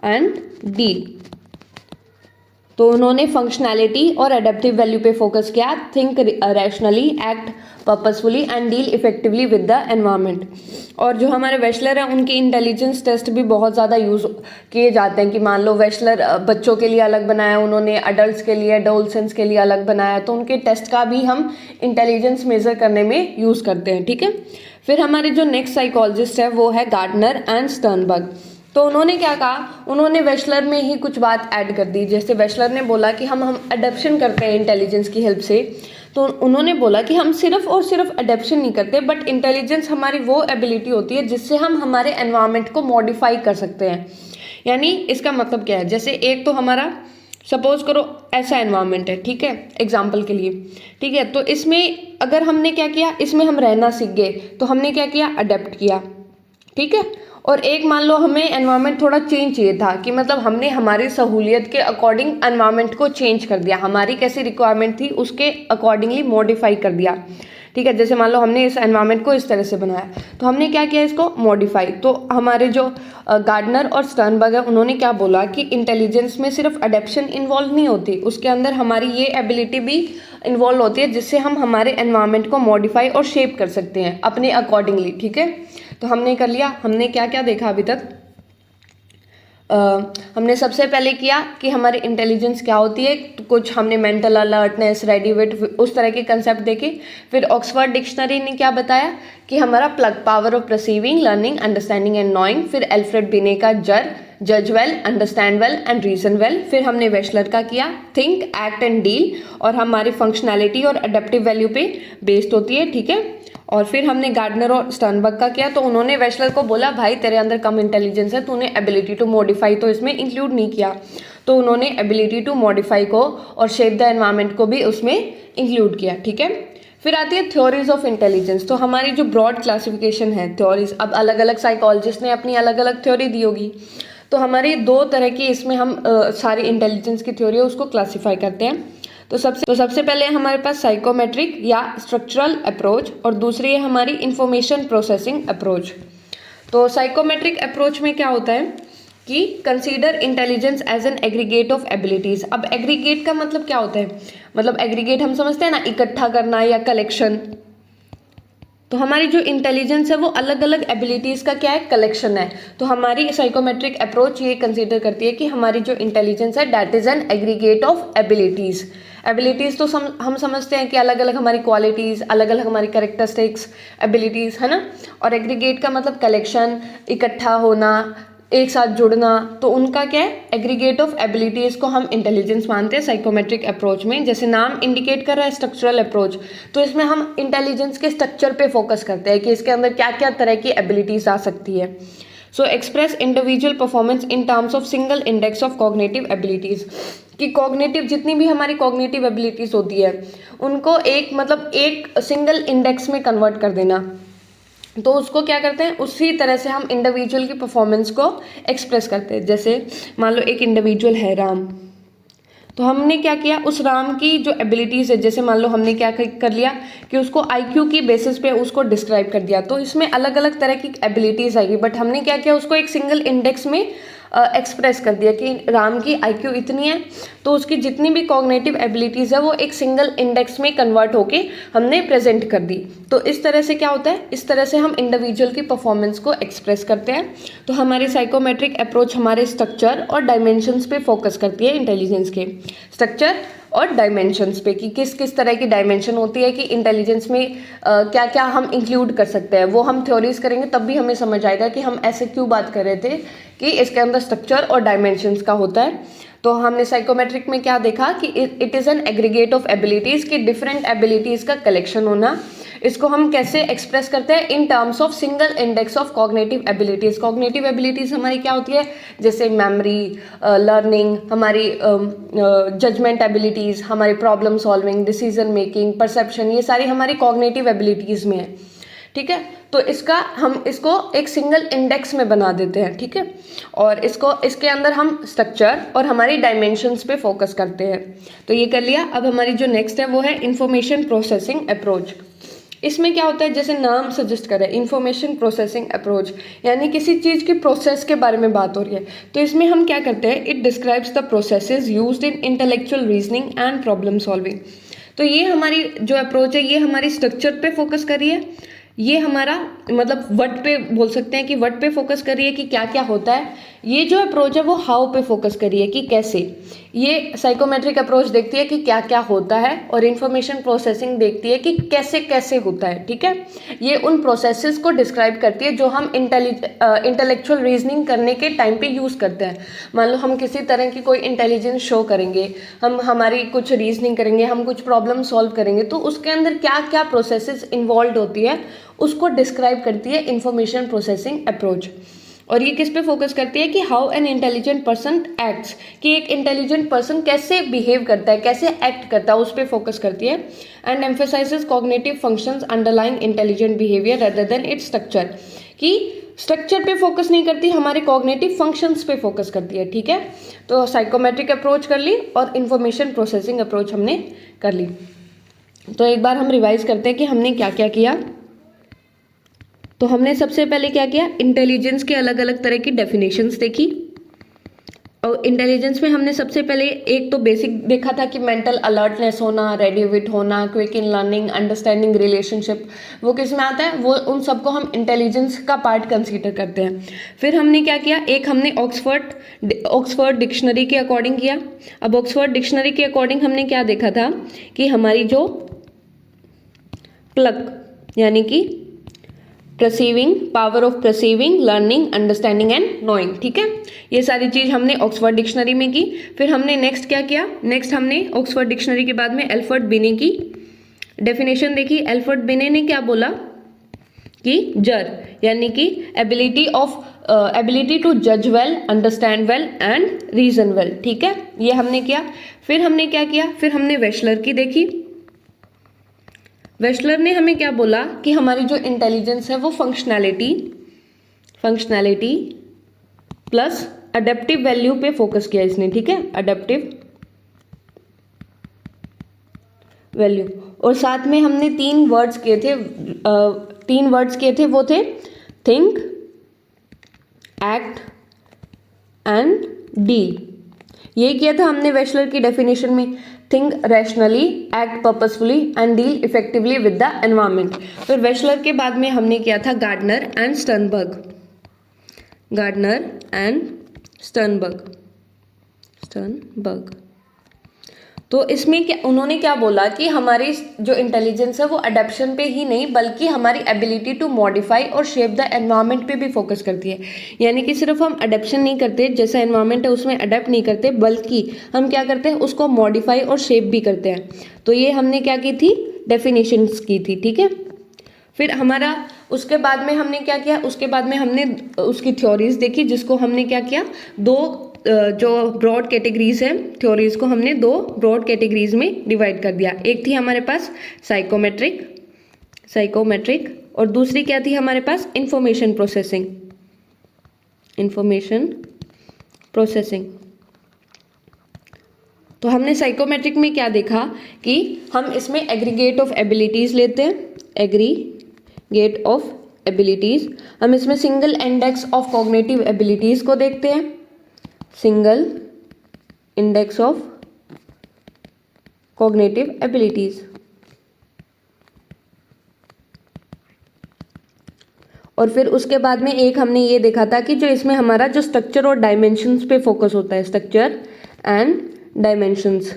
एंड डील। तो उन्होंने फंक्शनैलिटी और एडेप्टिव वैल्यू पे फोकस किया, think rationally, act purposefully and deal effectively with the environment. और जो हमारे वेशलर हैं उनके इंटेलिजेंस टेस्ट भी बहुत ज़्यादा यूज़ किए जाते हैं, कि मान लो वेशलर बच्चों के लिए अलग बनाया उन्होंने, अडल्ट्स के लिए, एडोलसेंट्स के लिए अलग बनाया, तो उनके टेस्ट का भी हम इंटेलिजेंस मेजर करने में यूज़ करते हैं, ठीक है। फिर हमारे जो नेक्स्ट साइकोलॉजिस्ट है वो है गार्डनर एंड स्टर्नबर्ग। तो उन्होंने क्या कहा, उन्होंने वेशलर में ही कुछ बात ऐड कर दी। जैसे वेशलर ने बोला कि हम अडेप्शन करते हैं इंटेलिजेंस की हेल्प से, तो उन्होंने बोला कि हम सिर्फ और सिर्फ अडेप्शन नहीं करते, बट इंटेलिजेंस हमारी वो एबिलिटी होती है जिससे हम हमारे एनवायरनमेंट को मॉडिफाई कर सकते हैं। यानी इसका मतलब क्या है, जैसे एक तो हमारा सपोज करो ऐसा एनवायरनमेंट है, ठीक है, एग्जाम्पल के लिए, ठीक है। तो इसमें अगर हमने क्या किया, इसमें हम रहना सीख गए, तो हमने क्या किया, अडेप्ट किया, ठीक है। और एक मान लो हमें एनवायरनमेंट थोड़ा चेंज चाहिए था, कि मतलब हमने हमारी सहूलियत के अकॉर्डिंग एनवायरनमेंट को चेंज कर दिया, हमारी कैसी रिक्वायरमेंट थी उसके अकॉर्डिंगली मॉडिफाई कर दिया, ठीक है। जैसे मान लो हमने इस एनवायरनमेंट को इस तरह से बनाया, तो हमने क्या किया, इसको मॉडिफाई। तो हमारे जो गार्डनर और स्टर्नबर्ग है उन्होंने क्या बोला कि इंटेलिजेंस में सिर्फ अडेप्शन इन्वॉल्व नहीं होती, उसके अंदर हमारी ये एबिलिटी भी इन्वॉल्व होती है जिससे हम हमारे एनवायरनमेंट को मॉडिफाई और शेप कर सकते हैं अपने अकॉर्डिंगली, ठीक है। तो हमने कर लिया, हमने क्या क्या देखा अभी तक, हमने सबसे पहले किया कि हमारी इंटेलिजेंस क्या होती है, तो कुछ हमने मेंटल अलर्टनेस, रेडिविट, उस तरह के कंसेप्ट देखे। फिर ऑक्सफोर्ड डिक्शनरी ने क्या बताया कि हमारा plug, power of perceiving, learning, understanding and knowing. फिर एल्फ्रेड बिने का जर, जज well, understand well and reason well. फिर हमने वेशलर का किया, थिंक, एक्ट एंड डील, और हमारी फंक्शनैलिटी और अडेप्टिव वैल्यू पे बेस्ड होती है, ठीक है। और फिर हमने गार्डनर और स्टर्नबर्ग का किया, तो उन्होंने वेशलर को बोला भाई तेरे अंदर कम इंटेलिजेंस है, तूने एबिलिटी टू मॉडिफाई तो इसमें इंक्लूड नहीं किया, तो उन्होंने एबिलिटी टू मॉडिफाई को और शेप द एनवायरनमेंट को भी उसमें इंक्लूड किया, ठीक है। फिर आती है थ्योरीज ऑफ इंटेलिजेंस। तो हमारी जो ब्रॉड क्लासिफिकेशन है थ्योरीज, अब अलग अलग साइकोलॉजिस्ट ने अपनी अलग अलग थ्योरी दी होगी, तो हमारी दो तरह की इसमें हम सारी इंटेलिजेंस की थ्योरी है उसको क्लासीफाई करते हैं। तो सबसे पहले हमारे पास साइकोमेट्रिक या स्ट्रक्चरल अप्रोच, और दूसरी है हमारी इंफॉर्मेशन प्रोसेसिंग अप्रोच। तो साइकोमेट्रिक अप्रोच में क्या होता है कि consider intelligence as an aggregate of abilities. अब एग्रीगेट का मतलब क्या होता है, मतलब एग्रीगेट हम समझते हैं ना, इकट्ठा करना या कलेक्शन। तो हमारी जो इंटेलिजेंस है वो अलग अलग एबिलिटीज़ का क्या है, कलेक्शन है। तो हमारी साइकोमेट्रिक अप्रोच ये कंसीडर करती है कि हमारी जो इंटेलिजेंस है that is an aggregate of abilities. Abilities तो हम समझते हैं कि अलग अलग हमारी क्वालिटीज़, अलग अलग हमारी कैरेक्टरिस्टिक्स, एबिलिटीज़, है ना। और एग्रीगेट का मतलब कलेक्शन, इकट्ठा होना, एक साथ जुड़ना, तो उनका क्या है, एग्रीगेट ऑफ एबिलिटीज़ को हम इंटेलिजेंस मानते हैं साइकोमेट्रिक अप्रोच में। जैसे नाम इंडिकेट कर रहा है स्ट्रक्चरल अप्रोच, तो इसमें हम इंटेलिजेंस के स्ट्रक्चर पे फोकस करते हैं कि इसके अंदर क्या क्या तरह की एबिलिटीज़ आ सकती है। So express individual performance in terms of single index of cognitive abilities, कि कॉग्निटिव जितनी भी हमारी कॉग्निटिव एबिलिटीज़ होती है उनको एक सिंगल इंडेक्स में कन्वर्ट कर देना। तो उसको क्या करते हैं, उसी तरह से हम इंडिविजुअल की परफॉर्मेंस को एक्सप्रेस करते हैं। जैसे मान लो एक इंडिविजुअल है राम, तो हमने क्या किया, उस राम की जो एबिलिटीज़ है, जैसे मान लो हमने क्या कर लिया कि उसको आईक्यू की बेसिस पे उसको डिस्क्राइब कर दिया। तो इसमें अलग अलग तरह की एबिलिटीज़ आएगी, बट हमने क्या किया, उसको एक सिंगल इंडेक्स में एक्सप्रेस कर दिया कि राम की आईक्यू इतनी है, तो उसकी जितनी भी कॉग्निटिव एबिलिटीज़ है वो एक सिंगल इंडेक्स में कन्वर्ट होके हमने प्रेजेंट कर दी। तो इस तरह से क्या होता है, इस तरह से हम इंडिविजुअल की परफॉर्मेंस को एक्सप्रेस करते हैं। तो हमारी साइकोमेट्रिक अप्रोच हमारे स्ट्रक्चर और डायमेंशंस पे फोकस करती है, इंटेलिजेंस के स्ट्रक्चर और डायमेंशंस पे, कि किस किस तरह की डायमेंशन होती है, कि इंटेलिजेंस में क्या क्या हम इंक्लूड कर सकते हैं। वो हम थ्योरीज करेंगे तब भी हमें समझ आएगा कि हम ऐसे क्यों बात कर रहे थे, कि इसके अंदर स्ट्रक्चर और डायमेंशंस का होता है। तो हमने साइकोमेट्रिक में क्या देखा कि it is N aggregate of abilities, की डिफरेंट एबिलिटीज़ का कलेक्शन होना। इसको हम कैसे एक्सप्रेस करते हैं, इन terms of single index of cognitive abilities. Cognitive abilities हमारी क्या होती है, जैसे मेमोरी, लर्निंग, हमारी जजमेंट एबिलिटीज़, हमारी problem solving, decision making, perception, ये सारी हमारी कॉग्निटिव एबिलिटीज़ में है। ठीक है, तो हम इसको एक सिंगल इंडेक्स में बना देते हैं। ठीक है, और इसके अंदर हम स्ट्रक्चर और हमारी डायमेंशंस पे फोकस करते हैं। तो ये कर लिया। अब हमारी जो नेक्स्ट है वो है इंफॉर्मेशन प्रोसेसिंग अप्रोच। इसमें क्या होता है, जैसे नाम सजेस्ट करे, इंफॉर्मेशन प्रोसेसिंग अप्रोच, यानी किसी चीज़ की प्रोसेस के बारे में बात हो रही है। तो इसमें हम क्या करते हैं, it describes the processes used in intellectual reasoning and problem solving. तो ये हमारी जो अप्रोच है, ये हमारी स्ट्रक्चर पे फोकस कर रही है। ये हमारा मतलब वर्ड पे बोल सकते हैं कि वर्ड पे फोकस कर रही है कि क्या क्या होता है। ये जो अप्रोच है वो हाउ पे फोकस कर रही है कि कैसे। ये साइकोमेट्रिक अप्रोच देखती है कि क्या क्या होता है, और इन्फॉर्मेशन प्रोसेसिंग देखती है कि कैसे कैसे होता है। ठीक है, ये उन प्रोसेसेस को डिस्क्राइब करती है जो हम इंटेलेक्चुअल रीजनिंग करने के टाइम पे यूज़ करते हैं। मान लो हम किसी तरह की कोई इंटेलिजेंस शो करेंगे, हम हमारी कुछ रीजनिंग करेंगे, हम कुछ प्रॉब्लम सॉल्व करेंगे, तो उसके अंदर क्या क्या प्रोसेसेस इन्वॉल्व होती है उसको डिस्क्राइब करती है इंफॉर्मेशन प्रोसेसिंग अप्रोच। और ये किस पे फोकस करती है कि how an intelligent person acts, कि एक इंटेलिजेंट पर्सन कैसे बिहेव करता है, कैसे एक्ट करता है, उस पर फोकस करती है। And emphasises cognitive functions underlying intelligent behaviour rather than its structure, कि स्ट्रक्चर पे फोकस नहीं करती, हमारे कॉग्निटिव फंक्शंस पे फोकस करती है। ठीक है, तो साइकोमेट्रिक अप्रोच कर ली और इंफॉर्मेशन प्रोसेसिंग अप्रोच हमने कर ली। तो एक बार हम रिवाइज करते हैं कि हमने क्या क्या किया। तो हमने सबसे पहले क्या किया, इंटेलिजेंस के अलग अलग तरह की डेफिनेशंस देखी। और इंटेलिजेंस में हमने सबसे पहले एक तो बेसिक देखा था कि मेंटल अलर्टनेस होना, रेडी विट होना, quick in learning, understanding relationship, वो किस में आता है, वो उन सबको हम इंटेलिजेंस का पार्ट कंसीडर करते हैं। फिर हमने क्या किया, एक हमने ऑक्सफोर्ड डिक्शनरी के अकॉर्डिंग किया। अब ऑक्सफोर्ड डिक्शनरी के अकॉर्डिंग हमने क्या देखा था कि हमारी जो प्लक यानी कि perceiving, power of perceiving, learning, understanding and knowing. ठीक है, ये सारी चीज़ हमने ऑक्सफोर्ड डिक्शनरी में की। फिर हमने नेक्स्ट क्या किया, नेक्स्ट हमने ऑक्सफोर्ड डिक्शनरी के बाद में एल्फर्ड बिने की डेफिनेशन देखी। एल्फर्ड बिने ने क्या बोला कि जर यानी कि एबिलिटी टू जज well, understand well and reason well. ठीक है, ये हमने किया। फिर हमने क्या किया, फिर हमने वेशलर की देखी। वेशलर ने हमें क्या बोला कि हमारी जो इंटेलिजेंस है वो फंक्शनैलिटी प्लस अडेप्टिव वैल्यू पे फोकस किया इसने। ठीक है, अडेप्टिव वैल्यू। और साथ में हमने तीन वर्ड्स किए थे, वो थे थिंक, एक्ट एंड डील। ये किया था हमने वेशलर की डेफिनेशन में, think rationally, act purposefully and deal effectively with the environment. फिर वेशलर के बाद में हमने किया था गार्डनर एंड स्टर्नबर्ग। तो इसमें क्या उन्होंने क्या बोला कि हमारी जो इंटेलिजेंस है वो अडेप्शन पे ही नहीं बल्कि हमारी एबिलिटी टू मॉडिफाई और शेप द एनवायरनमेंट पे भी फोकस करती है। यानी कि सिर्फ हम अडेप्शन नहीं करते, जैसा एनवायरनमेंट है उसमें अडेप्ट नहीं करते, बल्कि हम क्या करते हैं, उसको मॉडिफाई और शेप भी करते हैं। तो ये हमने क्या की थी, डेफिनेशंस की थी। ठीक है, फिर हमारा उसके बाद में हमने क्या किया, उसके बाद में हमने उसकी थ्योरीज देखी, जिसको हमने क्या किया, दो जो ब्रॉड कैटेगरीज हैं थ्योरीज को हमने दो ब्रॉड कैटेगरीज में डिवाइड कर दिया। एक थी हमारे पास साइकोमेट्रिक और दूसरी क्या थी हमारे पास, इंफॉर्मेशन प्रोसेसिंग। तो हमने साइकोमेट्रिक में क्या देखा कि हम इसमें एग्रीगेट ऑफ एबिलिटीज़ लेते हैं, एग्रीगेट ऑफ एबिलिटीज़। हम इसमें single index of cognitive abilities को देखते हैं। Single index of cognitive abilities. और फिर उसके बाद में एक हमने ये देखा था कि जो इसमें हमारा जो स्ट्रक्चर और डायमेंशंस पे फोकस होता है, स्ट्रक्चर एंड डायमेंशंस,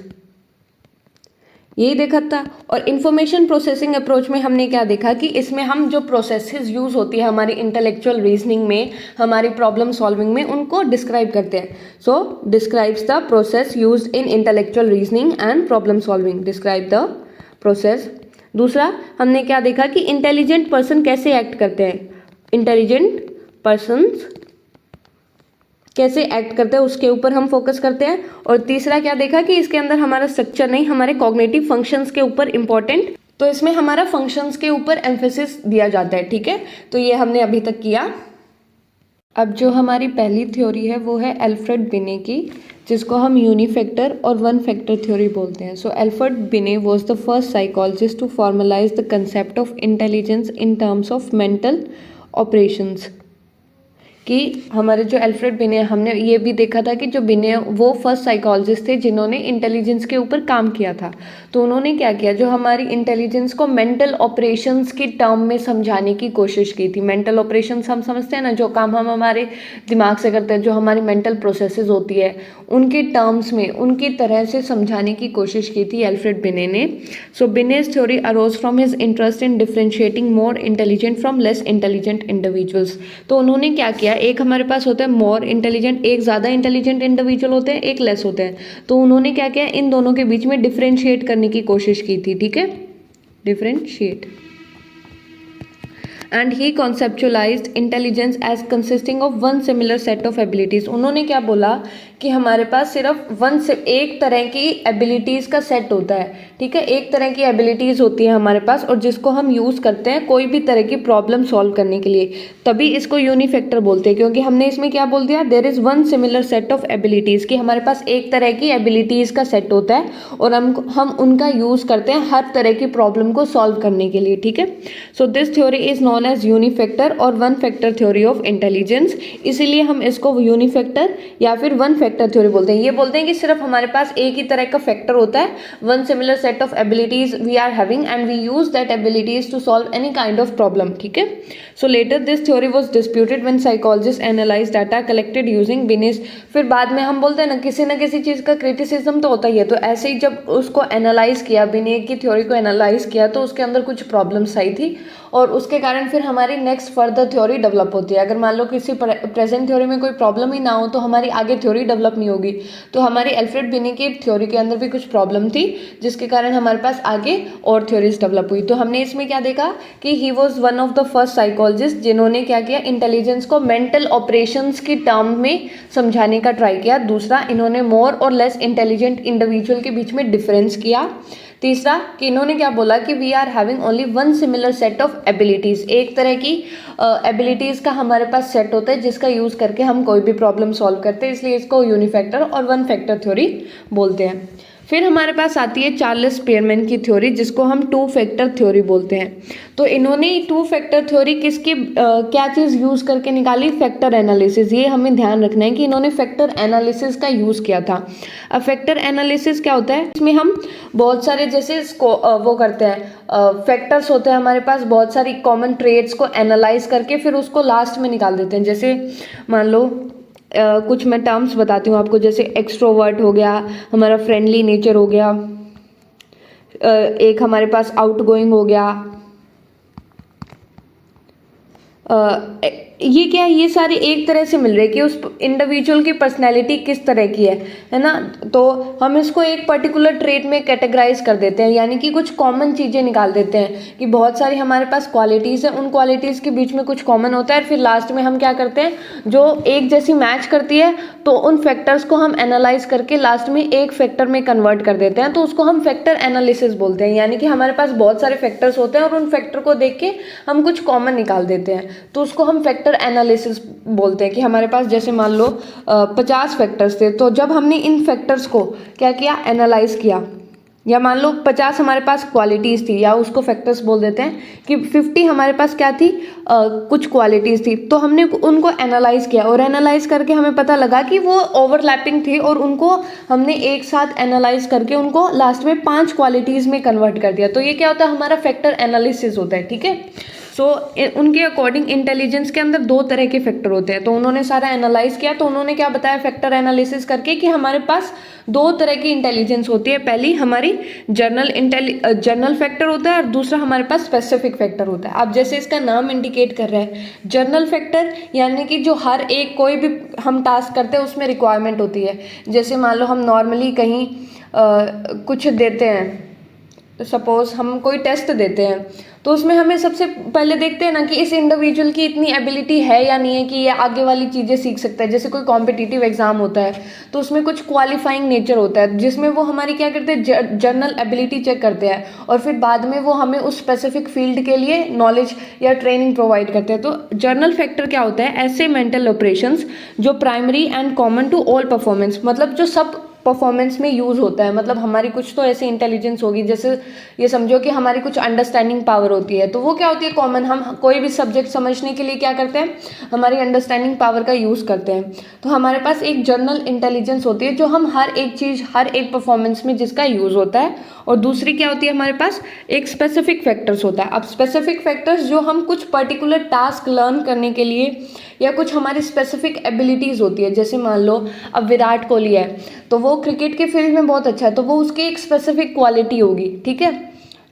यही देखा था। और इंफॉर्मेशन प्रोसेसिंग अप्रोच में हमने क्या देखा कि इसमें हम जो प्रोसेसेस यूज होती है हमारी इंटेलेक्चुअल रीजनिंग में, हमारी प्रॉब्लम सॉल्विंग में, उनको डिस्क्राइब करते हैं। So describes the process use in intellectual reasoning and problem solving, describe the process. दूसरा हमने क्या देखा कि इंटेलिजेंट पर्सन कैसे एक्ट करते हैं, इंटेलिजेंट पर्सन्स कैसे एक्ट करते हैं उसके ऊपर हम फोकस करते हैं। और तीसरा क्या देखा कि इसके अंदर हमारा स्ट्रक्चर नहीं, हमारे कॉग्निटिव फंक्शंस के ऊपर इंपॉर्टेंट, तो इसमें हमारा फंक्शंस के ऊपर एम्फेसिस दिया जाता है। ठीक है, तो ये हमने अभी तक किया। अब जो हमारी पहली थ्योरी है वो है एल्फ्रेड बिने की, जिसको हम यूनिफैक्टर और वन फैक्टर थ्योरी बोलते हैं। So Alfred Binet was the first psychologist to formalize the concept of intelligence in terms of mental operations. कि हमारे जो एल्फ्रेड बिने, हमने ये भी देखा था कि जो बिने वो फर्स्ट साइकोलॉजिस्ट थे जिन्होंने इंटेलिजेंस के ऊपर काम किया था। तो उन्होंने क्या किया, जो हमारी इंटेलिजेंस को मेंटल ऑपरेशंस की टर्म में समझाने की कोशिश की थी। मेंटल ऑपरेशंस हम समझते हैं ना, जो काम हम हमारे दिमाग से करते हैं, जो हमारी मेंटल प्रोसेसेस होती है, उनके टर्म्स में, उनकी तरह से समझाने की कोशिश की थी एल्फ्रेड बिने ने। So Binet's theory arose from his interest in differentiating more intelligent from less intelligent individuals. तो उन्होंने क्या किया, एक हमारे पास होता है मोर इंटेलिजेंट, एक ज़्यादा इंटेलिजेंट इंडिविजुअल होते हैं, एक लेस होते हैं। तो उन्होंने क्या किया, इन दोनों के बीच में डिफरेंशिएट करने की कोशिश की थी। ठीक है, differentiate. And he conceptualized intelligence as consisting of one similar set of abilities. उन्होंने क्या बोला कि हमारे पास सिर्फ एक तरह की एबिलिटीज़ का सेट होता है। ठीक है, एक तरह की एबिलिटीज़ होती है हमारे पास, और जिसको हम यूज़ करते हैं कोई भी तरह की प्रॉब्लम सॉल्व करने के लिए, तभी इसको यूनिफैक्टर बोलते हैं। क्योंकि हमने इसमें क्या बोल दिया, there is one similar set of abilities, कि हमारे पास एक तरह की एबिलिटीज़ का सेट होता है और हम उनका यूज़ करते हैं हर तरह की प्रॉब्लम को सॉल्व करने के लिए। ठीक है, so this theory is known as unifactor और one factor theory of intelligence. इसीलिए हम इसको यूनिफैक्टर या फिर वन फैक्टर थ्योरी बोलते हैं। ये बोलते हैं कि सिर्फ हमारे पास एक ही तरह का फैक्टर होता है, one similar set of abilities we are having and we use that abilities to solve any kind of problem. ठीक है, so later this theory was disputed when psychologist analyze data collected using Binet's. फिर बाद में हम बोलते हैं ना किसी चीज़ का क्रिटिसिज्म तो होता ही है। तो ऐसे ही जब उसको एनालाइज किया, बिने की थ्योरी को एनालाइज किया, तो उसके अंदर कुछ प्रॉब्लम्स आई थी और उसके कारण फिर हमारी नेक्स्ट फर्दर थ्योरी डेवलप होती है। अगर मान लो किसी प्रेजेंट थ्योरी में कोई प्रॉब्लम ही ना हो तो हमारी आगे थ्योरी डेवलप नहीं होगी। तो हमारी एल्फ्रेड बिने की थ्योरी के अंदर भी कुछ प्रॉब्लम थी, जिसके कारण हमारे पास आगे और थ्योरीज डेवलप हुई। तो हमने इसमें क्या देखा कि he was one of the first psychologist जिन्होंने क्या किया, इंटेलिजेंस को मेंटल ऑपरेशंस की टर्म में समझाने का ट्राई किया। दूसरा, इन्होंने मोर और लेस इंटेलिजेंट इंडिविजुअल के बीच में डिफरेंस किया। तीसरा, कि इन्होंने क्या बोला कि we are having only one similar set of abilities, एक तरह की एबिलिटीज़ का हमारे पास सेट होता है जिसका यूज़ करके हम कोई भी प्रॉब्लम सॉल्व करते हैं, इसलिए इसको यूनिफैक्टर और वन फैक्टर थ्योरी बोलते हैं। फिर हमारे पास आती है चार्ल्स स्पीयरमैन की थ्योरी, जिसको हम टू फैक्टर थ्योरी बोलते हैं। तो इन्होंने टू फैक्टर थ्योरी किसकी क्या चीज़ यूज़ करके निकाली, फैक्टर एनालिसिस। ये हमें ध्यान रखना है कि इन्होंने फैक्टर एनालिसिस का यूज़ किया था। अब फैक्टर एनालिसिस क्या होता है, इसमें हम बहुत सारे जैसे वो करते हैं, फैक्टर्स होते हैं हमारे पास, बहुत सारी कॉमन ट्रेड्स को एनालाइज करके फिर उसको लास्ट में निकाल देते हैं। जैसे मान लो कुछ मैं टर्म्स बताती हूँ आपको, जैसे एक्सट्रोवर्ट हो गया, हमारा फ्रेंडली नेचर हो गया, एक हमारे पास आउटगोइंग हो गया, ये क्या है, ये सारे एक तरह से मिल रहे हैं कि उस इंडिविजुअल की पर्सनैलिटी किस तरह की है ना। तो हम इसको एक पर्टिकुलर ट्रेट में कैटेगराइज कर देते हैं, यानी कि कुछ कॉमन चीज़ें निकाल देते हैं कि बहुत सारी हमारे पास क्वालिटीज़ हैं, उन क्वालिटीज़ के बीच में कुछ कॉमन होता है। फिर लास्ट में हम क्या करते हैं, जो एक जैसी मैच करती है तो उन फैक्टर्स को हम एनालाइज करके लास्ट में एक फैक्टर में कन्वर्ट कर देते हैं, तो उसको हम फैक्टर एनालिसिस बोलते हैं। यानी कि हमारे पास बहुत सारे फैक्टर्स होते हैं और उन फैक्टर को देख के हम कुछ कॉमन निकाल देते हैं, तो उसको हम फैक्टर एनालिसिस बोलते हैं। कि हमारे पास जैसे मान लो 50 फैक्टर्स थे, तो जब हमने इन फैक्टर्स को क्या किया, एनालाइज किया, या मान लो 50 हमारे पास क्वालिटीज़ थी, या उसको फैक्टर्स बोल देते हैं कि 50 हमारे पास क्या थी, कुछ क्वालिटीज़ थी। तो हमने उनको एनालाइज किया और एनालाइज करके हमें पता लगा कि वो ओवरलैपिंग थी, और उनको हमने एक साथ एनालाइज करके उनको लास्ट में 5 क्वालिटीज़ में कन्वर्ट कर दिया। तो ये क्या होता है, हमारा फैक्टर एनालिसिस होता है, ठीक है। सो उनके अकॉर्डिंग इंटेलिजेंस के अंदर 2 तरह के फैक्टर होते हैं। तो उन्होंने सारा एनालाइज किया, तो उन्होंने क्या बताया फैक्टर एनालिसिस करके कि हमारे पास 2 तरह की इंटेलिजेंस होती है। पहली हमारी जर्नल फैक्टर होता है, और दूसरा हमारे पास स्पेसिफिक फैक्टर होता है। अब जैसे इसका नाम इंडिकेट कर रहा है, जर्नल फैक्टर यानी कि जो हर एक कोई भी हम टास्क करते हैं उसमें रिक्वायरमेंट होती है। जैसे मान लो हम नॉर्मली कहीं कुछ देते हैं, सपोज हम कोई टेस्ट देते हैं, तो उसमें हमें सबसे पहले देखते हैं ना कि इस इंडिविजुअल की इतनी एबिलिटी है या नहीं है कि ये आगे वाली चीज़ें सीख सकता है। जैसे कोई कॉम्पिटिटिव एग्जाम होता है तो उसमें कुछ क्वालिफाइंग नेचर होता है, जिसमें वो हमारी क्या करते हैं, जर्नल एबिलिटी चेक करते हैं, और फिर बाद में वो हमें उस स्पेसिफिक फील्ड के लिए नॉलेज या ट्रेनिंग प्रोवाइड करते हैं। तो जर्नल फैक्टर क्या होता है, ऐसे मेंटल ऑपरेशंस जो primary and common to all performance, मतलब जो सब परफॉर्मेंस में यूज़ होता है। मतलब हमारी कुछ तो ऐसी इंटेलिजेंस होगी, जैसे ये समझो कि हमारी कुछ अंडरस्टैंडिंग पावर होती है, तो वो क्या होती है, कॉमन। हम कोई भी सब्जेक्ट समझने के लिए क्या करते हैं, हमारी अंडरस्टैंडिंग पावर का यूज़ करते हैं। तो हमारे पास एक जनरल इंटेलिजेंस होती है जो हम हर एक चीज़, हर एक परफॉर्मेंस में जिसका यूज़ होता है। और दूसरी क्या होती है, हमारे पास एक स्पेसिफिक फैक्टर्स होता है। अब स्पेसिफिक फैक्टर्स जो हम कुछ पर्टिकुलर टास्क लर्न करने के लिए, या कुछ हमारी स्पेसिफिक एबिलिटीज़ होती है। जैसे मान लो अब विराट कोहली है, तो वो क्रिकेट के फील्ड में बहुत अच्छा है, तो वो उसकी एक स्पेसिफिक क्वालिटी होगी, ठीक है।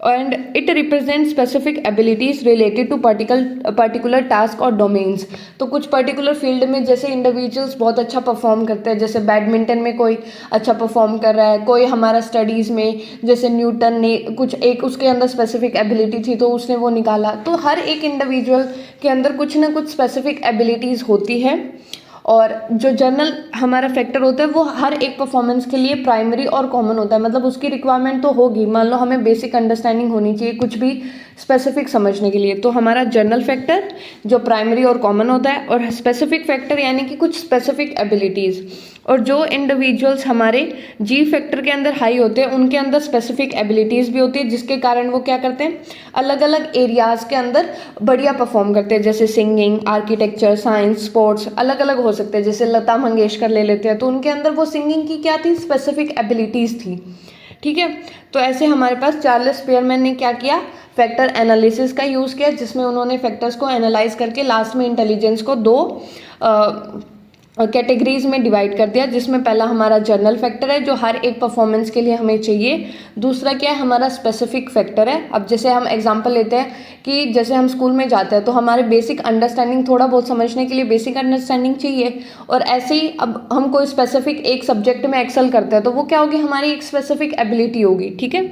And it represent specific abilities related to particular task और डोमेन्स। तो कुछ पर्टिकुलर फील्ड में जैसे इंडिविजुअल्स बहुत अच्छा परफॉर्म करते हैं, जैसे बैडमिंटन में कोई अच्छा परफॉर्म कर रहा है, कोई हमारा स्टडीज़ में, जैसे न्यूटन ने कुछ एक उसके अंदर स्पेसिफिक एबिलिटी थी तो उसने वो निकाला। तो हर एक इंडिविजुअल के अंदर कुछ ना कुछ स्पेसिफिक एबिलिटीज़ होती है। और जो जनरल हमारा फैक्टर होता है वो हर एक परफॉर्मेंस के लिए प्राइमरी और कॉमन होता है। मतलब उसकी रिक्वायरमेंट तो होगी, मान लो हमें बेसिक अंडरस्टैंडिंग होनी चाहिए कुछ भी स्पेसिफिक समझने के लिए, तो हमारा जनरल फैक्टर जो प्राइमरी और कॉमन होता है, और स्पेसिफिक फैक्टर यानी कि कुछ स्पेसिफिक एबिलिटीज़। और जो इंडिविजुअल्स हमारे जी फैक्टर के अंदर हाई होते हैं उनके अंदर स्पेसिफिक एबिलिटीज़ भी होती है, जिसके कारण वो क्या करते हैं, अलग अलग एरियाज़ के अंदर बढ़िया परफॉर्म करते हैं। जैसे सिंगिंग, आर्किटेक्चर, साइंस, स्पोर्ट्स, अलग अलग हो सकते हैं। जैसे लता मंगेशकर ले लेते हैं, तो उनके अंदर वो सिंगिंग की क्या थी, स्पेसिफिक एबिलिटीज़ थी, ठीक है। तो ऐसे हमारे पास चार्ल्स स्पीयरमैन ने क्या किया, फैक्टर एनालिसिस का यूज़ किया, जिसमें उन्होंने फैक्टर्स को एनालाइज करके लास्ट में इंटेलिजेंस को 2 कैटेगरीज में डिवाइड कर दिया। जिसमें पहला हमारा जनरल फैक्टर है जो हर एक परफॉर्मेंस के लिए हमें चाहिए। दूसरा क्या है, हमारा स्पेसिफिक फैक्टर है। अब जैसे हम एग्जांपल लेते हैं कि जैसे हम स्कूल में जाते हैं तो हमारे बेसिक अंडरस्टैंडिंग, थोड़ा बहुत समझने के लिए बेसिक अंडरस्टैंडिंग चाहिए। और ऐसे ही अब हम कोई स्पेसिफिक एक सब्जेक्ट में एक्सेल करते हैं तो वो क्या होगी, हमारी एक स्पेसिफिक एबिलिटी होगी, ठीक है।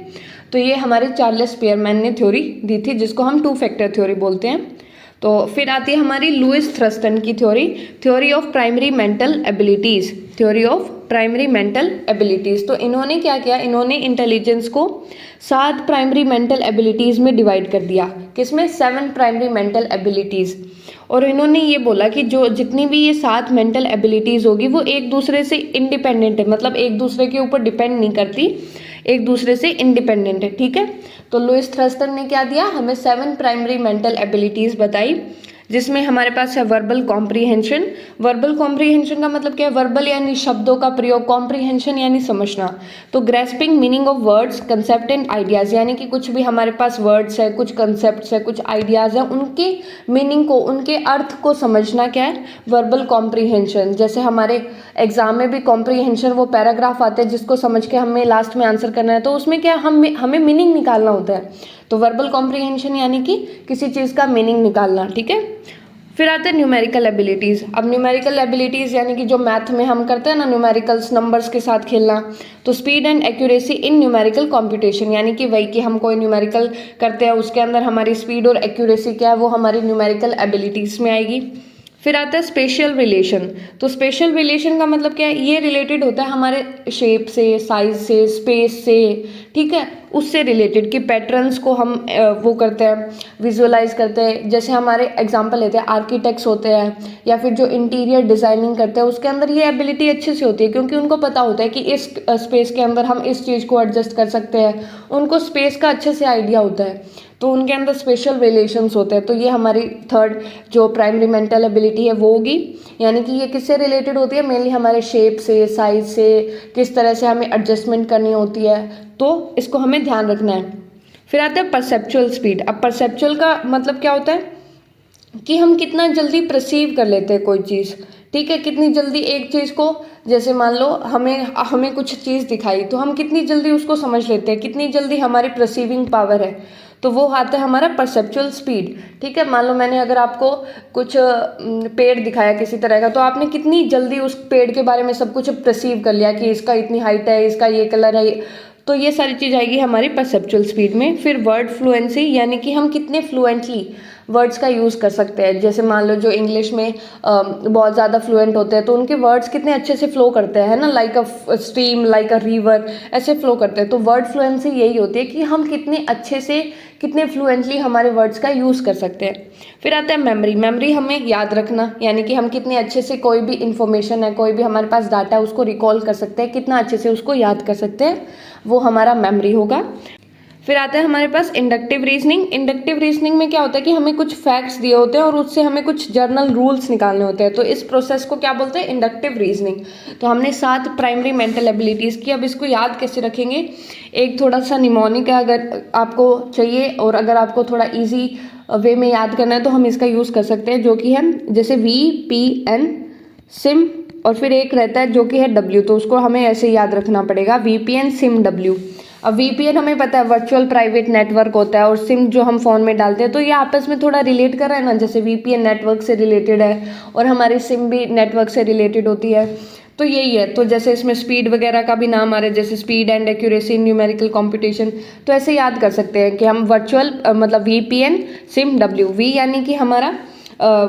तो ये हमारे चार्ल्स स्पीयरमैन ने थ्योरी दी थी, जिसको हम 2 फैक्टर थ्योरी बोलते हैं। तो फिर आती है हमारी लुईस थ्रस्टन की theory of primary mental abilities, theory of primary mental abilities. तो इन्होंने क्या किया, इन्होंने इंटेलिजेंस को 7 प्राइमरी मेंटल एबिलिटीज़ में डिवाइड कर दिया। किसमें, 7 प्राइमरी मेंटल एबिलिटीज़। और इन्होंने ये बोला कि जो जितनी भी ये 7 मेंटल एबिलिटीज़ होगी वो एक दूसरे से इंडिपेंडेंट है, मतलब एक दूसरे के ऊपर डिपेंड नहीं करती, एक दूसरे से इंडिपेंडेंट है, ठीक है। तो लुईस थ्रस्टन ने क्या दिया, हमें 7 प्राइमरी मेंटल एबिलिटीज़ बताई, जिसमें हमारे पास है वर्बल कॉम्प्रीहेंशन। वर्बल कॉम्प्रीहेंशन का मतलब क्या है, वर्बल यानी शब्दों का प्रयोग, कॉम्प्रीहेंशन यानी समझना। तो grasping meaning of words, concept and ideas, यानी कि कुछ भी हमारे पास वर्ड्स है, कुछ कंसेप्ट्स है, कुछ आइडियाज़ है, उनके मीनिंग को, उनके अर्थ को समझना क्या है, वर्बल कॉम्प्रीहेंशन। जैसे हमारे एग्जाम में भी कॉम्प्रीहेंशन वो पैराग्राफ आते हैं जिसको समझ के हमें लास्ट में आंसर करना है, तो उसमें क्या हमें मीनिंग निकालना होता है। तो वर्बल कॉम्प्रीहेंशन यानी कि किसी चीज़ का मीनिंग निकालना, ठीक है। फिर आते हैं न्यूमेरिकल एबिलिटीज़। अब न्यूमेरिकल एबिलिटीज़ यानी कि जो मैथ में हम करते हैं ना, न्यूमेरिकल्स, नंबर्स के साथ खेलना। तो speed and accuracy in numerical computation, यानी कि वही कि हम कोई न्यूमेरिकल करते हैं उसके अंदर हमारी स्पीड और एक्यूरेसी क्या है, वो हमारी न्यूमेरिकल एबिलिटीज़ में आएगी। फिर आता है स्पेशल रिलेशन। तो स्पेशल रिलेशन का मतलब क्या है, ये रिलेटेड होता है हमारे शेप से, साइज से, स्पेस से, ठीक है, उससे रिलेटेड कि पैटर्न्स को हम वो करते हैं, विजुअलाइज करते हैं। जैसे हमारे एग्जांपल लेते हैं, आर्किटेक्ट्स होते हैं या फिर जो इंटीरियर डिज़ाइनिंग करते हैं, उसके अंदर ये एबिलिटी अच्छे से होती है क्योंकि उनको पता होता है कि इस स्पेस के अंदर हम इस चीज़ को एडजस्ट कर सकते हैं, उनको स्पेस का अच्छे से आइडिया होता है, तो उनके अंदर स्पेशल रिलेशंस होते हैं। तो ये हमारी थर्ड जो प्राइमरी मेंटल एबिलिटी है वो होगी, यानी कि ये किससे रिलेटेड होती है, मेनली हमारे शेप से, साइज से, किस तरह से हमें एडजस्टमेंट करनी होती है, तो इसको हमें ध्यान रखना है। फिर आता है परसेप्चुअल स्पीड। अब परसेप्चुअल का मतलब क्या होता है कि हम कितना जल्दी परसीव कर लेते हैं कोई चीज़, ठीक है, कितनी जल्दी एक चीज़ को, जैसे मान लो हमें कुछ चीज़ दिखाई तो हम कितनी जल्दी उसको समझ लेते हैं, कितनी जल्दी हमारी परसीविंग पावर है, तो वो आता है हमारा परसेप्चुअल स्पीड, ठीक है। मान लो मैंने अगर आपको कुछ पेड़ दिखाया किसी तरह का, तो आपने कितनी जल्दी उस पेड़ के बारे में सब कुछ परसीव कर लिया कि इसका इतनी हाइट है, इसका ये कलर है, तो ये सारी चीज़ आएगी हमारी परसेप्चुअल स्पीड में। फिर वर्ड फ्लुएंसी, यानी कि हम कितने फ्लुएंटली वर्ड्स का यूज़ कर सकते हैं। जैसे मान लो जो इंग्लिश में बहुत ज़्यादा फ्लुएंट होते हैं तो उनके वर्ड्स कितने अच्छे से फ्लो करते हैं ना, like a stream, like a river, ऐसे फ्लो करते हैं। तो वर्ड फ्लुएंसी यही होती है कि हम कितने अच्छे से, कितने फ्लुएंटली हमारे वर्ड्स का यूज़ कर सकते हैं। फिर आता है मेमोरी। मेमोरी हमें याद रखना, यानी कि हम कितने अच्छे से कोई भी इंफॉर्मेशन है, कोई भी हमारे पास डाटा है, उसको रिकॉल कर सकते हैं, कितना अच्छे से उसको याद कर सकते हैं, वो हमारा मेमोरी होगा। फिर आता है हमारे पास इंडक्टिव रीजनिंग। इंडक्टिव रीजनिंग में क्या होता है कि हमें कुछ फैक्ट्स दिए होते हैं और उससे हमें कुछ जर्नल रूल्स निकालने होते हैं, तो इस प्रोसेस को क्या बोलते हैं, इंडक्टिव रीजनिंग। तो हमने 7 प्राइमरी मेंटल एबिलिटीज़ की। अब इसको याद कैसे रखेंगे, एक थोड़ा सा निमोनिक है अगर आपको चाहिए, और अगर आपको थोड़ा ईजी वे में याद करना है तो हम इसका यूज़ कर सकते हैं, जो कि है जैसे VPN सिम, और फिर एक रहता है जो कि है W, तो उसको हमें ऐसे याद रखना पड़ेगा, VPN सिम W। अब VPN हमें पता है वर्चुअल प्राइवेट नेटवर्क होता है, और सिम जो हम फ़ोन में डालते हैं, तो ये आपस में थोड़ा रिलेट कर रहा है ना, जैसे VPN नेटवर्क से रिलेटेड है और हमारी सिम भी नेटवर्क से रिलेटेड होती है, तो यही है। तो जैसे इसमें स्पीड वगैरह का भी नाम आ रहा है, जैसे speed and accuracy numerical computation, तो ऐसे याद कर सकते हैं कि हम वर्चुअल मतलब VPN सिम W, V यानी कि हमारा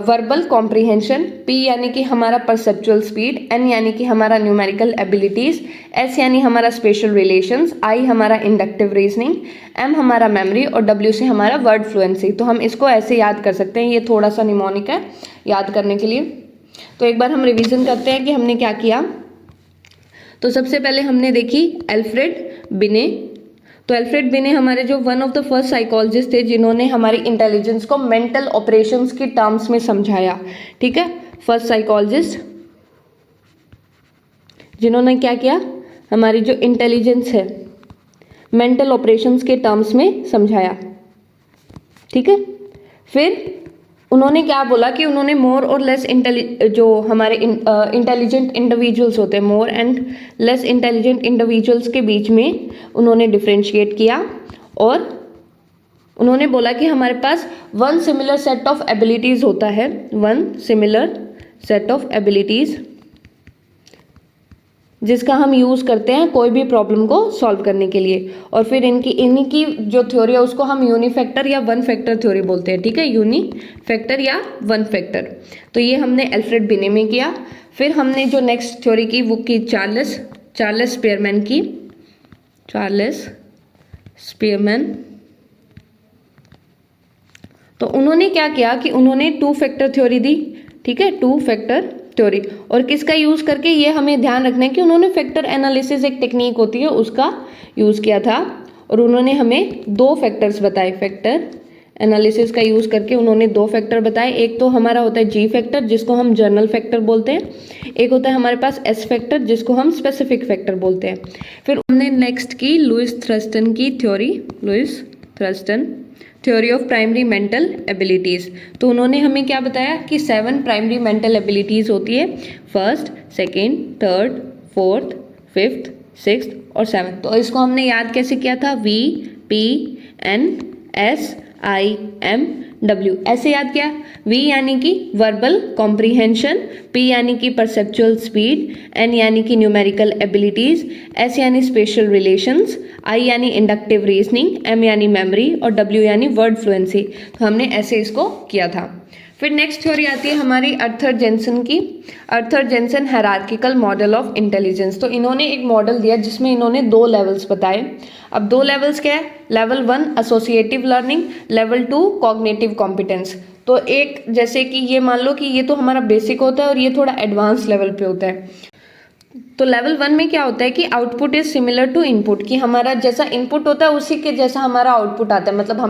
वर्बल कॉम्प्रीहेंशन, P यानी कि हमारा परसेप्चुअल स्पीड, N यानी कि हमारा न्यूमेरिकल एबिलिटीज़, S यानी हमारा स्पेशल रिलेशंस, I हमारा इंडक्टिव रीजनिंग, M हमारा मेमोरी, और W से हमारा वर्ड फ्लुएंसी। तो हम इसको ऐसे याद कर सकते हैं, ये थोड़ा सा निमोनिक है याद करने के लिए। तो एक बार हम रिवीजन करते हैं कि हमने क्या किया। तो सबसे पहले हमने देखी एल्फ्रेड बिने। तो एल्फ्रेड बिने हमारे जो one of the first psychologist थे जिन्होंने हमारी इंटेलिजेंस को मेंटल ऑपरेशंस की टर्म्स में समझाया, ठीक है, फर्स्ट साइकोलॉजिस्ट जिन्होंने क्या किया, हमारी जो इंटेलिजेंस है मेंटल ऑपरेशंस के टर्म्स में समझाया, ठीक है। फिर उन्होंने क्या बोला कि उन्होंने मोर और लेस जो हमारे इंटेलिजेंट इंडिविजुअल्स होते हैं, more and less intelligent individuals के बीच में उन्होंने डिफ्रेंशिएट किया, और उन्होंने बोला कि हमारे पास one similar set of abilities होता है, one similar set of abilities जिसका हम यूज़ करते हैं कोई भी प्रॉब्लम को सॉल्व करने के लिए। और फिर इन्हीं की जो थ्योरी है उसको हम यूनिफैक्टर या वन फैक्टर थ्योरी बोलते हैं, ठीक है, यूनिफैक्टर या वन फैक्टर। तो ये हमने एल्फ्रेड बिने में किया। फिर हमने जो नेक्स्ट थ्योरी की वो की चार्ल्स स्पीयरमैन की, चार्ल्स स्पीयरमैन। तो उन्होंने क्या किया कि उन्होंने 2 फैक्टर थ्योरी दी, ठीक है, 2 फैक्टर थ्योरी। और किसका यूज़ करके, ये हमें ध्यान रखना है कि उन्होंने फैक्टर एनालिसिस एक टेक्निक होती है उसका यूज़ किया था, और उन्होंने हमें 2 फैक्टर्स बताए। फैक्टर एनालिसिस का यूज़ करके उन्होंने 2 फैक्टर बताए। एक तो हमारा होता है G फैक्टर जिसको हम जनरल फैक्टर बोलते हैं, एक होता है हमारे पास S फैक्टर जिसको हम स्पेसिफिक फैक्टर बोलते हैं। फिर हमने नेक्स्ट की लुइस थ्रस्टन की theory, Louis Thurstone theory of primary mental abilities. तो उन्होंने हमें क्या बताया कि 7 प्राइमरी मेंटल एबिलिटीज़ होती है, first, second, third, fourth, fifth, sixth और 7th। तो इसको हमने याद कैसे किया था, VPNSIMW ऐसे याद किया। V यानी कि वर्बल कॉम्प्रीहेंशन, P यानी कि परसेप्चुअल स्पीड, N यानी कि न्यूमेरिकल एबिलिटीज़, S यानी स्पेशल रिलेशंस, I यानी इंडक्टिव रीजनिंग, M यानी मेमोरी और W यानी वर्ड फ्लुएंसी। तो हमने ऐसे इसको किया था। फिर नेक्स्ट थ्योरी आती है हमारी अर्थर जेन्सन की, Arthur Jensen hierarchical model of intelligence. तो इन्होंने एक मॉडल दिया जिसमें इन्होंने 2 लेवल्स बताए। अब 2 लेवल्स क्या है, level 1 associative learning, level 2 cognitive competence. तो एक जैसे कि ये मान लो कि ये तो हमारा बेसिक होता है और ये थोड़ा एडवांस लेवल पे होता है। तो लेवल 1 में क्या होता है कि output is similar to input, कि हमारा जैसा इनपुट होता है उसी के जैसा हमारा आउटपुट आता है। मतलब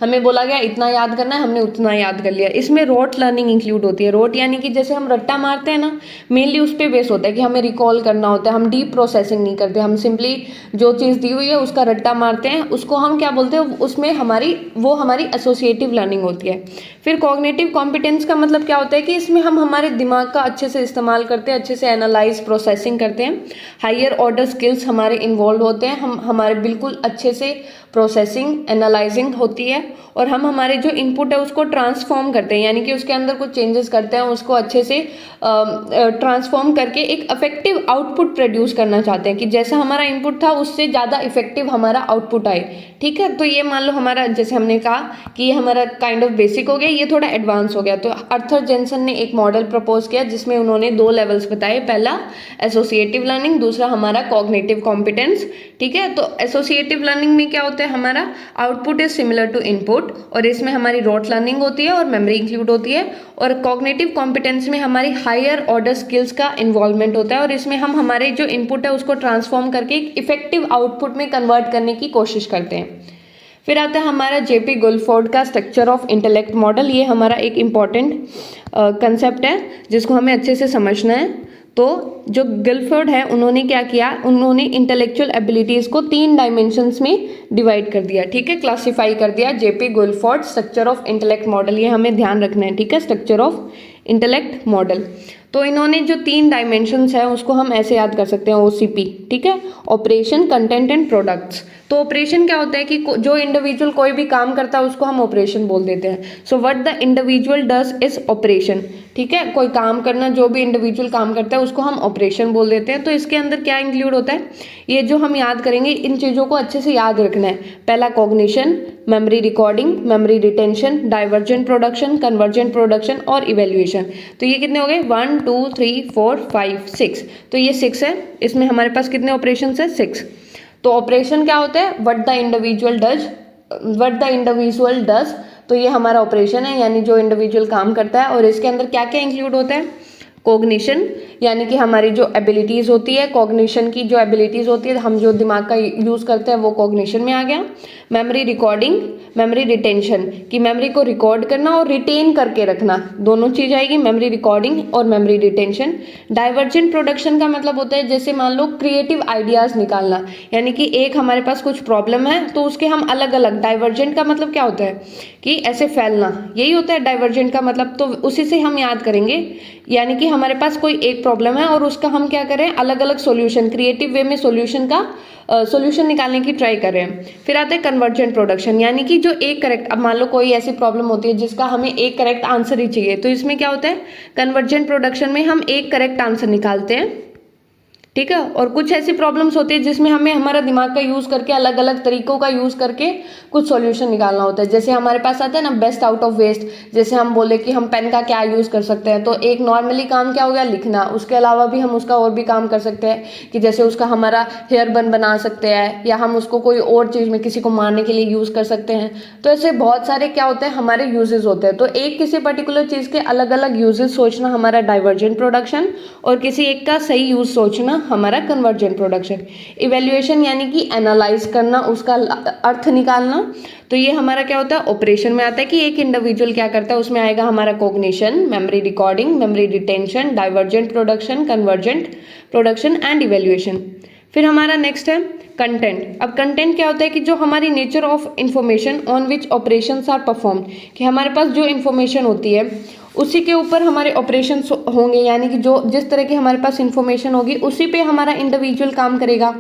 हमें बोला गया इतना याद करना है, हमने उतना याद कर लिया। इसमें रोट लर्निंग इंक्लूड होती है। रोट यानी कि जैसे हम रट्टा मारते हैं ना, मेनली उस पर बेस होता है कि हमें रिकॉल करना होता है। हम डीप प्रोसेसिंग नहीं करते, हम सिंपली जो चीज़ दी हुई है उसका रट्टा मारते हैं, उसको हम क्या बोलते हैं, उसमें हमारी एसोसिएटिव लर्निंग होती है। फिर कॉग्निटिव कॉम्पिटेंस का मतलब क्या होता है कि इसमें हम हमारे दिमाग का अच्छे से इस्तेमाल करते हैं, अच्छे से एनालाइज प्रोसेसिंग करते हैं, हायर ऑर्डर स्किल्स हमारे इन्वॉल्व होते हैं, हम हमारे बिल्कुल अच्छे से प्रोसेसिंग एनालाइजिंग होती है, और हम हमारे जो इनपुट है उसको ट्रांसफॉर्म करते हैं, यानी कि उसके अंदर कुछ चेंजेस करते हैं, उसको अच्छे से ट्रांसफॉर्म करके एक इफेक्टिव आउटपुट प्रोड्यूस करना चाहते हैं कि जैसा हमारा इनपुट था उससे ज़्यादा इफेक्टिव हमारा आउटपुट आए। ठीक है, तो ये मान लो हमारा, जैसे हमने कहा कि ये हमारा काइंड ऑफ बेसिक हो गया, ये थोड़ा एडवांस हो गया। तो अर्थर जेन्सन ने एक मॉडल प्रपोज किया जिसमें उन्होंने 2 लेवल्स बताए, पहला एसोसिएटिव लर्निंग, दूसरा हमारा कॉग्निटिव कॉम्पिटेंस। ठीक है, तो एसोसिएटिव लर्निंग में क्या होता है, हमारा output is similar to input, और इसमें हमारी रोट लर्निंग होती है और मेमोरी इंक्लूड होती है। और कॉग्निटिव कॉम्पिटेंस में हमारी हायर ऑर्डर स्किल्स का इन्वॉल्वमेंट होता है, और इसमें हम हमारे जो इनपुट है उसको ट्रांसफॉर्म करके एक इफेक्टिव आउटपुट में कन्वर्ट करने की कोशिश करते हैं। फिर आता है हमारा जेपी गुलफोर्ड का स्ट्रक्चर ऑफ इंटेलेक्ट मॉडल। ये हमारा एक इम्पॉर्टेंट कंसेप्ट है जिसको हमें अच्छे से समझना है। तो जो गुलफोर्ड है उन्होंने क्या किया, उन्होंने इंटेलेक्चुअल एबिलिटीज़ को 3 डायमेंशंस में डिवाइड कर दिया। ठीक है, क्लासीफाई कर दिया। JP Guilford structure of intellect model, ये हमें ध्यान रखना है। ठीक है, स्ट्रक्चर ऑफ इंटेलेक्ट मॉडल। तो इन्होंने जो 3 डायमेंशंस हैं उसको हम ऐसे याद कर सकते हैं, OCP। ठीक है, ऑपरेशन, कंटेंट एंड प्रोडक्ट्स। तो ऑपरेशन क्या होता है कि जो इंडिविजुअल कोई भी काम करता है उसको हम ऑपरेशन बोल देते हैं। So what the individual does is operation. ठीक है, कोई काम करना, जो भी इंडिविजुअल काम करता है उसको हम ऑपरेशन बोल देते हैं। तो इसके अंदर क्या इंक्लूड होता है, ये जो हम याद करेंगे, इन चीज़ों को अच्छे से याद रखना है। पहला cognition, memory recording, memory retention, divergent production, convergent production और इवेल्युएशन। तो ये कितने हो गए, 1 2 3 4 5 6। तो ये 6 है। इसमें हमारे पास कितने ऑपरेशन है, 6। तो ऑपरेशन क्या होता है, व्हाट द इंडिविजुअल डज। तो ये हमारा ऑपरेशन है, यानी जो इंडिविजुअल काम करता है। और इसके अंदर क्या क्या इंक्लूड होता है, कॉग्निशन, यानी कि हमारी जो एबिलिटीज़ होती है, कॉग्निशन की जो एबिलिटीज़ होती है, हम जो दिमाग का यूज़ करते हैं वो कॉग्निशन में आ गया। मेमोरी रिकॉर्डिंग, मेमोरी रिटेंशन, कि मेमोरी को रिकॉर्ड करना और रिटेन करके रखना, दोनों चीज़ आएगी, मेमोरी रिकॉर्डिंग और मेमोरी रिटेंशन। डाइवर्जेंट प्रोडक्शन का मतलब होता है जैसे मान लो क्रिएटिव आइडियाज़ निकालना, यानी कि एक हमारे पास कुछ प्रॉब्लम है तो उसके हम अलग अलग, डाइवर्जेंट का मतलब क्या होता है कि ऐसे फैलना, यही होता है डाइवर्जेंट का मतलब। तो उसी से हम याद करेंगे, यानी कि हमारे पास कोई एक प्रॉब्लम है और उसका हम क्या करें, अलग अलग सॉल्यूशन, क्रिएटिव वे में सॉल्यूशन निकालने की ट्राई कर रहे हैं। फिर आता है कन्वर्जेंट प्रोडक्शन, यानी कि जो एक करेक्ट, अब मान लो कोई ऐसी प्रॉब्लम होती है जिसका हमें एक करेक्ट आंसर ही चाहिए, तो इसमें क्या होता है, कन्वर्जेंट प्रोडक्शन में हम एक करेक्ट आंसर निकालते हैं। ठीक है, और कुछ ऐसी प्रॉब्लम्स होती है जिसमें हमें हमारा दिमाग का यूज़ करके, अलग अलग तरीकों का यूज़ करके कुछ सॉल्यूशन निकालना होता है। जैसे हमारे पास आता है ना बेस्ट आउट ऑफ वेस्ट, जैसे हम बोले कि हम पेन का क्या यूज़ कर सकते हैं, तो एक नॉर्मली काम क्या हो गया, लिखना। उसके अलावा भी हम उसका और भी काम कर सकते हैं कि जैसे उसका हमारा हेयर बन बना सकते हैं, या हम उसको कोई और चीज़ में किसी को मारने के लिए यूज़ कर सकते हैं। तो ऐसे बहुत सारे क्या होते हैं, हमारे यूजेस होते हैं। तो एक किसी पर्टिकुलर चीज़ के अलग अलग यूजेस सोचना हमारा डाइवर्जेंट प्रोडक्शन, और किसी एक का सही यूज सोचना हमारा कन्वर्जेंट प्रोडक्शन। इवेल्युएशन यानी कि एनालाइज करना, उसका अर्थ निकालना, तो ये हमारा क्या होता है, ऑपरेशन में आता है कि एक इंडिविजुअल क्या करता है, उसमें आएगा हमारा cognition, memory recording, memory retention, divergent production, convergent production and evaluation. फिर हमारा नेक्स्ट है कंटेंट। अब कंटेंट क्या होता है कि जो हमारी nature of information on which operations are performed, कि हमारे पास जो इंफॉर्मेशन होती है उसी के ऊपर हमारे ऑपरेशन होंगे, यानी कि जो जिस तरह की हमारे पास इंफॉर्मेशन होगी उसी पे हमारा इंडिविजुअल काम करेगा,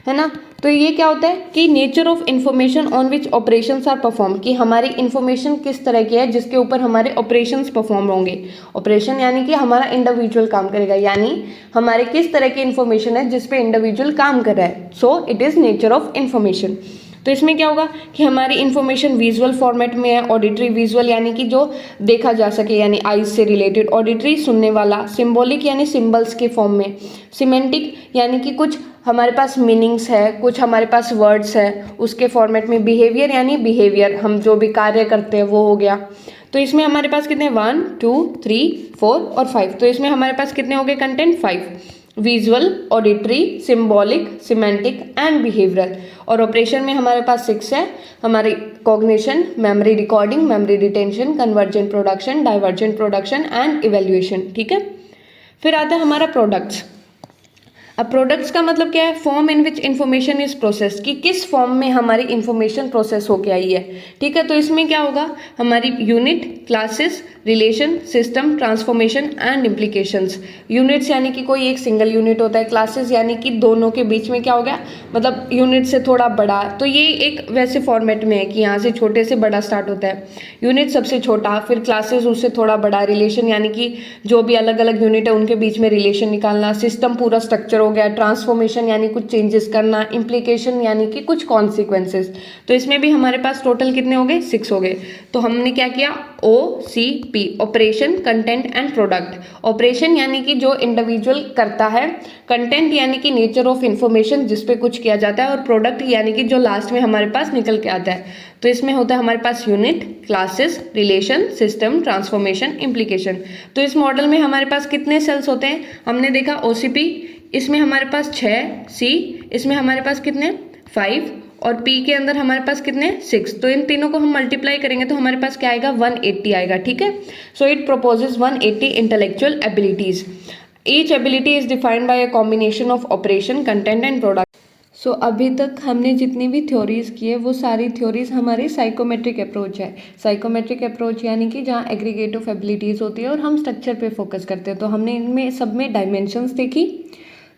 है ना। तो ये क्या होता है कि nature of information on which operations are perform, कि हमारी इंफॉर्मेशन किस तरह की है जिसके ऊपर हमारे ऑपरेशंस परफॉर्म होंगे। ऑपरेशन यानी कि हमारा इंडिविजुअल काम करेगा, यानी हमारे किस तरह की इंफॉर्मेशन है जिस पे इंडिविजुअल काम कर रहा है। So it is nature of information. तो इसमें क्या होगा कि हमारी इन्फॉर्मेशन विजुअल फॉर्मेट में है, ऑडिटरी विजुअल यानी कि जो देखा जा सके यानी आइज से रिलेटेड, ऑडिटरी सुनने वाला, सिंबॉलिक यानी सिंबल्स के फॉर्म में, सिमेंटिक यानी कि कुछ हमारे पास मीनिंग्स है, कुछ हमारे पास वर्ड्स है उसके फॉर्मेट में, बिहेवियर यानी बिहेवियर हम जो भी कार्य करते हैं वो हो गया। तो इसमें हमारे पास कितने 1 2 3 4 और 5, तो इसमें हमारे पास कितने हो गए content 5, visual, auditory, symbolic, semantic and behavioural. और ऑपरेशन में हमारे पास 6 है, हमारी cognition, memory recording, memory retention, convergent production, divergent production and evaluation. ठीक है, फिर आता है हमारा प्रोडक्ट्स। अब प्रोडक्ट्स का मतलब क्या है, form in which information is process, कि किस फॉर्म में हमारी इंफॉर्मेशन प्रोसेस होके आई है। ठीक है, तो इसमें क्या होगा, हमारी unit, classes, relation, system, transformation and implications. Units यानी कि कोई एक सिंगल यूनिट होता है, क्लासेस यानी कि दोनों के बीच में क्या हो गया, मतलब यूनिट से थोड़ा बड़ा, तो ये एक वैसे फॉर्मेट में है कि यहाँ से छोटे से बड़ा स्टार्ट होता है, यूनिट सबसे छोटा, फिर क्लासेस उससे थोड़ा बड़ा, रिलेशन यानी कि जो भी अलग अलग यूनिट है उनके बीच में रिलेशन निकालना, सिस्टम पूरा स्ट्रक्चर हो गया, ट्रांसफॉर्मेशन यानी कुछ चेंजेस करना, इम्प्लीकेशन यानी कि कुछ कॉन्सिक्वेंसेस। तो इसमें भी हमारे पास टोटल कितने हो गए 6 हो गए। तो हमने क्या किया, OCP, operation, content and product. Operation यानी कि जो इंडिविजुअल करता है, कंटेंट यानी कि नेचर ऑफ इंफॉर्मेशन जिस पे कुछ किया जाता है, और प्रोडक्ट यानी कि जो लास्ट में हमारे पास निकल के आता है। तो इसमें होता है हमारे पास unit, classes, relation, system, transformation, implication. तो इस मॉडल में हमारे पास कितने सेल्स होते हैं, हमने देखा OCP, इसमें हमारे पास 6, C इसमें हमारे पास कितने 5 और P के अंदर हमारे पास कितने 6। तो इन तीनों को हम मल्टीप्लाई करेंगे तो हमारे पास क्या आएगा 180 आएगा। ठीक है, so it proposes 180 intellectual abilities. Each ability is defined by a combination of operation, content and product. So अभी तक हमने जितनी भी थ्योरीज की है वो सारी थ्योरीज हमारी साइकोमेट्रिक अप्रोच है। साइकोमेट्रिक अप्रोच यानी कि जहाँ एग्रीगेट ऑफ एबिलिटीज़ होती है और हम स्ट्रक्चर पे फोकस करते हैं। तो हमने इनमें सब में डायमेंशंस देखी,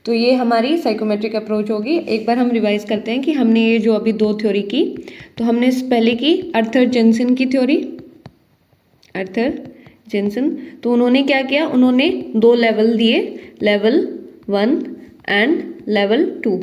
तो ये हमारी साइकोमेट्रिक अप्रोच होगी। एक बार हम रिवाइज करते हैं कि हमने ये जो अभी 2 थ्योरी की, तो हमने पहले की अर्थर जेन्सेन की थ्योरी, अर्थर जेन्सेन। तो उन्होंने क्या किया, उन्होंने 2 लेवल दिए, लेवल 1 एंड लेवल 2।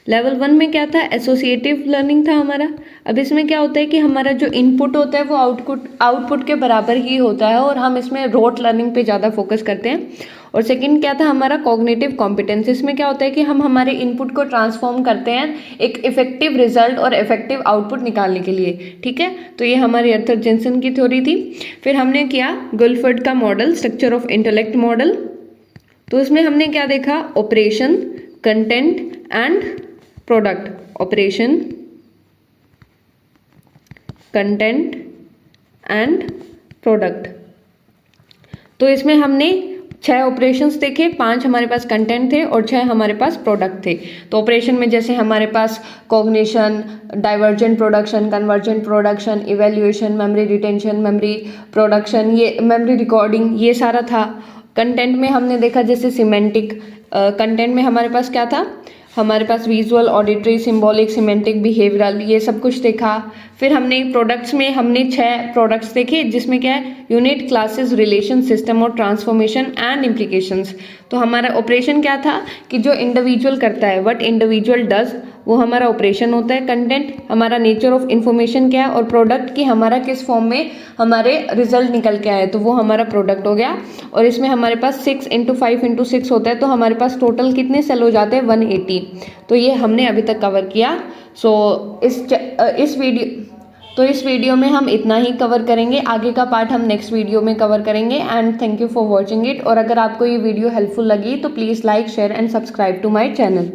लेवल 1 में क्या था, एसोसिएटिव लर्निंग था हमारा। अब इसमें क्या होता है कि हमारा जो इनपुट होता है वो आउटपुट के बराबर ही होता है, और हम इसमें रोट लर्निंग पे ज़्यादा फोकस करते हैं। और सेकंड क्या था हमारा, कॉग्निटिव कॉम्पिटेंस। इसमें क्या होता है कि हम हमारे इनपुट को ट्रांसफॉर्म करते हैं एक इफेक्टिव रिजल्ट और इफेक्टिव आउटपुट निकालने के लिए। ठीक है, तो ये हमारी अर्थर जेन्सेन की थ्योरी थी। फिर हमने किया गुल्फर्ड का model, structure of intellect model. तो इसमें हमने क्या देखा, operation, content and product, operation, content and product. तो इसमें हमने 6 ऑपरेशंस देखे, 5 हमारे पास कंटेंट थे और 6 हमारे पास प्रोडक्ट थे। तो ऑपरेशन में जैसे हमारे पास cognition, divergent production, convergent production, evaluation, memory retention, memory production, ये मेमोरी रिकॉर्डिंग, ये सारा था। कंटेंट में हमने देखा जैसे सिमेंटिक, कंटेंट में हमारे पास क्या था, हमारे पास visual, auditory, symbolic, semantic, behavioural, ये सब कुछ देखा। फिर हमने प्रोडक्ट्स में हमने 6 प्रोडक्ट्स देखे, जिसमें क्या है, यूनिट, क्लासेस, रिलेशन, सिस्टम और ट्रांसफॉर्मेशन एंड इम्प्लीकेशंस। तो हमारा ऑपरेशन क्या था कि जो इंडिविजुअल करता है, व्हाट इंडिविजुअल डज, वो हमारा ऑपरेशन होता है। कंटेंट हमारा नेचर ऑफ इंफॉर्मेशन क्या है, और प्रोडक्ट की हमारा किस फॉर्म में हमारे रिजल्ट निकल के आए, तो वो हमारा प्रोडक्ट हो गया। और इसमें हमारे पास 6 × 5 × 6 होता है, तो हमारे पास टोटल कितने सेल हो जाते हैं 180। तो ये हमने अभी तक कवर किया। सो इस वीडियो में हम इतना ही कवर करेंगे, आगे का पार्ट हम नेक्स्ट वीडियो में कवर करेंगे। And thank you for watching it. और अगर आपको ये वीडियो हेल्पफुल लगी तो please like, share and subscribe to my channel.